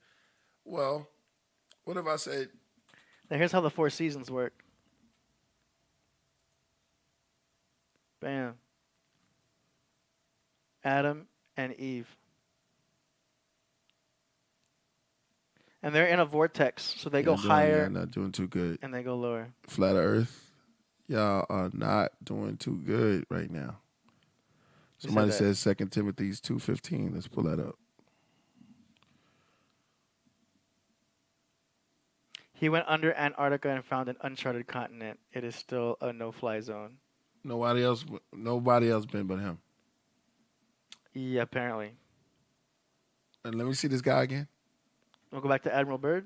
Well, what if I say... Now here's how the 4 seasons work. Bam. Adam and Eve. And they're in a vortex, so they go higher. Not doing too good. And they go lower. Flat Earth, y'all are not doing too good right now. Somebody says 2 Timothy 2:15. Let's pull that up. He went under Antarctica and found an uncharted continent. It is still a no-fly zone. Nobody else been but him. Yeah, apparently. And let me see this guy again. We'll go back to Admiral Byrd.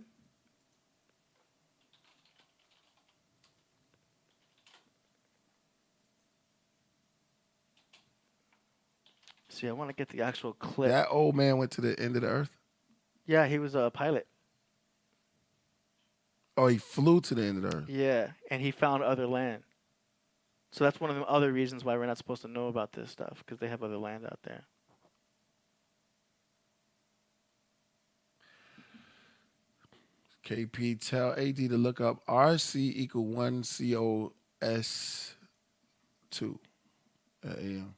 See, I want to get the actual clip. That old man went to the end of the earth? Yeah, he was a pilot. Oh, he flew to the end of the earth. Yeah, and he found other land. So that's one of the other reasons why we're not supposed to know about this stuff, because they have other land out there. KP, tell AD to look up RC equal 1 COS 2 at AM.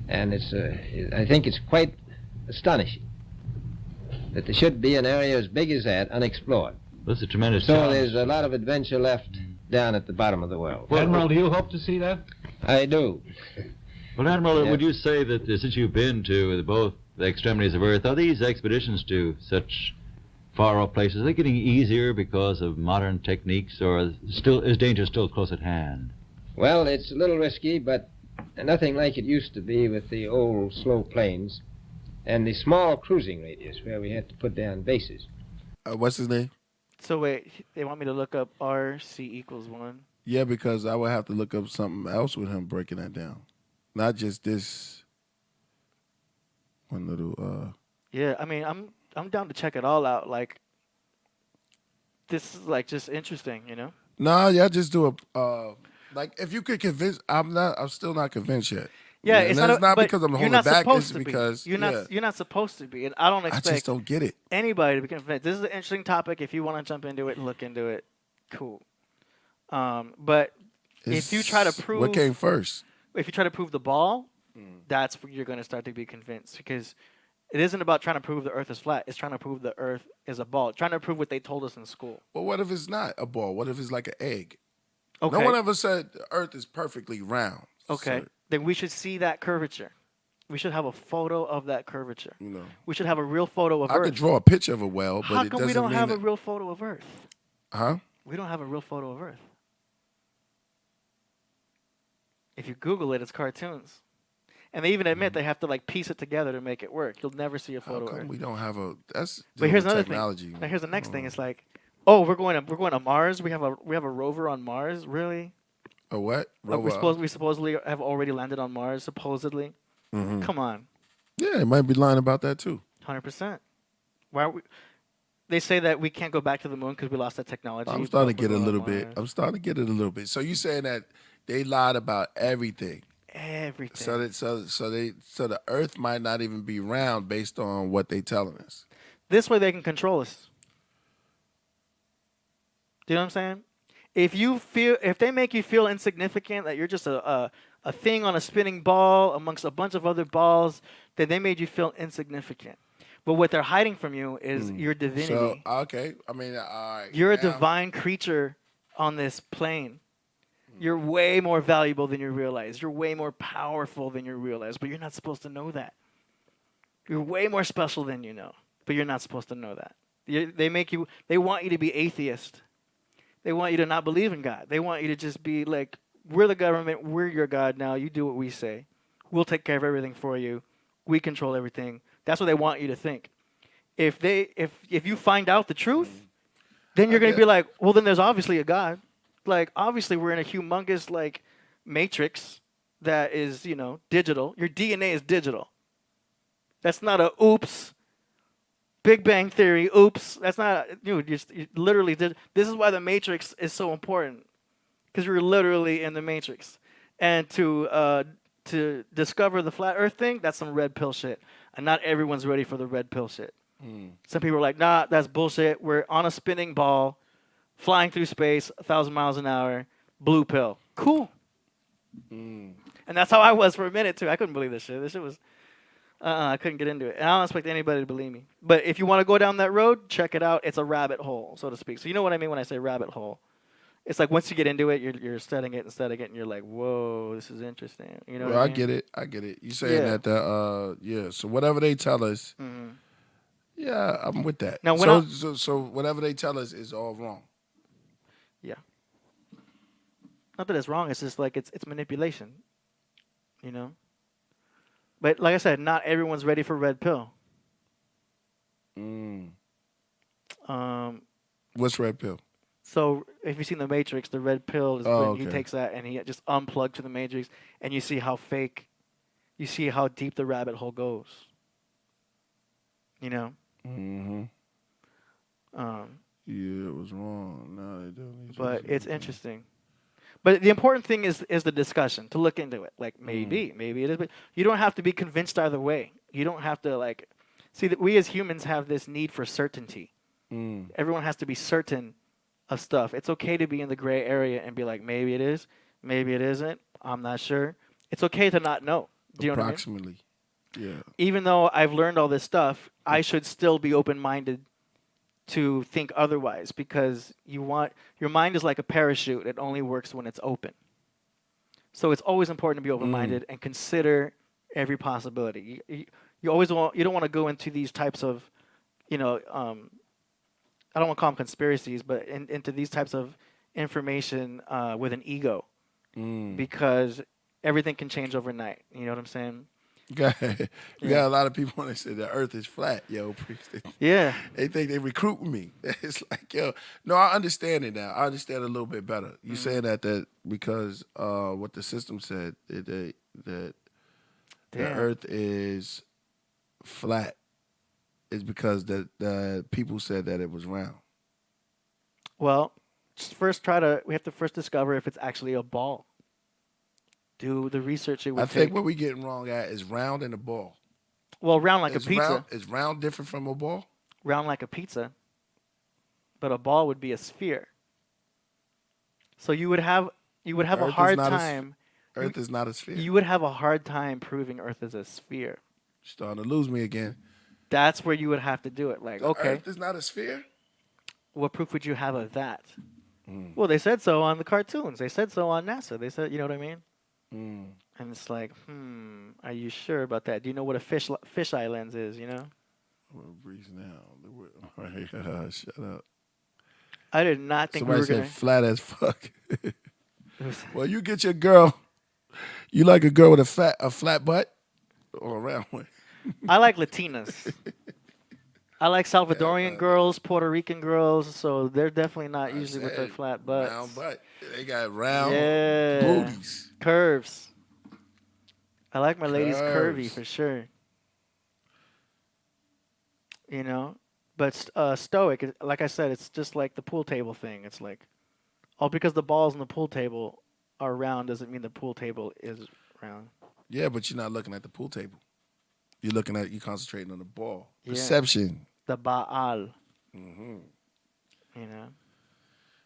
And I think it's quite astonishing that there should be an area as big as that unexplored. That's a tremendous So challenge. there's a lot of adventure left down at the bottom of the world. Well, Admiral, do you hope to see that? I do. Well, Admiral, would you say that since you've been to both the extremities of Earth, are these expeditions to such far-off places, are they getting easier because of modern techniques, or is danger still close at hand? Well, it's a little risky, but nothing like it used to be with the old slow planes and the small cruising radius where we had to put down bases. What's his name? So wait, they want me to look up RC equals 1? Yeah, because I would have to look up something else with him breaking that down. Not just this one little... Yeah, I mean, I'm down to check it all out. Like, this is like just interesting, you know? No, yeah, just do a... like, if you could convince... I'm still not convinced yet. Yeah, and it's not, not because I'm holding back. It's because you're not supposed to be, and I don't expect. I just don't get it. Anybody to be convinced. This is an interesting topic. If you want to jump into it and look into it, cool. But if you try to prove what came first, if you try to prove the ball, that's where you're going to start to be convinced, because it isn't about trying to prove the Earth is flat. It's trying to prove the Earth is a ball. Trying to prove what they told us in school. Well, what if it's not a ball? What if it's like an egg? Okay. No one ever said the Earth is perfectly round. Okay. So, then we should see that curvature. We should have a photo of that curvature. you know, We should have a real photo of Earth. I could draw a picture of a well, but How it come doesn't we don't mean have a that- real photo of Earth? Huh? We don't have a real photo of Earth. If you Google it, it's cartoons. And they even admit they have to like piece it together to make it work. You'll never see a How photo of come Earth. we don't have a? That's But here's another technology. thing. Now here's the next thing. It's like, oh, we're going to Mars. We have a rover on Mars. Really? A what? We supposedly have already landed on Mars. Supposedly. Mhm. Come on. Yeah, they might be lying about that too. 100%. Why are we? They say that we can't go back to the moon because we lost that technology. I'm starting to but get we're a going little on bit. Mars. I'm starting to get it a little bit. So you saying that they lied about everything? Everything. So the Earth might not even be round based on what they telling us. This way they can control us. Do you know what I'm saying? If they make you feel insignificant, that you're just a a thing on a spinning ball amongst a bunch of other balls, then they made you feel insignificant. But what they're hiding from you is your divinity. So okay, I mean, all right. You're a divine creature on this plane. You're way more valuable than you realize. You're way more powerful than you realize, but you're not supposed to know that. You're way more special than you know, but you're not supposed to know that. They want you to be atheist. They want you to not believe in God. They want you to just be like, we're the government, we're your God now, you do what we say. We'll take care of everything for you. We control everything. That's what they want you to think. If you find out the truth, then you're going to be like, well, then there's obviously a God. Like, obviously we're in a humongous, like, matrix that is, digital. Your DNA is digital. That's not a oops. Big Bang Theory, oops. That's not, you literally did. This is why the matrix is so important. Because you're literally in the matrix. And to discover the flat earth thing, that's some red pill shit. And not everyone's ready for the red pill shit. Some people are like, nah, that's bullshit. We're on a spinning ball, flying through space, 1,000 miles an hour, blue pill. Cool. And that's how I was for a minute, too. I couldn't believe this shit. This shit was, I couldn't get into it. And I don't expect anybody to believe me. But if you want to go down that road, check it out. It's a rabbit hole, so to speak. So you know what I mean when I say rabbit hole. It's like once you get into it, you're studying it and studying it, and you're like, whoa, this is interesting. You know what I mean? I get it. You saying that, so whatever they tell us, yeah, I'm with that. Now, so whatever they tell us is all wrong. Yeah. Not that it's wrong. It's just like it's manipulation. But like I said, not everyone's ready for red pill. What's red pill? So if you've seen The Matrix, the red pill is when he takes that and he just unplugged to the Matrix, and you see how fake, you see how deep the rabbit hole goes. Yeah, it was wrong. No, they don't. But it's interesting. But the important thing is the discussion, to look into it. Like, maybe it is. But you don't have to be convinced either way. You don't have to, see that we as humans have this need for certainty. Everyone has to be certain of stuff. It's okay to be in the gray area and be like, maybe it is, maybe it isn't. I'm not sure. It's okay to not know. Do you know what I mean? Approximately. Yeah. Even though I've learned all this stuff, I should still be open-minded to think otherwise, because your mind is like a parachute. It only works when it's open. So it's always important to be open-minded and consider every possibility. You don't want to go into these types of, I don't want to call them conspiracies, but into these types of information with an ego, because everything can change overnight. You know what I'm saying? You got a lot of people when they say the earth is flat, yo. They think they recruiting me. It's like, yo, no, I understand it now. I understand a little bit better. You saying that because what the system said, that the earth is flat, is because the people said that it was round. Well, we have to first discover if it's actually a ball. Do the research it would take. I think what we're getting wrong at is round and a ball. Well, round like a pizza. Is round different from a ball? Round like a pizza. But a ball would be a sphere. So you would have a hard time. Earth is not a sphere. You would have a hard time proving Earth is a sphere. You're starting to lose me again. That's where you would have to do it. Like, okay. Earth is not a sphere? What proof would you have of that? Well, they said so on the cartoons. They said so on NASA. They said, you know what I mean? And it's like, are you sure about that? Do you know what a fisheye lens is, Well, breeze now. Shut up. I did not think Somebody we were going to. said flat as fuck. Well, you get your girl. You like a girl with a flat butt or a round one? I like Latinas. I like Salvadorian girls, Puerto Rican girls, so they're definitely not usually with their flat butts. Round butt. They got round booties. Curves. I like my ladies curvy for sure. But stoic, like I said, it's just like the pool table thing. It's like, because the balls in the pool table are round doesn't mean the pool table is round. Yeah, but you're not looking at the pool table. You're concentrating on the ball. Yeah. Perception. The Baal.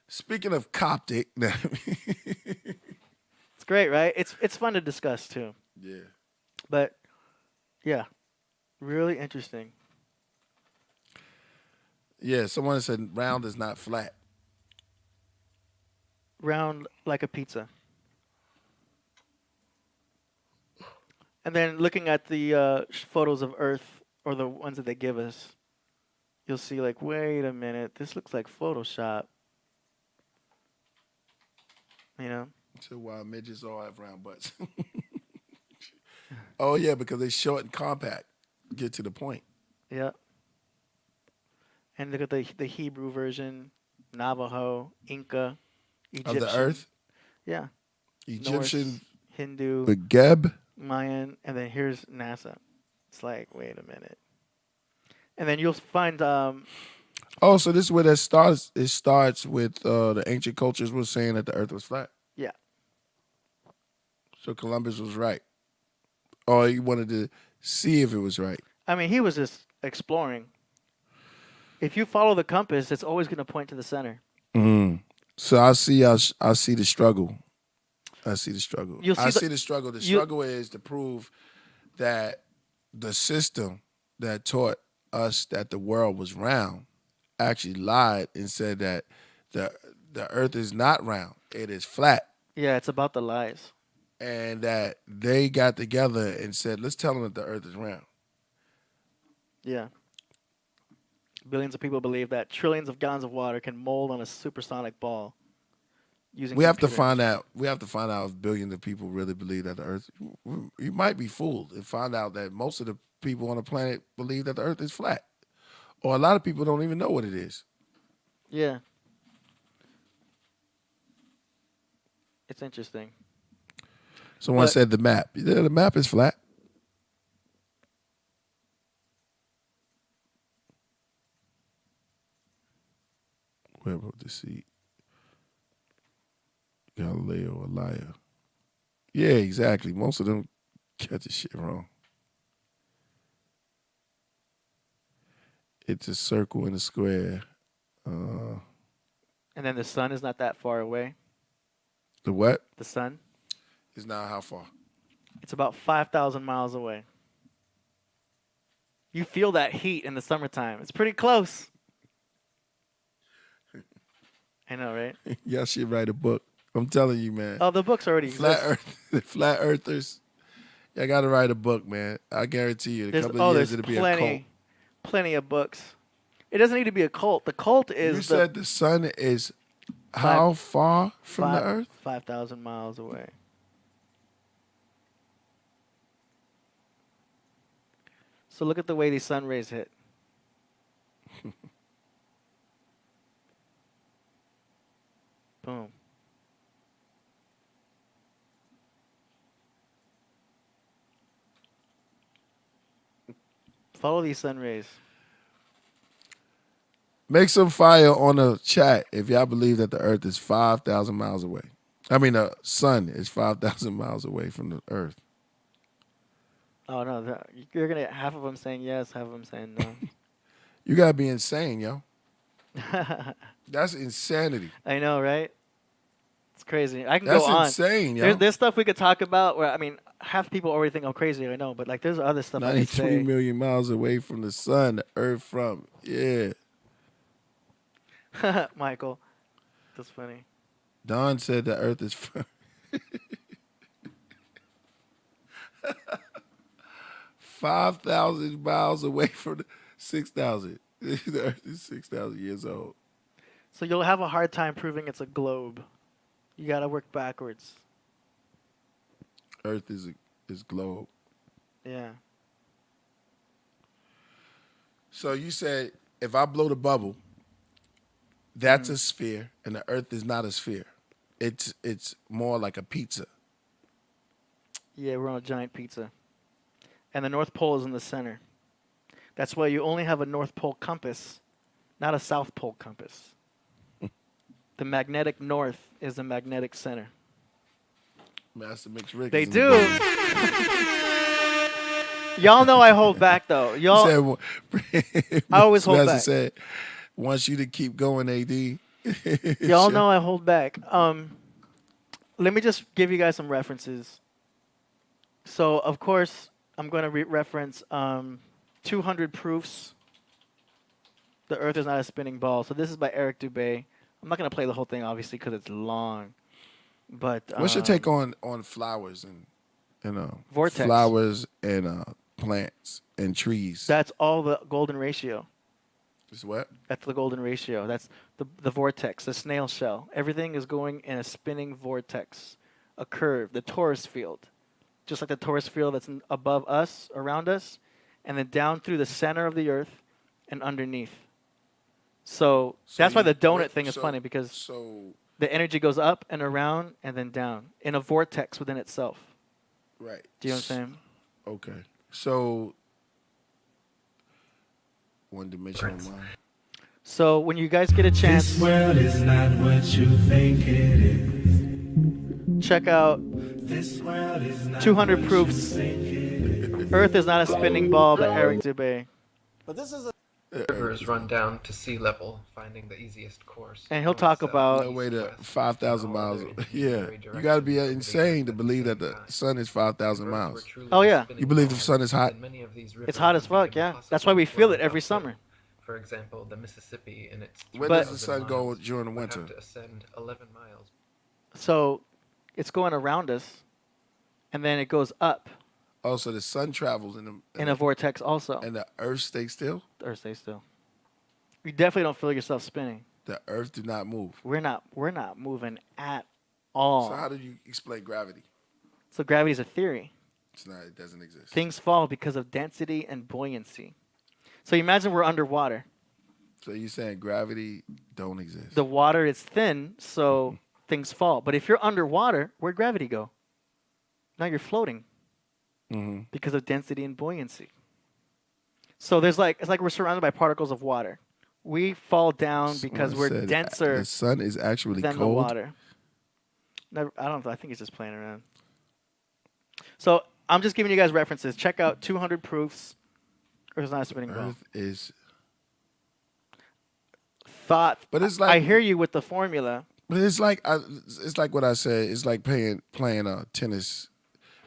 Speaking of Coptic. It's great, right? It's fun to discuss too. Yeah. But yeah, really interesting. Yeah, someone said round is not flat. Round like a pizza. And then looking at the photos of Earth or the ones that they give us, you'll see like, wait a minute, this looks like Photoshop. You know? So why midgets all have round butts? Oh yeah, because they short and compact. Get to the point. Yeah. And look at the Hebrew version, Navajo, Inca, Egyptian. Of the Earth? Yeah. Egyptian, Norse, Hindu, the Geb. Mayan, and then here's NASA. It's like, wait a minute. And then you'll find Oh, so this is where that starts. It starts with the ancient cultures was saying that the Earth was flat. yeah. So Columbus was right. Or he wanted to see if it was right. I mean, he was just exploring. If you follow the compass, it's always going to point to the center. So I see the struggle. I see the struggle. I see the struggle. The struggle is to prove that the system that taught us that the world was round actually lied and said that the Earth is not round. It is flat. Yeah, it's about the lies. And that they got together and said, let's tell them that the Earth is round. Yeah. Billions of people believe that trillions of gallons of water can mold on a supersonic ball. Using We have to computers. find out. We have to find out if billions of people really believe that the Earth. You might be fooled and find out that most of the people on the planet believe that the Earth is flat, or a lot of people don't even know what it is. Yeah. It's interesting. Someone said the map. Yeah, the map is flat. Where about the seat? Galileo, a liar. Yeah, exactly. Most of them catch the shit wrong. It's a circle and a square. And then the sun is not that far away. The what? The sun. Is now how far? It's about 5,000 miles away. You feel that heat in the summertime. It's pretty close. I know, right? Y'all should write a book. I'm telling you, man. Oh, the book's already Flat exist. Earth, the Flat Earthers. Y'all got to write a book, man. I guarantee you, in a couple of years, it'll be a cult. Plenty of books. It doesn't need to be a cult. The cult is You said the sun is how far from the Earth? 5,000 miles away. So look at the way these sun rays hit. Boom. Follow these sun rays. Make some fire on the chat if y'all believe that the Earth is 5,000 miles away. I mean, the sun is 5,000 miles away from the Earth. Oh, no. You're going to get half of them saying yes, half of them saying no. You got to be insane, yo. That's insanity. I know, right? It's crazy. I can That's go on. insane, yo. There's stuff we could talk about where, I mean, half people already think I'm crazy, I know, but like there's other stuff I could 93 say. million miles away from the sun, the Earth from, yeah. Michael. That's funny. Don said the Earth is from 5,000 miles away from the 6,000. The Earth is 6,000 years old. So you'll have a hard time proving it's a globe. You got to work backwards. Earth is globe. Yeah. So you said if I blow the bubble, that's a sphere, and the Earth is not a sphere. It's more like a pizza. Yeah, we're on a giant pizza. And the North Pole is in the center. That's why you only have a North Pole compass, not a South Pole compass. The magnetic north is the magnetic center. Master Mix Rick. They do. Y'all know I hold back, though. Y'all, I always hold Master back. said, wants you to keep going, AD. Y'all know I hold back. let me just give you guys some references. So, of course, I'm going to reference 200 Proofs. The Earth is not a spinning ball. So this is by Eric Dubé. I'm not going to play the whole thing, obviously, because it's long. But what's your take on flowers and vortex? Flowers and plants and trees? That's all the golden ratio. Is what? That's the golden ratio. That's the vortex, the snail shell. Everything is going in a spinning vortex, a curve, the torus field. Just like the torus field that's above us, around us, and then down through the center of the Earth and underneath. So that's why the donut thing is funny, because the energy goes up and around and then down in a vortex within itself. Right. Do you know what I'm saying? Okay. So, one-dimensional mind. So when you guys get a chance, This world is not what you think it is. check out This world is not 200 what Proofs. you think it is. Earth is not a spinning ball by Eric Dubé. But this is rivers run down to sea level, finding the easiest course. And he'll talk about No way to 5,000 miles. Yeah, you got to be insane to believe that the sun is 5,000 miles. Oh yeah, You believe the sun is hot? it's hot as fuck. Yeah, that's why we feel it every summer. For example, the Mississippi in its Where does the sun go during the winter? would have to ascend 11 miles. So it's going around us, and then it goes up Oh, so the sun travels in a vortex also. and the Earth stays still. The Earth stays still. You definitely don't feel yourself spinning. The Earth do not move. We're not moving at all. So how do you explain gravity? So gravity is a theory. It's not. It doesn't exist. Things fall because of density and buoyancy. So imagine we're underwater. So you're saying gravity don't exist? The water is thin, so things fall. But if you're underwater, where'd gravity go? Now you're floating because of density and buoyancy. So it's like we're surrounded by particles of water. We fall down because Someone we're said denser The sun is actually than the cold. water. Never, I don't know. I think he's just playing around. So I'm just giving you guys references. Check out 200 Proofs. Earth is not a spinning ball. Earth is. Thought. But it's like I hear you with the formula. But it's like what I said. It's like playing tennis,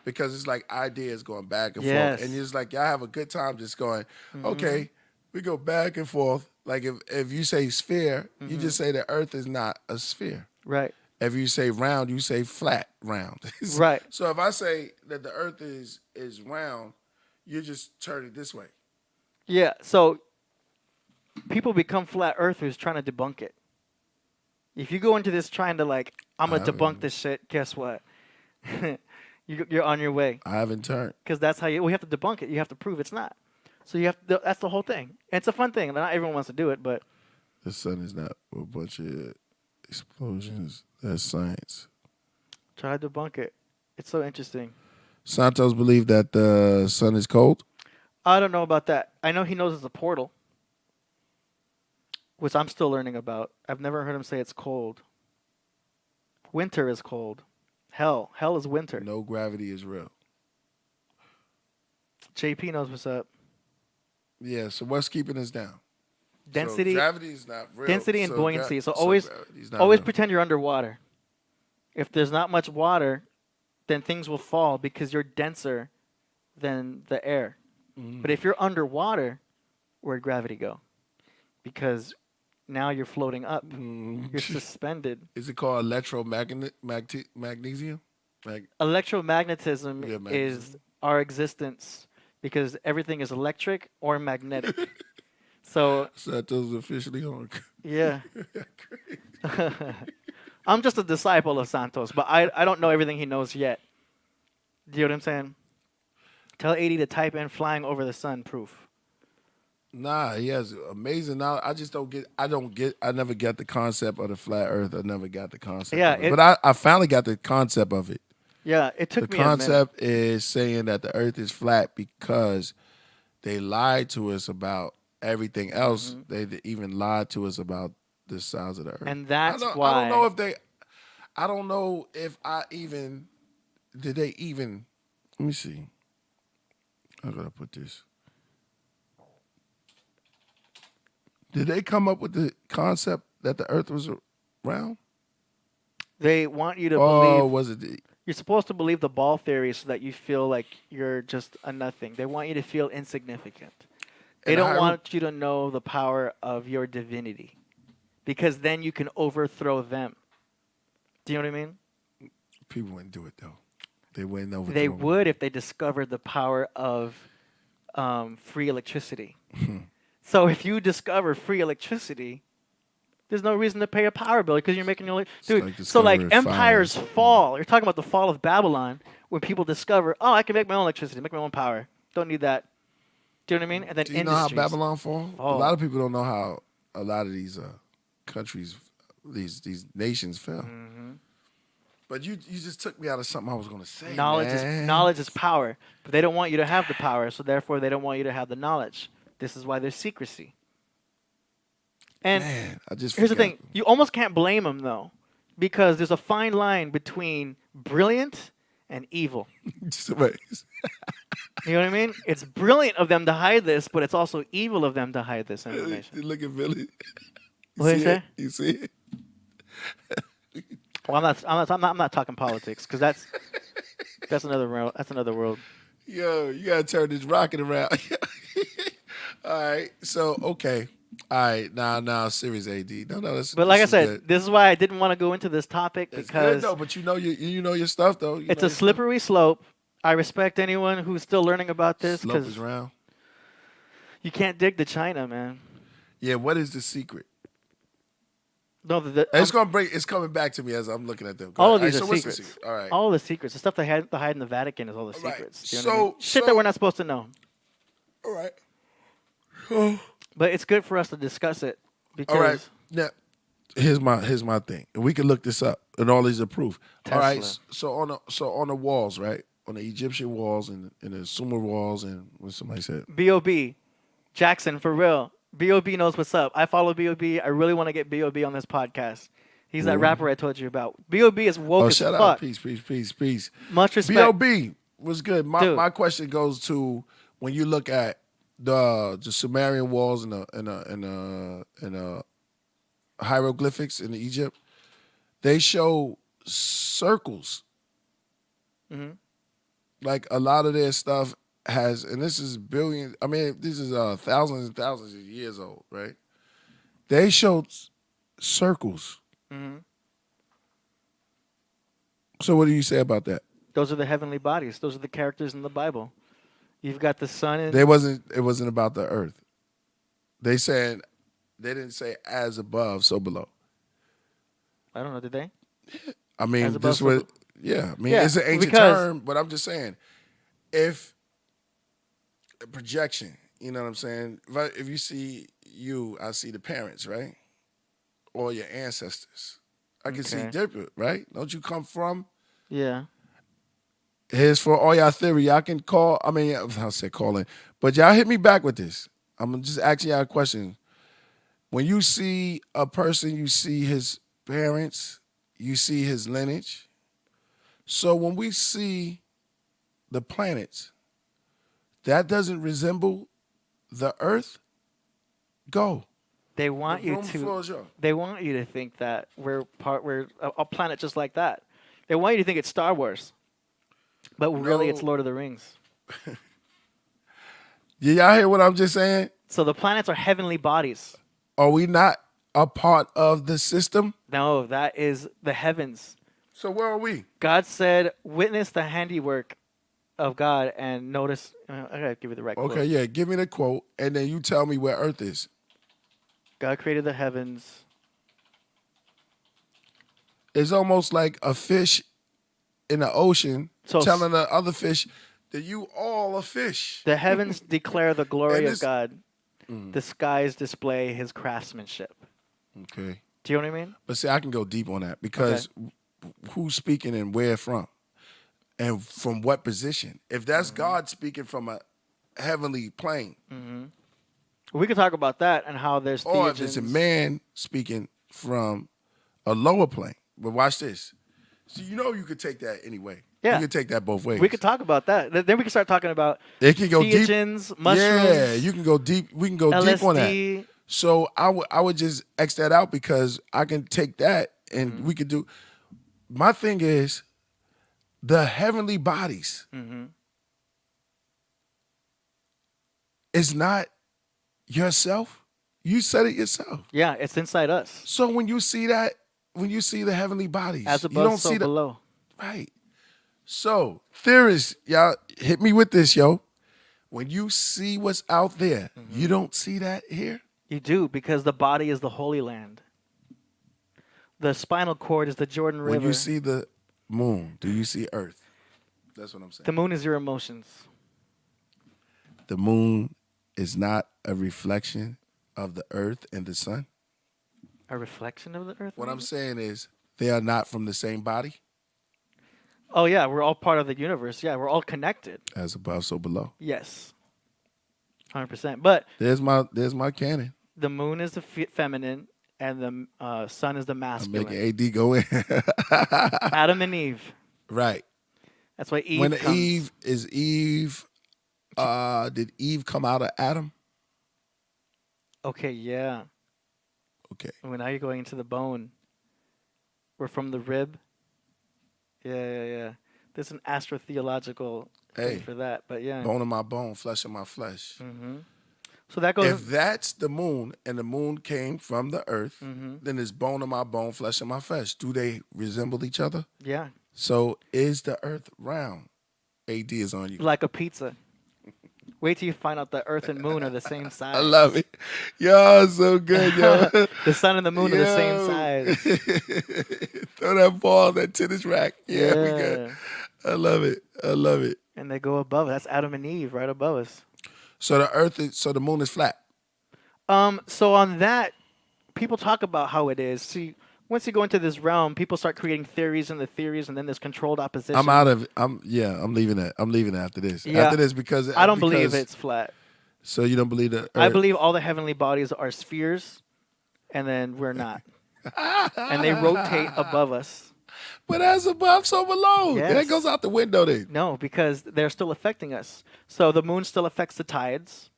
because it's like ideas going back and Yes. forth, and you're just like y'all have a good time just going. Okay, we go back and forth. Like if you say sphere, you just say the Earth is not a sphere. Right. If you say round, you say flat round. Right. So if I say that the Earth is round, you just turn it this way. Yeah. So people become flat earthers trying to debunk it. If you go into this trying to I'm gonna debunk this shit, guess what? You're on your way. I haven't turned. Because that's how we have to debunk it. You have to prove it's not. So you have to, that's the whole thing. And it's a fun thing. Not everyone wants to do it, but The sun is not a bunch of explosions. That's science. try to debunk it. It's so interesting. Santos believe that the sun is cold. I don't know about that. I know he knows it's a portal, which I'm still learning about. I've never heard him say it's cold. Winter is cold. Hell is winter. No gravity is real. JP knows what's up. Yeah, so what's keeping us down? Density. So gravity is not real. Density and So buoyancy. So gravity's not always real. pretend you're underwater. If there's not much water, then things will fall because you're denser than the air. But if you're underwater, where'd gravity go? Because now you're floating up. You're suspended. Is it called magnesium? Electromagnetism is our existence because everything is electric or magnetic. So Santos officially on. yeah. I'm just a disciple of Santos, but I don't know everything he knows yet. Do you know what I'm saying? Tell 80 to type in flying over the sun proof. Nah, he has amazing knowledge. I just don't get. I never got the concept of the flat Earth. I never got the concept. Yeah, of it. But I finally got the concept of it. Yeah, it took The me a minute. concept is saying that the Earth is flat because they lied to us about everything else. They even lied to us about the size of the Earth. And that's I why. don't know if they. I don't know if I even. Did they even? Let me see. I'm gonna put this. Did they come up with the concept that the Earth was round? They want you to Oh, believe. was it? You're supposed to believe the ball theory so that you feel like you're just a nothing. They want you to feel insignificant. They And don't want you to know the power of your divinity, because then you can overthrow them. Do you know what I mean? People wouldn't do it though. They wouldn't overthrow. They would if they discovered the power of free electricity. So if you discover free electricity, there's no reason to pay a power bill because you're making your dude. like So like discovering empires fire. fall. You're talking about the fall of Babylon, when people discover, oh, I can make my own electricity, make my own power. Don't need that. Do you know what I mean? And then Do you know how industries. Babylon fall? A lot of people don't know how a lot of these countries, these nations fell. Mm-hmm. But you just took me out of something I was going to say. Knowledge is power, but they don't want you to have the power, so therefore they don't want you to have the knowledge. This is why there's secrecy. And here's the thing: you almost can't blame them though, because there's a fine line between brilliant and evil. You know what I mean? It's brilliant of them to hide this, but it's also evil of them to hide this information. Look at Billy. What did you say? You see it? Well, I'm not talking politics because that's another world. That's another world. Yo, you gotta turn this rocket around. All right. So okay. All right. Now, serious AD. No, that's. But like I said, good. this is why I didn't want to go into this topic It's because good though. But you know your stuff though. it's a slippery slope. I respect anyone who's still learning about this Slope is because round. you can't dig to China, man. Yeah. What is the secret? No, It's gonna break. It's coming back to me as I'm looking at them. all of All right, these so are what's the secrets. secret? All right. All the secrets, the stuff they hide in the Vatican is all the All right. secrets. Do you know what I mean? So- Shit that we're not supposed to know. All right. But it's good for us to discuss it because All right. Now, here's my thing. And we can look this up, and all these are proof. All right. Tesla. So on the walls, right, on the Egyptian walls and the Sumer walls, and what somebody said. B.O.B. Jackson, for real. B.O.B. knows what's up. I follow B.O.B. I really want to get B.O.B. on this podcast. He's that rapper I told you about. B.O.B. is woke as shout fuck. out. Peace. Much respect. B.O.B. was good. My question goes to when you look at the Sumerian walls and the hieroglyphics in Egypt, they show circles. Mm-hmm. Like a lot of their stuff has, and this is billions. I mean, this is thousands and thousands of years old, right? They showed circles. Mm-hmm. So what do you say about that? Those are the heavenly bodies. Those are the characters in the Bible. You've got the sun and It wasn't about the earth. They didn't say as above, so below. I don't know, did they? I mean, As above, this so was it's an ancient term, but I'm just saying, if a projection, you know what I'm saying? If you see I see the parents, right? Or your ancestors. I can see different, right? Don't you come from? Yeah. Here's for all y'all theory. Y'all can call. I mean, I'll say call in, but y'all hit me back with this. I'm just asking y'all a question. When you see a person, you see his parents, you see his lineage. So when we see the planets, that doesn't resemble the Earth. Go. They want The you room floor is yours. They want you to think that we're a planet just like that. They want you to think it's Star Wars. But really it's Lord of the Rings. Y'all hear what I'm just saying? So the planets are heavenly bodies. Are we not a part of the system? No, that is the heavens. So where are we? God said, witness the handiwork of God and notice. I gotta give you the right quote. Okay, yeah, give me the quote, and then you tell me where Earth is. God created the heavens. It's almost like a fish in the ocean telling the other fish that you all a fish. The heavens declare the glory And of this- God. The skies display his craftsmanship. Okay. Do you know what I mean? But see, I can go deep on that because who's speaking and where from? And from what position? If that's God speaking from a heavenly plane, We could talk about that and how there's or if it's a theogens. man speaking from a lower plane. But watch this. So you could take that anyway. Yeah. You could take that both ways. We could talk about that. Then we can start talking about It can go deep. theogens, mushrooms. Yeah, you can go deep. We can go deep on that. LSD. So I would just X that out because I can take that and we could do. my thing is the heavenly bodies is not yourself. You said it yourself. Yeah, it's inside us. So when you see that, when you see the heavenly bodies, As you above, don't so see below. Right. So theorists, y'all hit me with this, yo. When you see what's out there, you don't see that here? You do, because the body is the Holy Land. The spinal cord is the Jordan River. When you see the moon, do you see Earth? That's what I'm saying. The moon is your emotions. The moon is not a reflection of the Earth and the sun? A reflection of the Earth? What I'm saying is they are not from the same body? Oh, yeah, we're all part of the universe. Yeah, we're all connected. As above, so below. Yes. 100%. But There's my canon. the moon is the feminine, and the sun is the I'm masculine. making AD go in. Adam and Eve. Right. That's why Eve When comes. Eve, did Eve come out of Adam? Okay, yeah. Okay. Well, now you're going into the bone. We're from the rib. Yeah. There's an astrotheological thing for that, but yeah. Bone of my bone, flesh of my flesh. Mm-hmm. So that goes. If that's the moon, and the moon came from the earth, then it's bone of my bone, flesh of my flesh. Do they resemble each other? Yeah. So is the earth round? AD is on you. Like a pizza. Wait till you find out the Earth and Moon are the same size. I love it. Yo, so good, yo. The sun and the moon are the same size. Throw that ball, that tennis rack. Yeah, we good. I love it. I love it. And they go above. That's Adam and Eve right above us. So the moon is flat. So on that, people talk about how it is. See, once you go into this realm, people start creating theories and then there's controlled opposition. I'm leaving that. I'm leaving after this. Yeah. After this because I don't believe it's flat. So you don't believe that? I believe all the heavenly bodies are spheres, and then we're not. And they rotate above us. But as above, so below. Yes. That goes out the window then. No, because they're still affecting us. So the moon still affects the tides.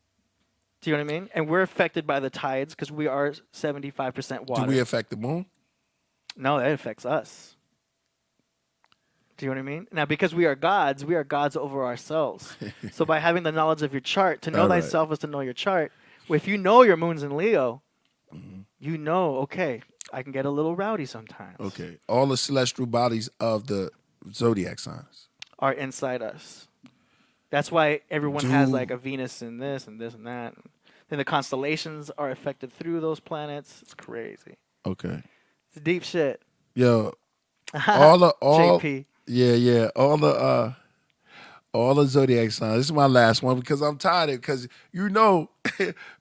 Do you know what I mean? And we're affected by the tides because we are 75% water. Do we affect the moon? No, that affects us. Do you know what I mean? Now, because we are gods over ourselves. So by having the knowledge of your chart, to know All right. thyself is to know your chart. If you know your moon's in Leo, you know, okay, I can get a little rowdy sometimes. Okay. All the celestial bodies of the zodiac signs are inside us. That's why everyone has like a Venus in this and this and that. Then the constellations are affected through those planets. It's crazy. Okay. It's deep shit. Yo, all JP. Yeah, all the zodiac signs. This is my last one because I'm tired of it. Because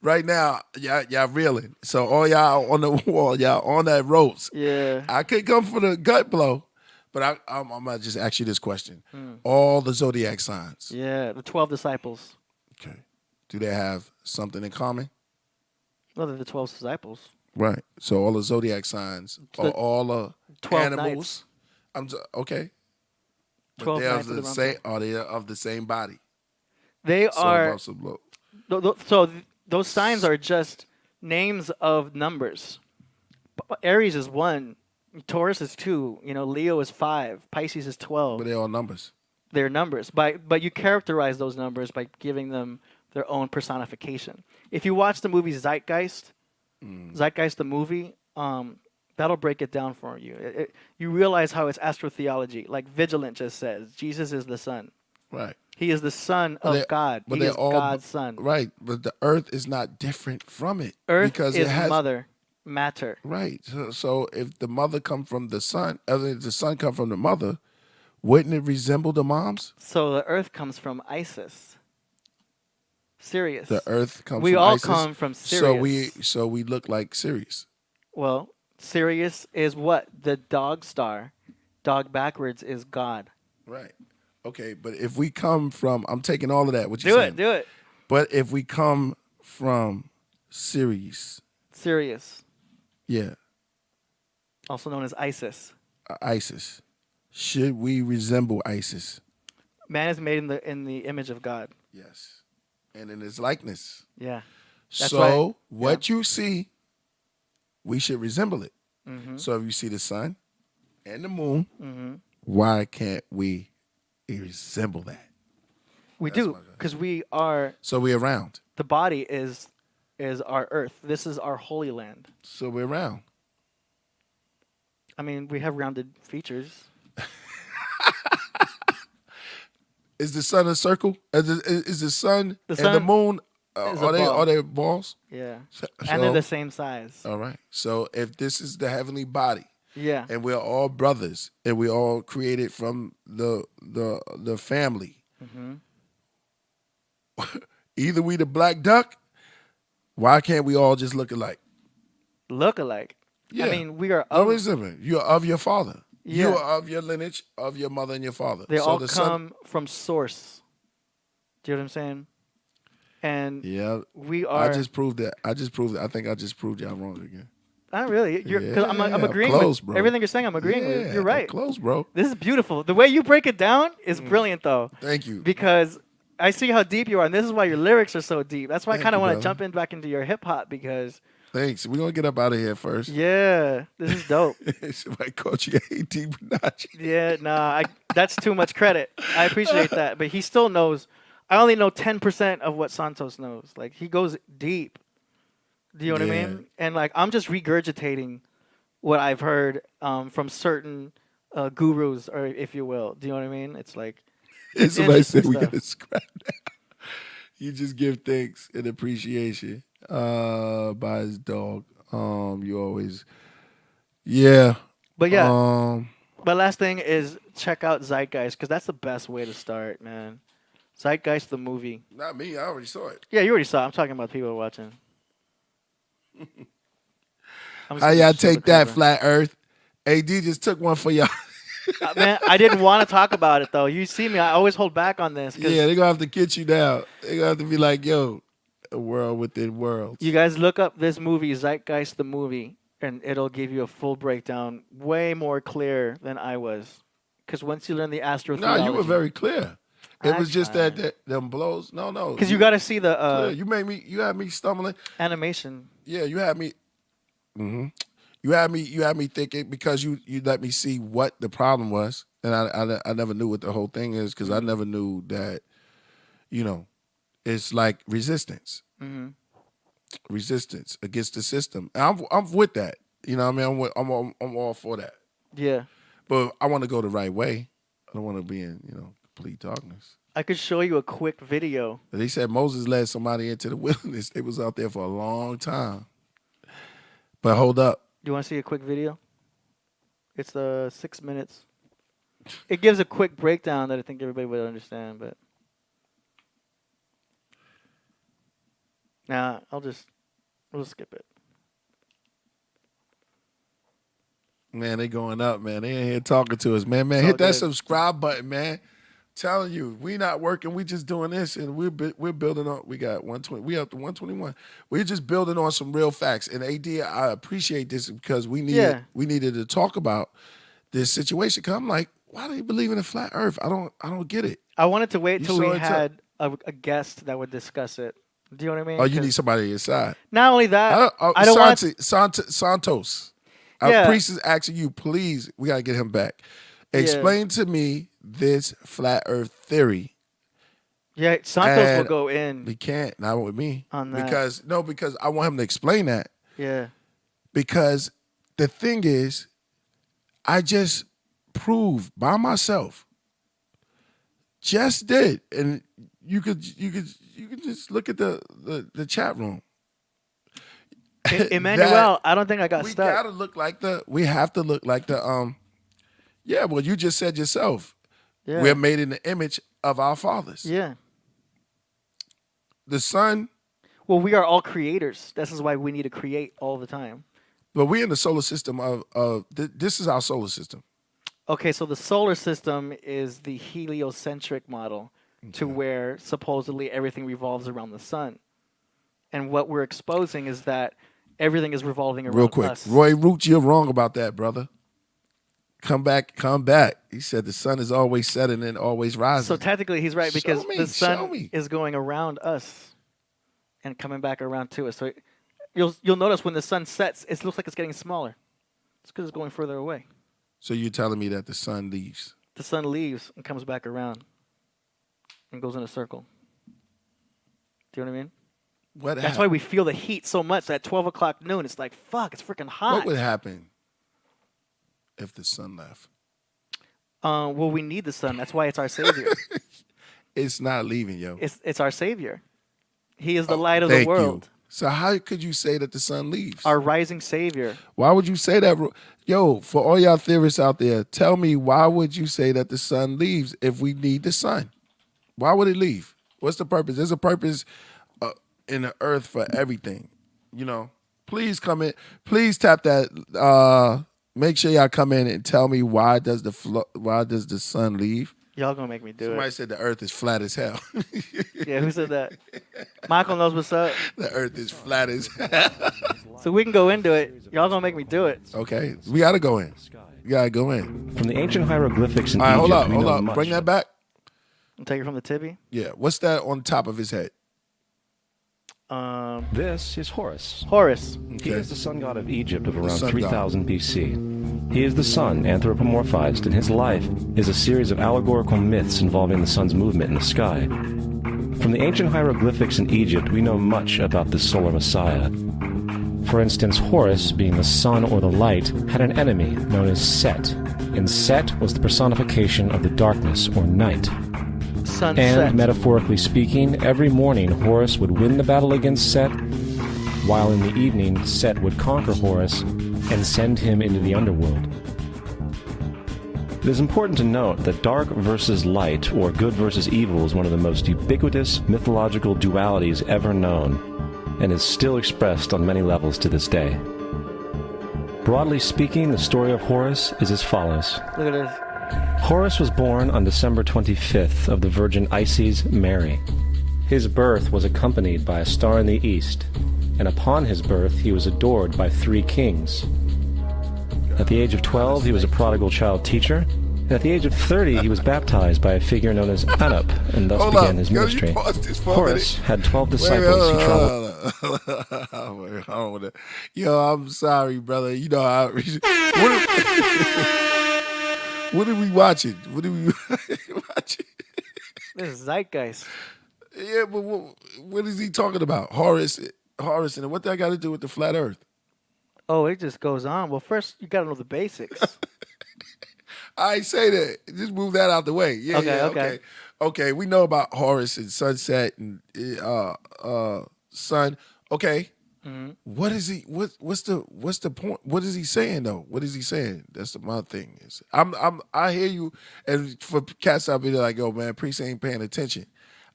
right now y'all reeling. So all y'all on the wall, y'all on that ropes. Yeah. I could come for the gut blow, but I'm gonna just ask you this question: all the zodiac signs. Yeah, the 12 disciples. Okay. Do they have something in common? Well, they're the 12 disciples. Right. So all the zodiac signs are all the 12 animals. Okay. But 12 they're nights of of the the same. Are they of the same body? They So are. above, so below. Those signs are just names of numbers. Aries is 1. Taurus is 2. Leo is 5. Pisces is 12. But they're all numbers. They're numbers. But you characterize those numbers by giving them their own personification. If you watch the movie Zeitgeist, the movie, that'll break it down for you. You realize how it's astrotheology. Like Vigilant just says, Jesus is the Son. Right. He is the Son of God. He is God's Son. Right. But the earth is not different from it. Earth because is it has, mother, matter. Right. So if the mother come from the son, if the son come from the mother, wouldn't it resemble the moms? So the earth comes from Isis. Sirius. The earth comes we from all Isis. come from Sirius. So we look like Sirius. Well, Sirius is what? The dog star. Dog backwards is God. Right. Okay, but if we come from, I'm taking all of that. What you saying? Do it. But if we come from Sirius. Yeah. Also known as Isis. Isis. Should we resemble Isis? Man is made in the image of God. Yes. And in his likeness. Yeah. So what you see, we should resemble it. Mm-hmm. So if you see the sun and the moon. Mm-hmm. Why can't we resemble that? We do, because we are. So we're around. The body is our earth. This is our holy land. So we're around. I mean, we have rounded features. Is the sun a circle? Is the sun and the sun moon? is a Are ball. they balls? Yeah, So- and they're the same size. All right. So if this is the heavenly body, Yeah. and we're all brothers, and we all created from the family. Mm-hmm. Either we the black duck. Why can't we all just look alike? Look alike. Yeah. I mean, we are. Always different. You're of your father. Yeah. You are of your lineage of your mother and your father. They so all the come from source. Do you know what I'm saying? And yeah, we are. I just proved that. I think I just proved y'all wrong again. Not really. Because I'm Yeah, agreeing close, with bro. everything you're saying. I'm agreeing with. You're right. Close, bro. This is beautiful. The way you break it down is brilliant, though. Thank you. Because I see how deep you are, and this is why your lyrics are so deep. That's why I Thank kind of you, want to brother. jump in back into your hip hop because. Thanks. We're gonna get up out of here first. Yeah, this is dope. Somebody called you AD Bonacci. Yeah, nah, that's too much credit. I appreciate that, but he still knows. I only know 10% of what Santos knows. Like he goes deep. Do you know what I Yeah. mean? And like I'm just regurgitating what I've heard from certain gurus, or if you will. Do you know what I mean? It's like Somebody said we stuff. gotta scrap that. You just give thanks and appreciation by his dog. You always, yeah. But yeah, my last thing is check out Zeitgeist because that's the best way to start, man. Zeitgeist the movie. Not me. I already saw it. Yeah, you already saw it. I'm talking about people watching. How y'all take that, Flat Earth? AD just took one for y'all. Man, I didn't want to talk about it though. You see me, I always hold back on this. 'Cause Yeah, they're gonna have to get you down. They're gonna have to be like, yo, a world within worlds. you guys look up this movie, Zeitgeist the movie, and it'll give you a full breakdown, way more clear than I was. Because once you learn the astrotheology, No, you were very clear. It was just that them blows. No. Because you got to see the clear. You had me stumbling. animation. Yeah, you had me. You had me thinking because you let me see what the problem was, and I never knew what the whole thing is because I never knew that, it's like resistance, resistance against the system. And I'm with that. You know what I mean? I'm all for that. Yeah. But I want to go the right way. I don't want to be in complete darkness. I could show you a quick video. They said Moses led somebody into the wilderness. They was out there for a long time. But hold up. Do you want to see a quick video? It's 6 minutes. It gives a quick breakdown that I think everybody would understand, but nah, we'll skip it. Man, they going up, man. They in here talking to us, man. Man, It's hit all that good. subscribe button, man. Telling you, we not working. We just doing this, and we're building on. We got 120. We up to 121. We're just building on some real facts. And AD, I appreciate this because we needed to talk about this situation. Cause I'm like, why do you believe in a flat Earth? I don't get it. I wanted to wait You till saw we it had a guest that would discuss it. Do you know what I mean? Oh, you 'Cause need somebody on your side. not only that, I don't want Santos. Our Yeah. priest is asking you, please. We gotta get him back. Explain to me this flat Earth theory. Yeah, Santos will And go in. He can't, not with me. On that. Because I want him to explain that. Yeah. Because the thing is, I just proved by myself. Just did. And you could just look at the chat room. Emmanuel, I don't think I got we stuck. gotta look like we have to look like yeah, well, you just said yourself. Yeah. We're made in the image of our fathers. Yeah. The sun. Well, we are all creators. This is why we need to create all the time. But we're in the solar system this is our solar system. Okay, so the solar system is the heliocentric model to where supposedly everything revolves around the sun. And what we're exposing is that everything is revolving around Real quick. us. Roy Root, you're wrong about that, brother. Come back. He said the sun is always setting and always rising. So technically he's right because Show me, the show sun me. is going around us and coming back around to us. So you'll notice when the sun sets, it looks like it's getting smaller. It's because it's going further away. So you're telling me that the sun leaves? The sun leaves and comes back around and goes in a circle. Do you know what I mean? That's why we feel the heat so much. At 12 o'clock noon, it's like, fuck, it's freaking hot. What would happen if the sun left? Well, we need the sun. That's why it's our savior. It's not leaving, yo. It's our savior. He is the light of the world. You. So how could you say that the sun leaves? Our rising savior. Why would you say that? Yo, for all y'all theorists out there, tell me, why would you say that the sun leaves if we need the sun? Why would it leave? What's the purpose? There's a purpose in the earth for everything. You know, please come in. Please tap that. Make sure y'all come in and tell me, why does the sun leave? Y'all gonna make me do Somebody said the earth is flat as hell. Yeah, who said that? Michael knows what's up. The earth is flat as hell. So we can go into it. Y'all gonna make me do it. Okay, we gotta go in. We gotta go in. From the ancient hieroglyphics in Egypt, hold up. Bring that back. I'll take it from the tibby. Yeah, what's that on top of his head? This is Horus. Horus. He is the sun god of Egypt of around 3000 BC. He is the sun anthropomorphized, and his life is a series of allegorical myths involving the sun's movement in the sky. From the ancient hieroglyphics in Egypt, we know much about this solar messiah. For instance, Horus, being the sun or the light, had an enemy known as Set, and Set was the personification of the darkness or night. Sunset. And metaphorically speaking, every morning Horus would win the battle against Set, while in the evening Set would conquer Horus and send him into the underworld. It is important to note that dark versus light, or good versus evil, is one of the most ubiquitous mythological dualities ever known, and is still expressed on many levels to this day. Broadly speaking, the story of Horus is as follows. Look at this. Horus was born on December 25th of the Virgin Isis Mary. His birth was accompanied by a star in the east, and upon his birth he was adored by 3 kings. At the age of 12, he was a prodigal child teacher, and at the age of 30, he was baptized by a figure known as Anup, and thus began his ministry. Horus had 12 disciples who traveled. Yo, I'm sorry, brother. You know how. What are we watching? What are we watching? This is Zeitgeist. Yeah, but what is he talking about? Horus, and what that got to do with the flat Earth? Oh, it just goes on. Well, first you got to know the basics. I say that. Just move that out the way. Yeah, okay. Okay, we know about Horus and sunset and sun. Okay. Mm-hmm. What is he? What's the point? What is he saying though? What is he saying? That's my thing. Is I hear you, and for cats out there like, yo, man, Priest ain't paying attention.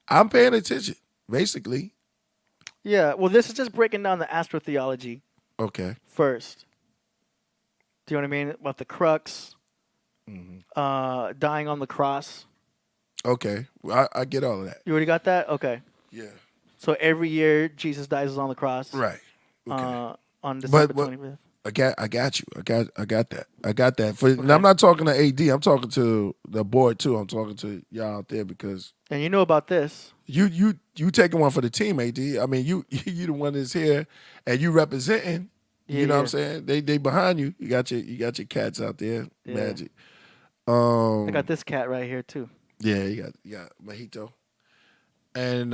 I'm paying attention, basically. Yeah. Well, this is just breaking down the astrotheology. Okay. First. Do you know what I mean? About the crux, dying on the cross. Okay. I get all of that. You already got that? Okay. Yeah. So every year Jesus dies on the cross. Right. Okay. On December 25th. I got you. I got that. I got that. Now, I'm not talking to AD. I'm talking to the board too. I'm talking to y'all out there because. And you know about this. You taking one for the team, AD. I mean, you the one that's here and you representing. You know what I'm saying? They behind you. You got your cats out there. Yeah. Magic. I got this cat right here too. Yeah, you got Mojito. And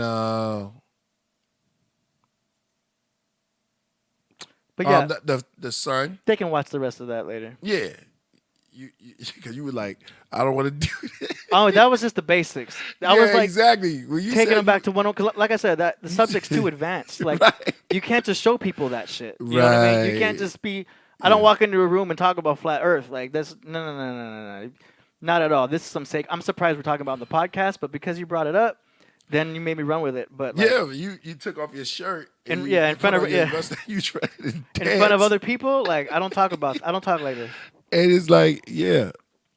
but yeah, the sun. They can watch the rest of that later. Yeah, because you were like, I don't want to do that. Oh, that was just the basics. I was like, exactly. Well, you taking them back to one. Cause like I said, that the subject's too advanced. Like you can't just show people that shit. You know what I mean? You can't just be. I don't walk into a room and talk about flat Earth. Like that's no. Not at all. This is some sake. I'm surprised we're talking about it on the podcast, but because you brought it up, then you made me run with it. But like, yeah, you took off your shirt and in front of you tried to in front of other people. Like I don't talk like this. And it's like, yeah,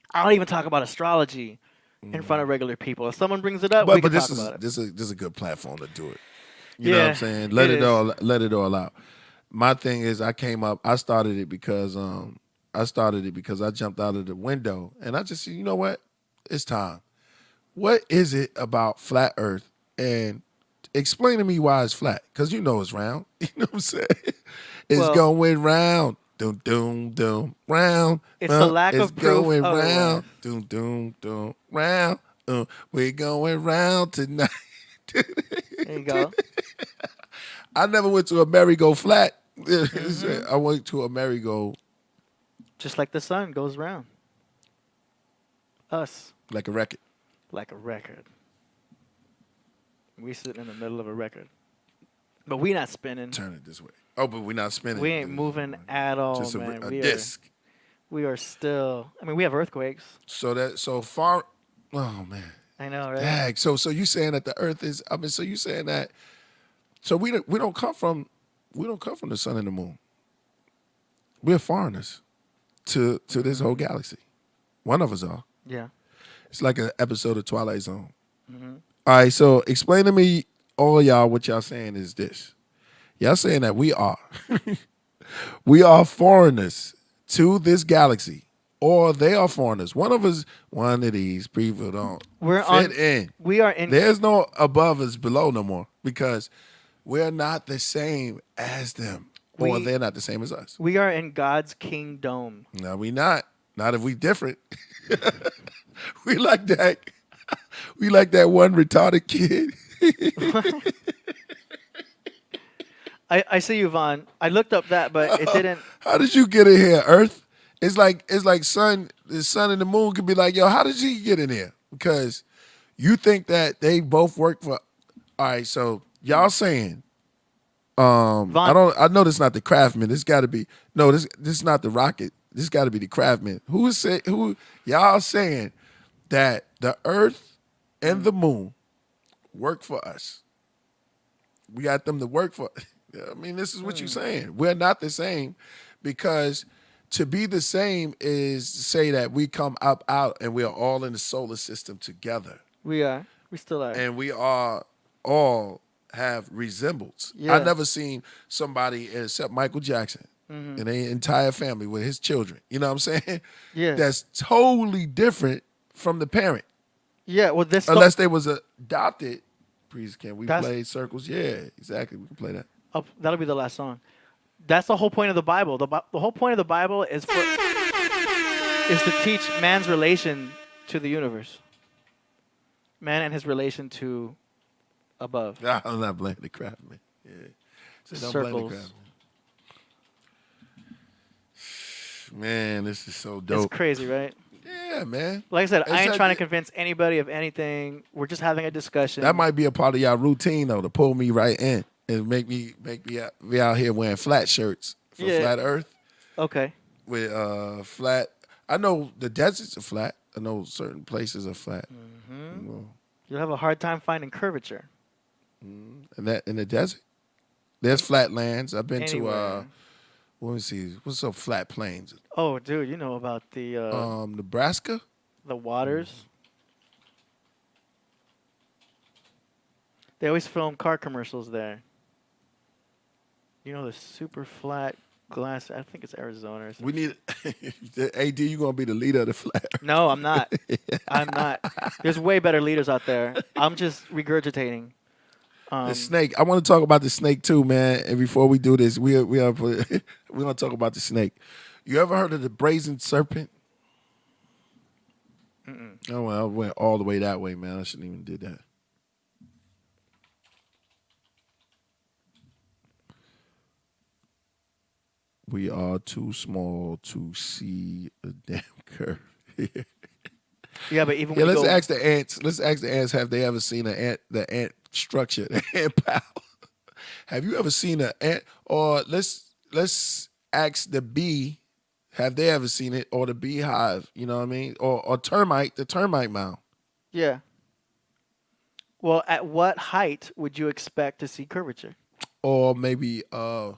I don't even talk about astrology in front of regular people. If someone brings it up, we can talk about it. This is a good platform to do it. You know what I'm saying? Let it all out. My thing is, I started it because I jumped out of the window and I just said, you know what? It's time. What is it about flat Earth? And explain to me why it's flat. Because you know it's round. You know what I'm saying? It's going round. Doom, doom, doom, round. It's the lack it's of proof going otherwise. round. Doom, doom, doom, round. We're going round tonight. There you go. I never went to a merry-go flat. I went to a merry-go. Just like the sun goes round. Us. Like a record. Like a record. We sitting in the middle of a record. But we not spinning. Turn it this way. Oh, but we're not spinning. We ain't moving at all, Just man. a We disc. We are still. I mean, we have earthquakes. So far. Oh man. I know, right? Dang. So you saying that the Earth is? I mean, so you saying that? So we don't come from the sun and the moon. We're foreigners to this whole galaxy. One of us are. Yeah. It's like an episode of Twilight Zone. Mm-hmm. All right. So explain to me, all y'all, what y'all saying is this. Y'all saying that we are foreigners to this galaxy, or they are foreigners. One of these people don't fit in. We are in. There's no above us, below no more, because we're not the same as them, or they're not the same as us. We are in God's kingdom. No, we not. Not if we different. We like that. We like that one retarded kid. I see you, Vaughn. I looked up that, but it didn't. How did you get in here, Earth? It's like sun. The sun and the moon could be like, yo, how did you get in here? Because you think that they both work for. All right, so y'all saying, Vaughn, I know this is not the Craftsman. This got to be this is not the rocket. This got to be the Craftsman. Who y'all saying that the Earth and the moon work for us? We got them to work for. I mean, this is what you're saying. We're not the same, because to be the same is to say that we come up out and we are all in the solar system together. We are. We still are. And we are all have resemblance. Yeah. I've never seen somebody except Michael Jackson and their entire family with his children. You know what I'm saying? Yeah. That's totally different from the parent. Yeah. Well, unless they was adopted. Please, can we play circles? Yeah, exactly. We can play that. Oh, that'll be the last song. That's the whole point of the Bible. The whole point of the Bible is to teach man's relation to the universe. Man and his relation to above. I'm not blaming the Craftsman. Yeah. So don't blame the Craftsman. Man, this is so dope. It's crazy, right? Yeah, man. Like I said, I ain't trying to convince anybody of anything. We're just having a discussion. That might be a part of y'all routine, though, to pull me right in and make me be out here wearing flat shirts for Flat Earth. Okay. With flat. I know the deserts are flat. I know certain places are flat. Mm-hmm. You'll have a hard time finding curvature. And that in the desert, there's flat lands. I've been Anywhere. to. Let me see. What's up? Flat plains. Oh, dude, you know about the Nebraska. The waters. They always film car commercials there. You know the super flat glass. I think it's Arizona or something. We need AD. You gonna be the leader of the flat? No, I'm not. I'm not. There's way better leaders out there. I'm just regurgitating. The snake. I want to talk about the snake too, man. And before we do this, we're gonna talk about the snake. You ever heard of the brazen serpent? Oh well, I went all the way that way, man. I shouldn't even did that. We are too small to see a damn curve. Yeah, but even let's ask the ants. Let's ask the ants. Have they ever seen the ant structure, the ant pile? Have you ever seen an ant? Or let's ask the bee. Have they ever seen it? Or the beehive? You know what I mean? Or termite, the termite mound. Yeah. Well, at what height would you expect to see curvature? Or maybe a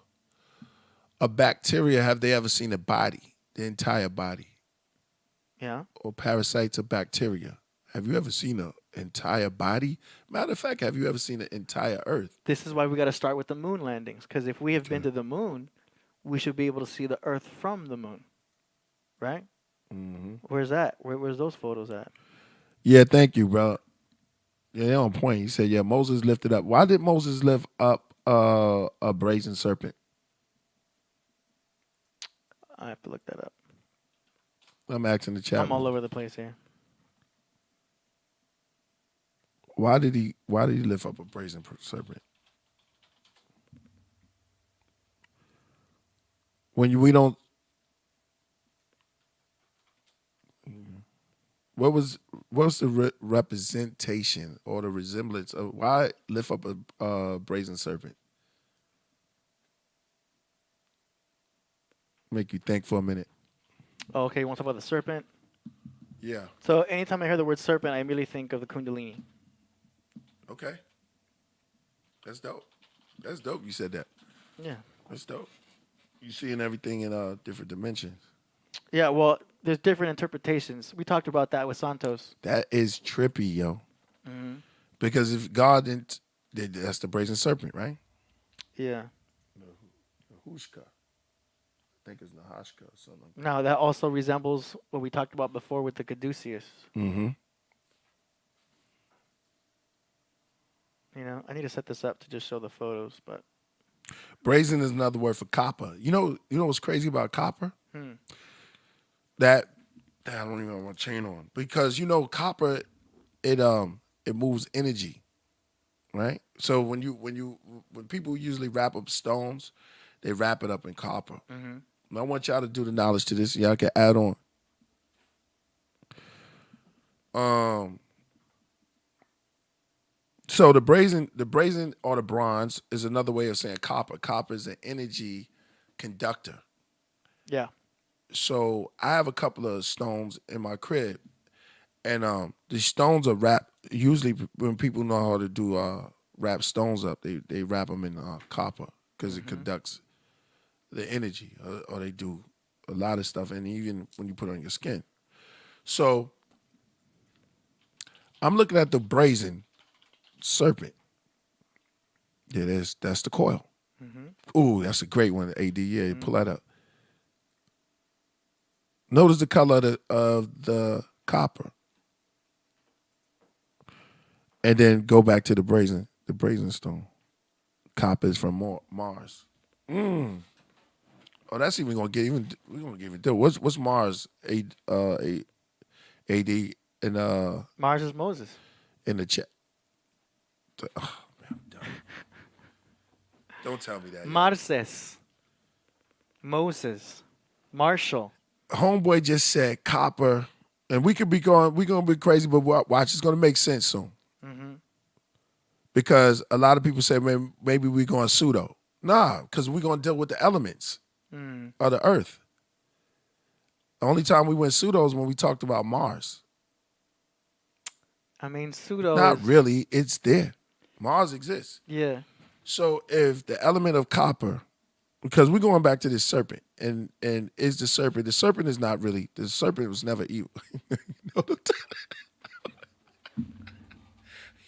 bacteria. Have they ever seen a body, the entire body? Yeah. Or parasites or bacteria. Have you ever seen an entire body? Matter of fact, have you ever seen an entire Earth? This is why we got to start with the moon landings. Because if we have been to the moon, we should be able to see the Earth from the moon. Right? Mm-hmm. Where's that? Where's those photos at? Yeah, thank you, bro. Yeah, they're on point. He said, yeah, Moses lifted up. Why did Moses lift up a brazen serpent? I have to look that up. I'm asking the chat. I'm all over the place here. Why did he lift up a brazen serpent? When we don't, what's the representation or the resemblance of why lift up a brazen serpent? Make you think for a minute. Oh, okay, you want to talk about the serpent? Yeah. So anytime I hear the word serpent, I immediately think of the Kundalini. Okay. That's dope. That's dope. You said that. Yeah. That's dope. You seeing everything in different dimensions. Yeah, well, there's different interpretations. We talked about that with Santos. That is trippy, yo. Mm-hmm. Because if God didn't, that's the brazen serpent, right? Yeah. Nahushka. I think it's Nahashka or something. Now, that also resembles what we talked about before with the caduceus. Mm-hmm. You know, I need to set this up to just show the photos, but brazen is another word for copper. You know what's crazy about copper? That I don't even have my chain on because copper it moves energy, right? So when people usually wrap up stones, they wrap it up in copper. Mm-hmm. And I want y'all to do the knowledge to this. Y'all can add on. So the brazen or the bronze is another way of saying copper. Copper is an energy conductor. Yeah. So I have a couple of stones in my crib, and these stones are wrapped. Usually, when people know how to do wrap stones up, they wrap them in copper because it conducts the energy, or they do a lot of stuff, and even when you put it on your skin. So I'm looking at the brazen serpent. Yeah, that's the coil. Mm-hmm. Ooh, that's a great one, AD. Yeah, pull that up. Notice the color of the copper. And then go back to the brazen stone. Copper is from Mars. Oh, that's even gonna get we're gonna give it there. What's Mars AD and Mars is Moses. In the chat. Oh, man, I'm done. Don't tell me that. Marses. Moses. Marshall. Homeboy just said copper, and we're gonna be crazy, but watch, it's gonna make sense soon. Mm-hmm. Because a lot of people say, man, maybe we're going pseudo. Nah, because we're gonna deal with the elements of the earth. The only time we went pseudo is when we talked about Mars. I mean, pseudo. Not really, it's there. Mars exists. Yeah. So if the element of copper, because we're going back to this serpent, and is the serpent is not really, the serpent was never evil.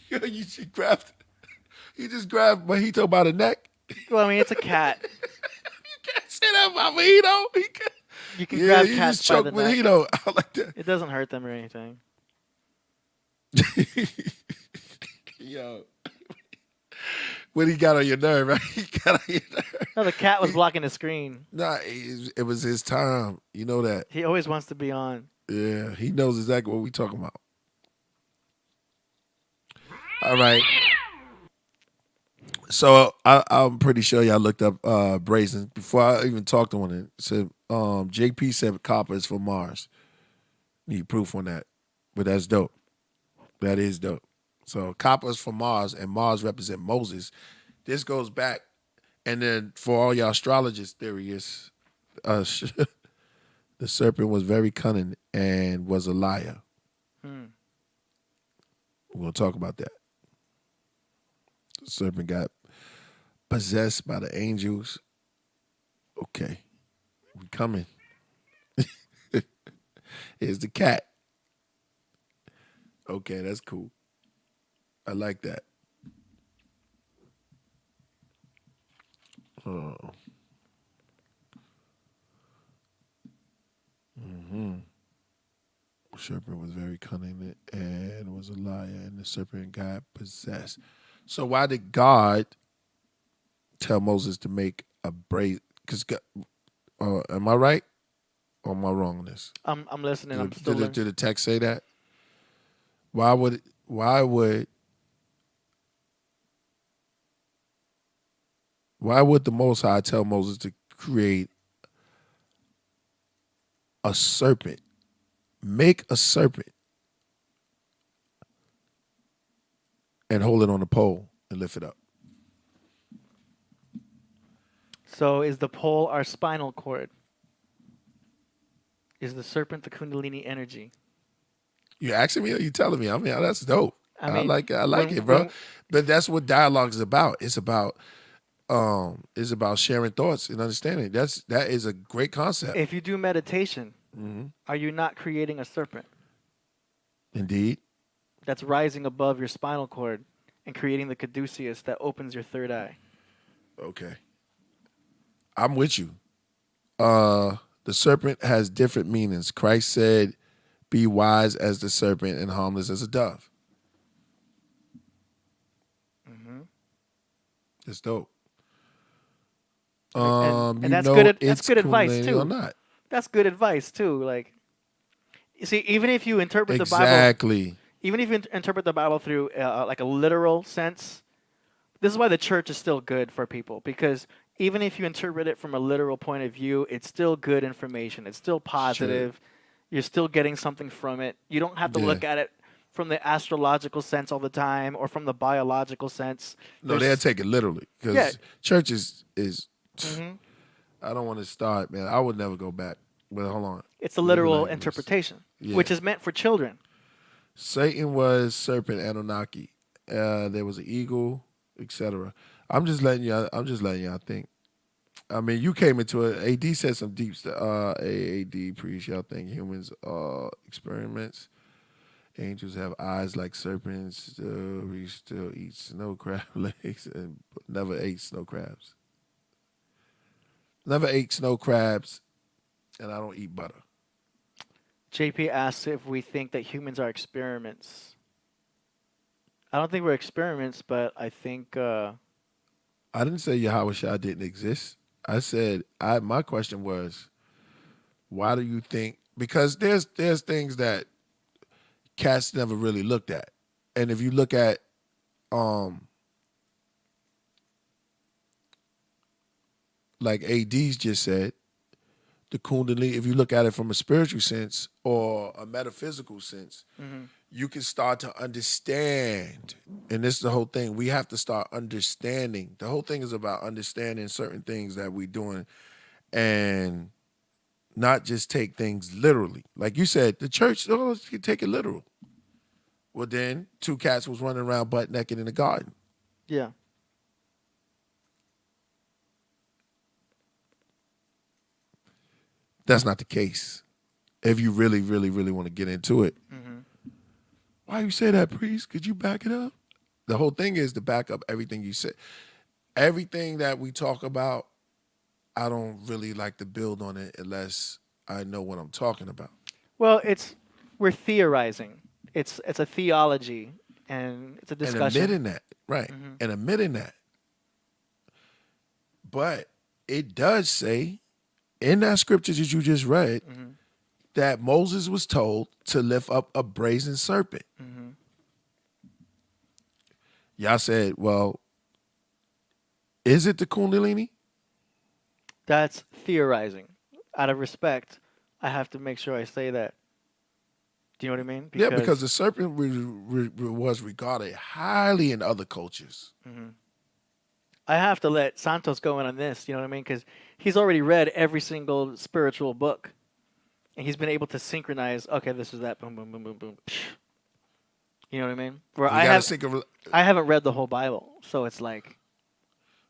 You just grabbed Mojito by the neck. Well, I mean, it's a cat. You can't say that about Mojito. You can grab you cats just by choke the neck. Mojito out like that. It doesn't hurt them or anything. Yo. What he got on your nerve, right? He got on your nerve. No, the cat was blocking the screen. Nah, it was his time. You know that. He always wants to be on. Yeah, he knows exactly what we talking about. All right. So I'm pretty sure y'all looked up brazen before I even talked to one. It said JP said copper is for Mars. Need proof on that, but that's dope. That is dope. So copper is for Mars, and Mars represent Moses. This goes back, and then for all y'all astrologist theories, the serpent was very cunning and was a liar. We're gonna talk about that. The serpent got possessed by the angels. Okay, we coming. Here's the cat. Okay, that's cool. I like that. Oh. Serpent was very cunning and was a liar, and the serpent got possessed. So why did God tell Moses to make a brazen? Because am I right? Or am I wrong on this? I'm listening. I'm still learning. Did the text say that? Why would the Most High tell Moses to create a serpent? Make a serpent and hold it on a pole and lift it up. So is the pole our spinal cord? Is the serpent the Kundalini energy? You asking me or you telling me? I mean, that's dope. I mean, like it, bro. But that's what dialogue is about. It's about sharing thoughts and understanding. That is a great concept. If you do meditation, are you not creating a serpent? Indeed. That's rising above your spinal cord and creating the caduceus that opens your third eye. Okay. I'm with you. The serpent has different meanings. Christ said, be wise as the serpent and harmless as a dove. It's dope. And that's good. That's good advice too. Or not. That's good advice too. Like, you see, even if you interpret the Bible, exactly. Even if you interpret the Bible through like a literal sense, this is why the church is still good for people, because even if you interpret it from a literal point of view, it's still good information. It's still positive. Sure. You're still getting something from it. You don't have to look at it from the astrological sense all the time or from the biological sense. No, they'll take it literally, because church is I don't want to start, man. I would never go back. But hold on. It's a literal interpretation, which is meant for children. Satan was serpent Anunnaki. There was an eagle, etc. I'm just letting y'all think. I mean, you came into it. AD said some deep stuff. AD priest, y'all think humans are experiments. Angels have eyes like serpents. We still eat snow crab legs and never ate snow crabs. Never ate snow crabs, and I don't eat butter. JP asks if we think that humans are experiments. I don't think we're experiments, but I think... I didn't say Yahweh Shah didn't exist. I said, my question was, why do you think... Because there's things that cats never really looked at. And if you look at... like AD's just said, the Kundalini, if you look at it from a spiritual sense or a metaphysical sense, you can start to understand. And this is the whole thing. We have to start understanding. The whole thing is about understanding certain things that we're doing and not just take things literally. Like you said, the church, you take it literal. Well, then 2 cats was running around butt naked in the garden. Yeah. That's not the case. If you really, really, really want to get into it. Why you say that, priest? Could you back it up? The whole thing is to back up everything you said. Everything that we talk about, I don't really like to build on it unless I know what I'm talking about. Well, we're theorizing. It's a theology, and it's a discussion. And admitting that, right. And admitting that. But it does say, in that scripture that you just read, that Moses was told to lift up a brazen serpent. Y'all said, well, is it the Kundalini? That's theorizing. Out of respect, I have to make sure I say that. Do you know what I mean? Because the serpent was regarded highly in other cultures. I have to let Santos go in on this, you know what I mean? Because he's already read every single spiritual book. And he's been able to synchronize, okay, this is that, boom, boom, boom, boom, boom. You know what I mean? Where I haven't read the whole Bible, so it's like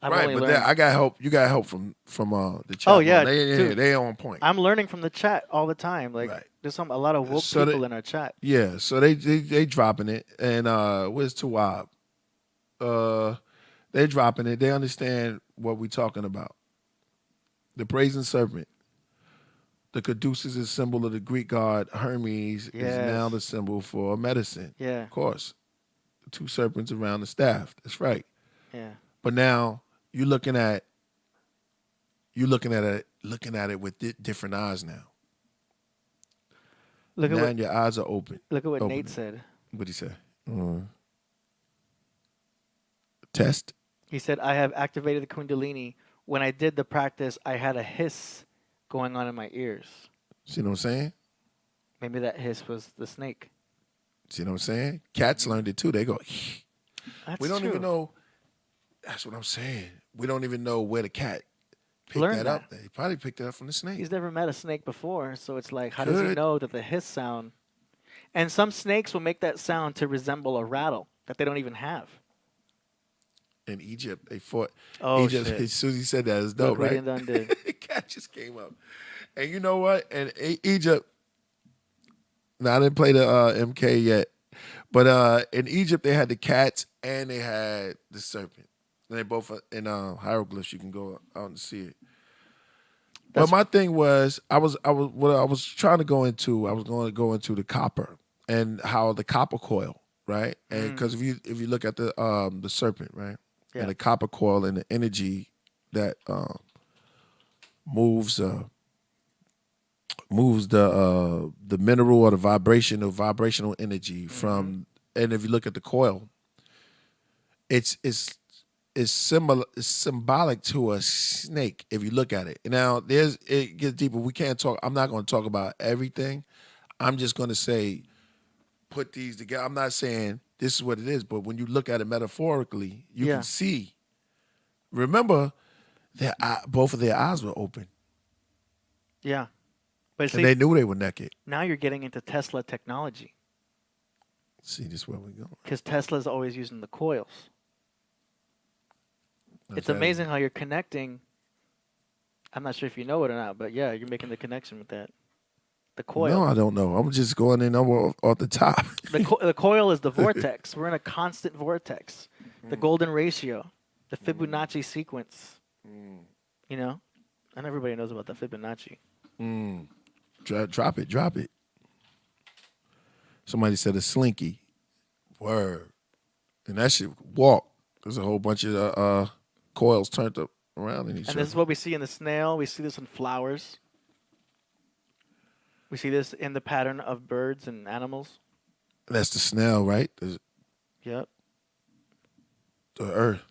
I'm only learning. I got help. You got help from the chat. Oh yeah, they on point. I'm learning from the chat all the time. Like there's a lot of woke people in our chat. Yeah, so they dropping it, and where's Tawab? They dropping it. They understand what we talking about. The brazen serpent. The caduceus is a symbol of the Greek god Hermes. Is now the symbol for medicine. Yeah, of course. The 2 serpents around the staff. That's right. Yeah. But now you're looking at it with different eyes now. Look at now what your eyes are open. Look at what Open Nate it. said. What'd he say? Test. He said, "I have activated the Kundalini. When I did the practice, I had a hiss going on in my ears. See what I'm saying? Maybe that hiss was the snake." See what I'm saying? Cats learned it too. They go. That's We don't true. even know. That's what I'm saying. We don't even know where the cat picked Learned that up. He probably picked it up from the snake. He's never met a snake before, so it's like, how does he Good. know that the hiss sound? And some snakes will make that sound to resemble a rattle that they don't even have. In Egypt, they fought. Oh, Egypt, shit. As soon as he said that, it's dope, Look what he right? done did. The cat just came up. And you know what? And Egypt, now I didn't play the MK yet, but in Egypt, they had the cats and they had the serpent. And they both are in hieroglyphs. You can go out and see it. But my thing was, I was trying to go into. I was going to go into the copper and how the copper coil, right? And because if you look at the serpent, right, Yeah. and the copper coil and the energy that moves the mineral or the vibrational energy from, and if you look at the coil, it's symbolic to a snake if you look at it. Now it gets deeper. We can't talk. I'm not going to talk about everything. I'm just going to say put these together. I'm not saying this is what it is, but when you look at it metaphorically, you can see. Remember, both of their eyes were open. Yeah. But see, And they knew they were naked. now you're getting into Tesla technology. See, this is where we go. Because Tesla's always using the coils. It's Okay. amazing how you're connecting. I'm not sure if you know it or not, but yeah, you're making the connection with that. The coil. No, I don't know. I'm just going in off the top. The coil is the vortex. We're in a constant vortex. The golden ratio, the Fibonacci sequence. You know? And everybody knows about the Fibonacci. Drop it. Somebody said a slinky. Word. And that shit walk. There's a whole bunch of coils turned up around in each And other. this is what we see in the snail. We see this in flowers. We see this in the pattern of birds and animals. That's the snail, right? Yep. The earth.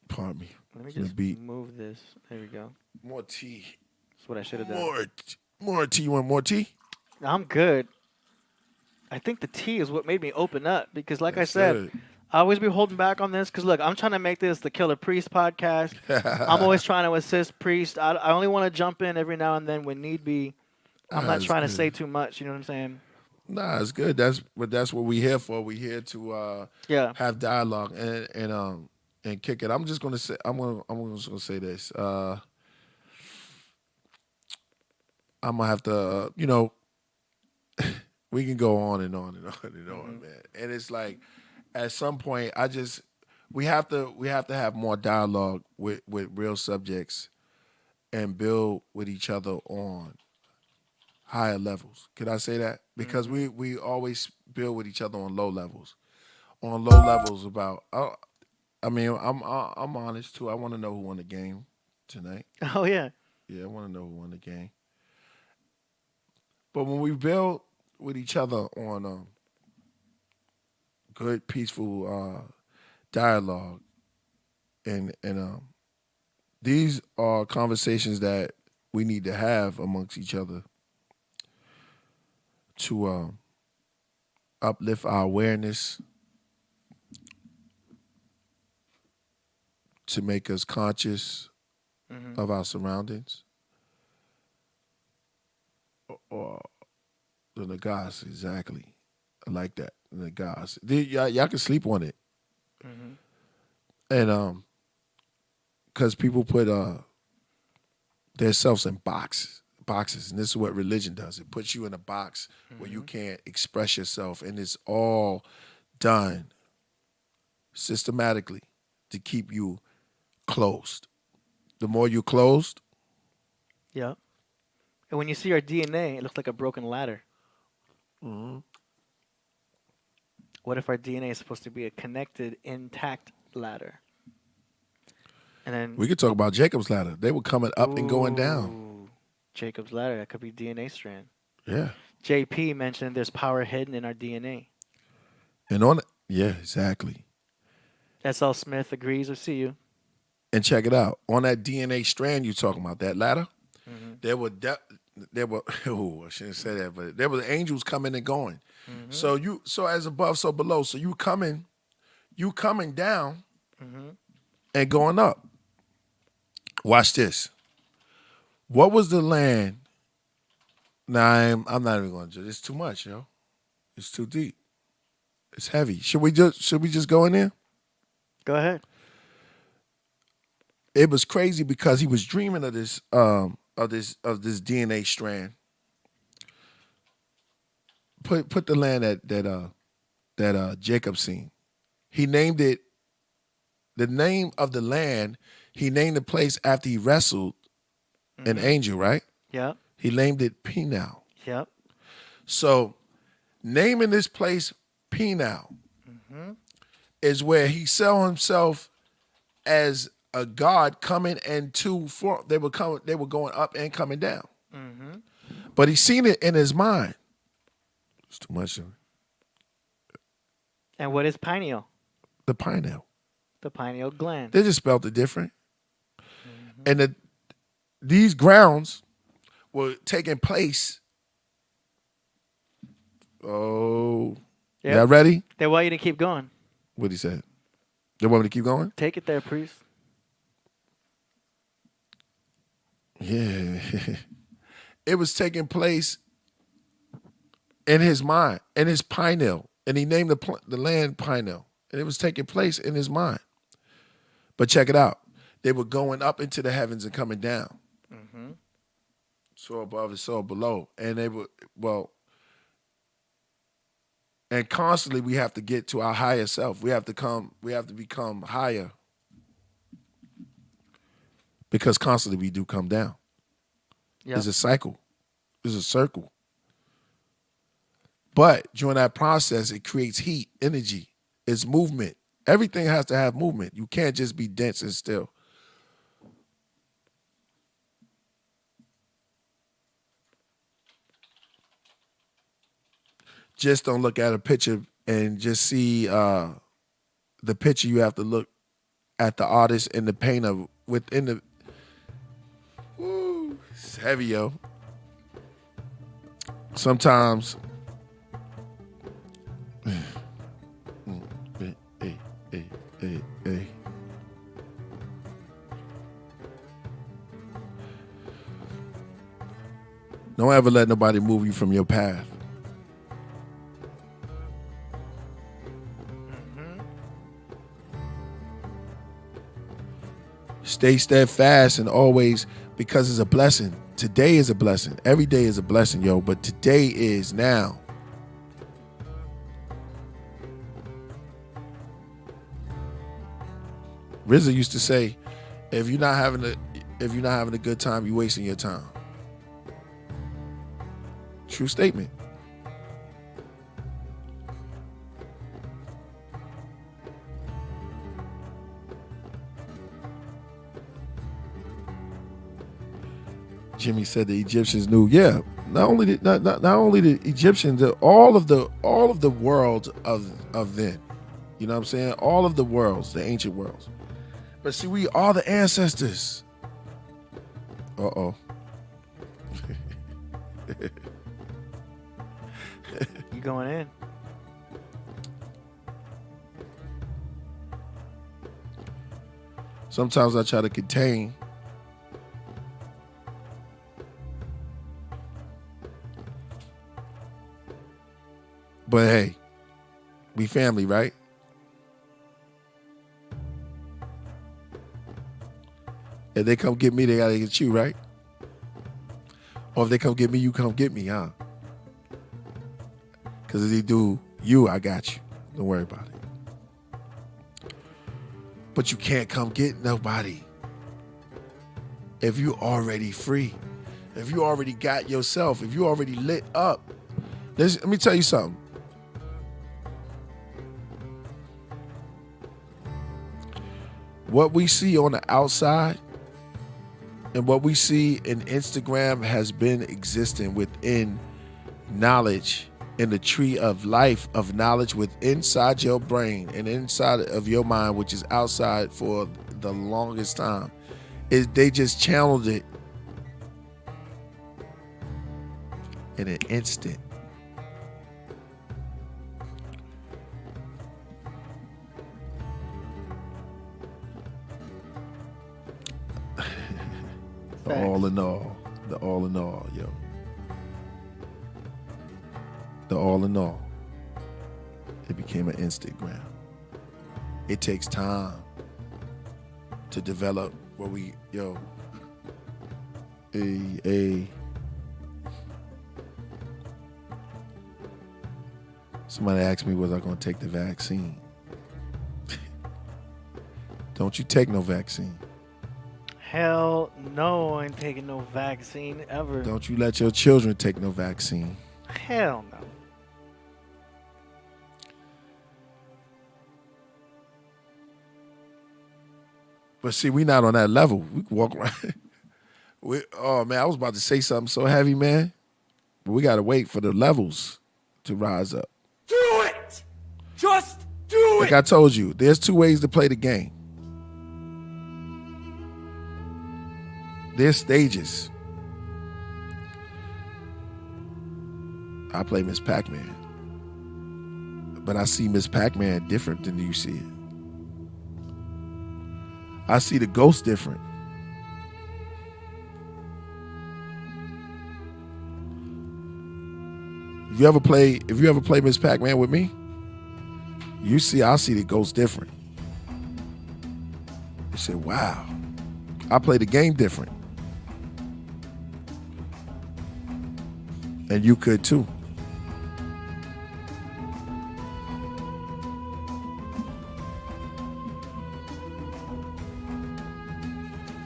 Pardon me. Let me It's gonna just be move this. There we go. more tea. That's what I should have done. More tea. You want more tea? I'm good. I think the tea is what made me open up because, like Yes, I said, sir. I always be holding back on this because, look, I'm trying to make this the Killer Priest podcast. I'm always trying to assist Priest. I only want to jump in every now and then when need be. I'm not That's trying to good. say too much. You know what I'm saying? Nah, it's good. That's what we're here for. We're here to have dialogue and kick it. I'm just gonna say I'm just gonna say this. I'm gonna have to we can go on and on and on and on, man. And it's like at some point we have to have more dialogue with real subjects and build with each other on higher levels. Could I say that? Because we always build with each other on low levels. On low levels about I mean, I'm honest too. I want to know who won the game tonight. Oh yeah. Yeah, I want to know who won the game. But when we build with each other on good, peaceful dialogue, and these are conversations that we need to have amongst each other to uplift our awareness, to make us conscious of our surroundings. Or the Nagas, exactly. I like that. The Nagas. Y'all can sleep on it. And because people put themselves in boxes, and this is what religion does. It puts you in a box where you can't express yourself, and it's all done systematically to keep you closed. The more you're closed, Yeah. And when you see our DNA, it looks like a broken ladder. What if our DNA is supposed to be a connected, intact ladder? And then we could talk about Jacob's ladder. They were coming up and going down. Jacob's ladder, that could be DNA strand. Yeah. JP mentioned there's power hidden in our DNA. And on it, yeah, exactly. SL Smith agrees. We see you. And check it out. On that DNA strand you talking about, that ladder, there were oh, I shouldn't say that, but there were angels coming and going. So as above, so below. So you coming down and going up. Watch this. What was the land? Nah, I'm not even going to. It's too much, yo. It's too deep. It's heavy. Should we just go in there? Go ahead. It was crazy because he was dreaming of this DNA strand. Put the land that Jacob seen. He named it. The name of the land. He named the place after he wrestled an angel, right? Yep. He named it Penal. Yep. So, naming this place Penal is where he saw himself as a god coming into form. They were going up and coming down. But he seen it in his mind. It's too much. And what is pineal? The pineal. The pineal gland. They just spelled it different. And these grounds were taking place. Oh, y'all ready? They want you to keep going. What he said? They want me to keep going? Take it there, priest. Yeah. It was taking place in his mind, in his pineal. And he named the land Pineal. And it was taking place in his mind. But check it out. They were going up into the heavens and coming down. So above and so below. And they were, and constantly we have to get to our higher self. We have to become higher. Because constantly we do come down. Yep. It's a cycle. It's a circle. But during that process, it creates heat, energy. It's movement. Everything has to have movement. You can't just be dense and still. Just don't look at a picture and just see the picture. You have to look at the artist and the painter within the. Woo, it's heavy, yo. Sometimes. Hey. Don't ever let nobody move you from your path. Stay steadfast and always, because it's a blessing. Today is a blessing. Every day is a blessing, yo. But today is now. RZA used to say, if you're not having a good time, you're wasting your time. True statement. Jimmy said the Egyptians knew. Yeah, not only the Egyptians, all of the worlds of then. You know what I'm saying? All of the worlds, the ancient worlds. But see, we are the ancestors. Uh-oh. You going in? Sometimes I try to contain. But hey, we family, right? If they come get me, they gotta get you, right? Or if they come get me, you come get me, huh? Because if they do you, I got you. Don't worry about it. But you can't come get nobody if you already free. If you already got yourself, if you already lit up. Let me tell you something. What we see on the outside and what we see in Instagram has been existing within knowledge in the tree of life of knowledge with inside your brain and inside of your mind, which is outside for the longest time. They just channeled it in an instant. The all in all, yo. The all in all. It became an Instagram. It takes time to develop what we, somebody asked me, was I going to take the vaccine? Don't you take no vaccine. Hell no, I ain't taking no vaccine ever. Don't you let your children take no vaccine. Hell no. But see, we not on that level. We can walk around. Oh, man, I was about to say something so heavy, man. But we got to wait for the levels to rise up. Do it! Just do it! Like I told you, there's two ways to play the game. There's stages. I play Miss Pac-Man. But I see Miss Pac-Man different than you see it. I see the ghost different. If you ever play Miss Pac-Man with me, I see the ghost different. You say, wow, I play the game different. And you could too.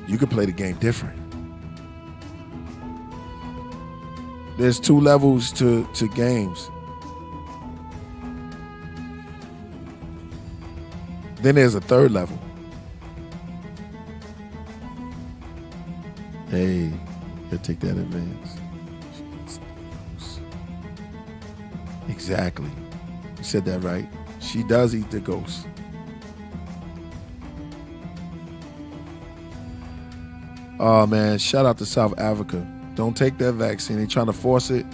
You could play the game different. There's two levels to games. Then there's a third level. Hey, you'll take that advance. Exactly. You said that right. She does eat the ghost. Oh, man, shout out to South Africa. Don't take that vaccine. They're trying to force it.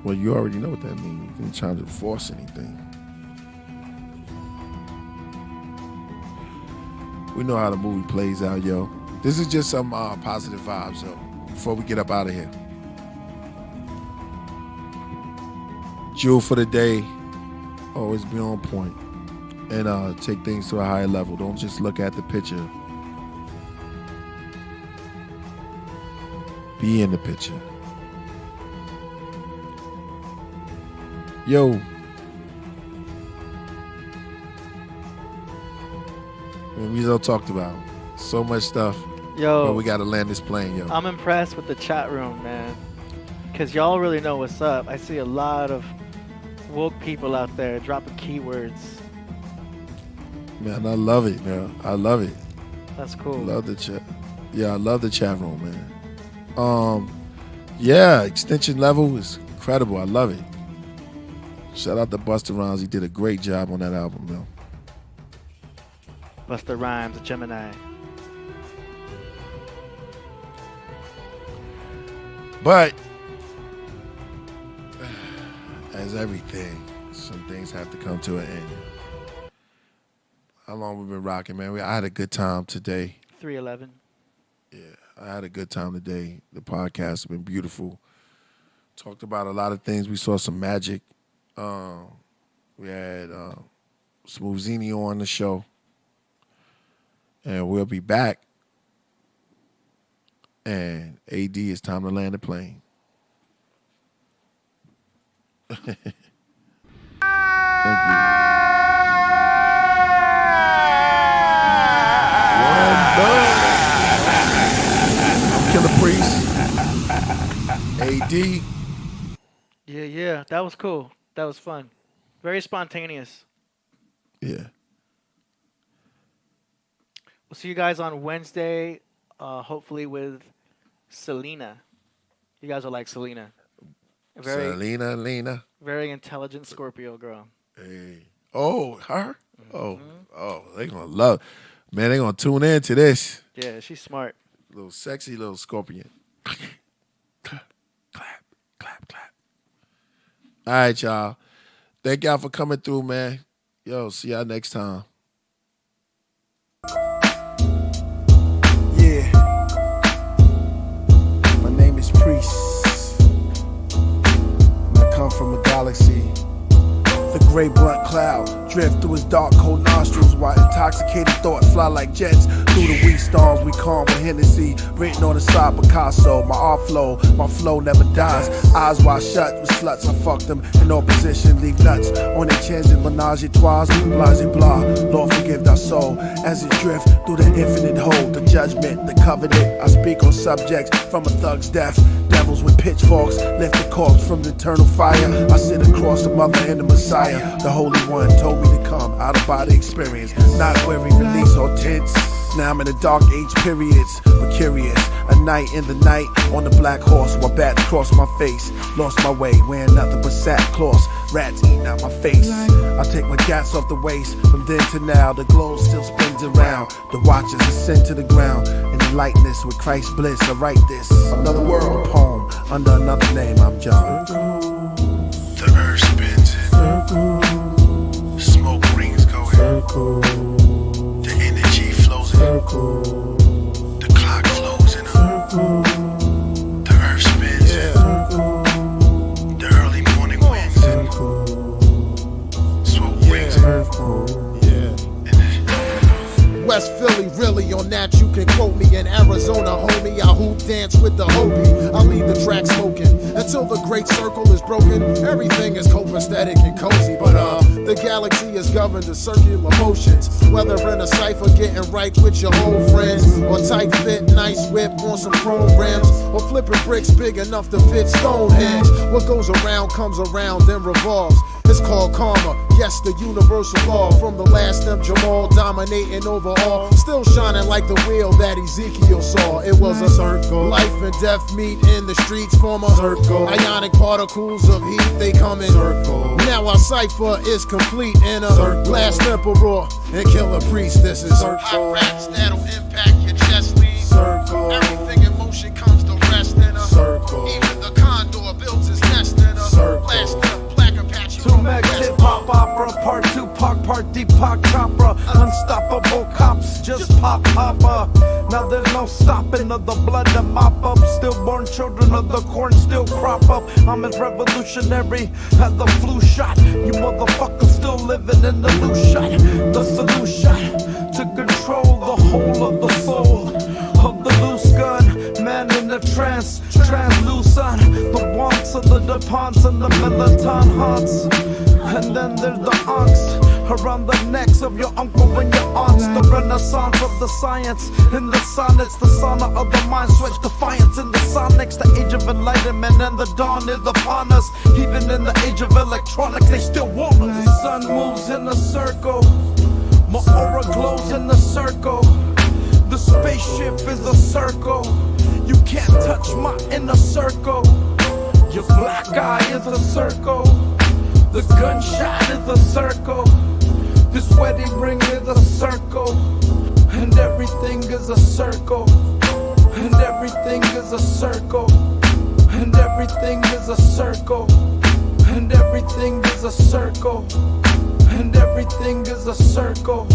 Well, you already know what that means. You ain't trying to force anything. We know how the movie plays out, yo. This is just some positive vibes, yo, before we get up out of here. Jewel for the day, always be on point and take things to a higher level. Don't just look at the picture. Be in the picture. Yo. We all talked about so much stuff. Yo. But we got to land this plane, yo. I'm impressed with the chat room, man. Because y'all really know what's up. I see a lot of woke people out there dropping keywords. Man, I love it, man. I love it. That's cool. I love the chat. Yeah, I love the chat room, man. Yeah, extension level is incredible. I love it. Shout out to Busta Rhymes. He did a great job on that album, yo. Busta Rhymes, Gemini. But as everything, some things have to come to an end. How long we been rocking, man? I had a good time today. 311. Yeah, I had a good time today. The podcast has been beautiful. Talked about a lot of things. We saw some magic. We had Smoothini on the show. And we'll be back. And AD, it's time to land the plane. Thank you. Killah Priest. AD. Yeah, that was cool. That was fun. Very spontaneous. Yeah. We'll see you guys on Wednesday, hopefully with Selena. You guys are like Selena. Lena. Very intelligent Scorpio girl. Hey. Oh, her? Oh, they gonna love. Man, they gonna tune in to this. Yeah, she's smart. Little sexy little scorpion. Clap. All right, y'all. Thank y'all for coming through, man. Yo, see y'all next time. Yeah. My name is Priest. And I come from a galaxy. The gray blunt cloud drift through his dark cold nostrils while intoxicated thoughts fly like jets through the weak storms we calm with Hennessy written on the side Picasso. My art flow, my flow never dies. Eyes wide shut with sluts, I fuck them in all position, leave nuts on their chins and menage a trois, blase blah. Lord forgive thy soul as it drift through the infinite hole, the judgment, the covenant. I speak on subjects from a thug's death. Devils with pitchforks lift the corpse from the eternal fire. I sit across the mother and the Messiah. The Holy One told me to come out of body experience, not weary release or tense. Now I'm in the dark age periods, but curious. A night in the night on the black horse while bats cross my face. Lost my way, wearing nothing but sackcloth. Rats eating out my face. I take my gats off the waist. From then to now, the globe still spins around. The watchers ascend to the ground. In the lightness with Christ's bliss, I write this another world poem under another name. I'm John. The earth spins in circles. Smoke rings go in circles. The energy flows in circles. The clock flows in circles. The earth spins in circles. The early morning winds in smoke rings West Philly, really on that you can quote me. In Arizona, homie, I hoop dance with the Hopi. I leave the track smoking until the great circle is broken. Everything is copacetic and cozy, but the galaxy is governed to circular motions. Whether in a cipher, getting right with your old friends, or tight fit, nice whip on some chrome rims, or flipping bricks big enough to fit Stonehenge. What goes around comes around, then revolves. It's called karma, yes, the universal law. From the last of Jamal dominating over all, still shining like the wheel that Ezekiel saw. It was a circle. Life and death meet in the streets, form a circle. Ionic particles of heat, they come in circle. Now our cipher is complete in a circle. Last emperor and killer priest, this is circle. Hot rats that'll impact your chest lead. Circle. Everything in motion comes to rest in a circle. Even the condor builds his nest in a circle. Last Two Meg hip hop opera, part Tupac, part Deepak Chopra. Unstoppable cops, just pop hopper. Now there's no stopping of the blood to mop up. Stillborn children of the corn still crop up. I'm as revolutionary as the flu shot. You motherfuckers still living in the loose shot. The solution to control the whole of the soul of the loose gun. Man in the trance, translucent. The wants of the DuPonts and the Peloton haunts. And then there's the angst around the necks of your uncle and your aunts. The renaissance of the science in the sonnets. The sauna of the mind switch defiance in the sonics. The age of enlightenment and the dawn is upon us. Even in the age of electronics, they still want us. The sun moves in a circle. My aura glows in the circle. The spaceship is a circle. You can't touch my inner circle. Your black eye is a circle. The gunshot is a circle. This wedding ring is a circle. And everything is a circle. And everything is a circle. And everything is a circle. And everything is a circle. And everything is a circle.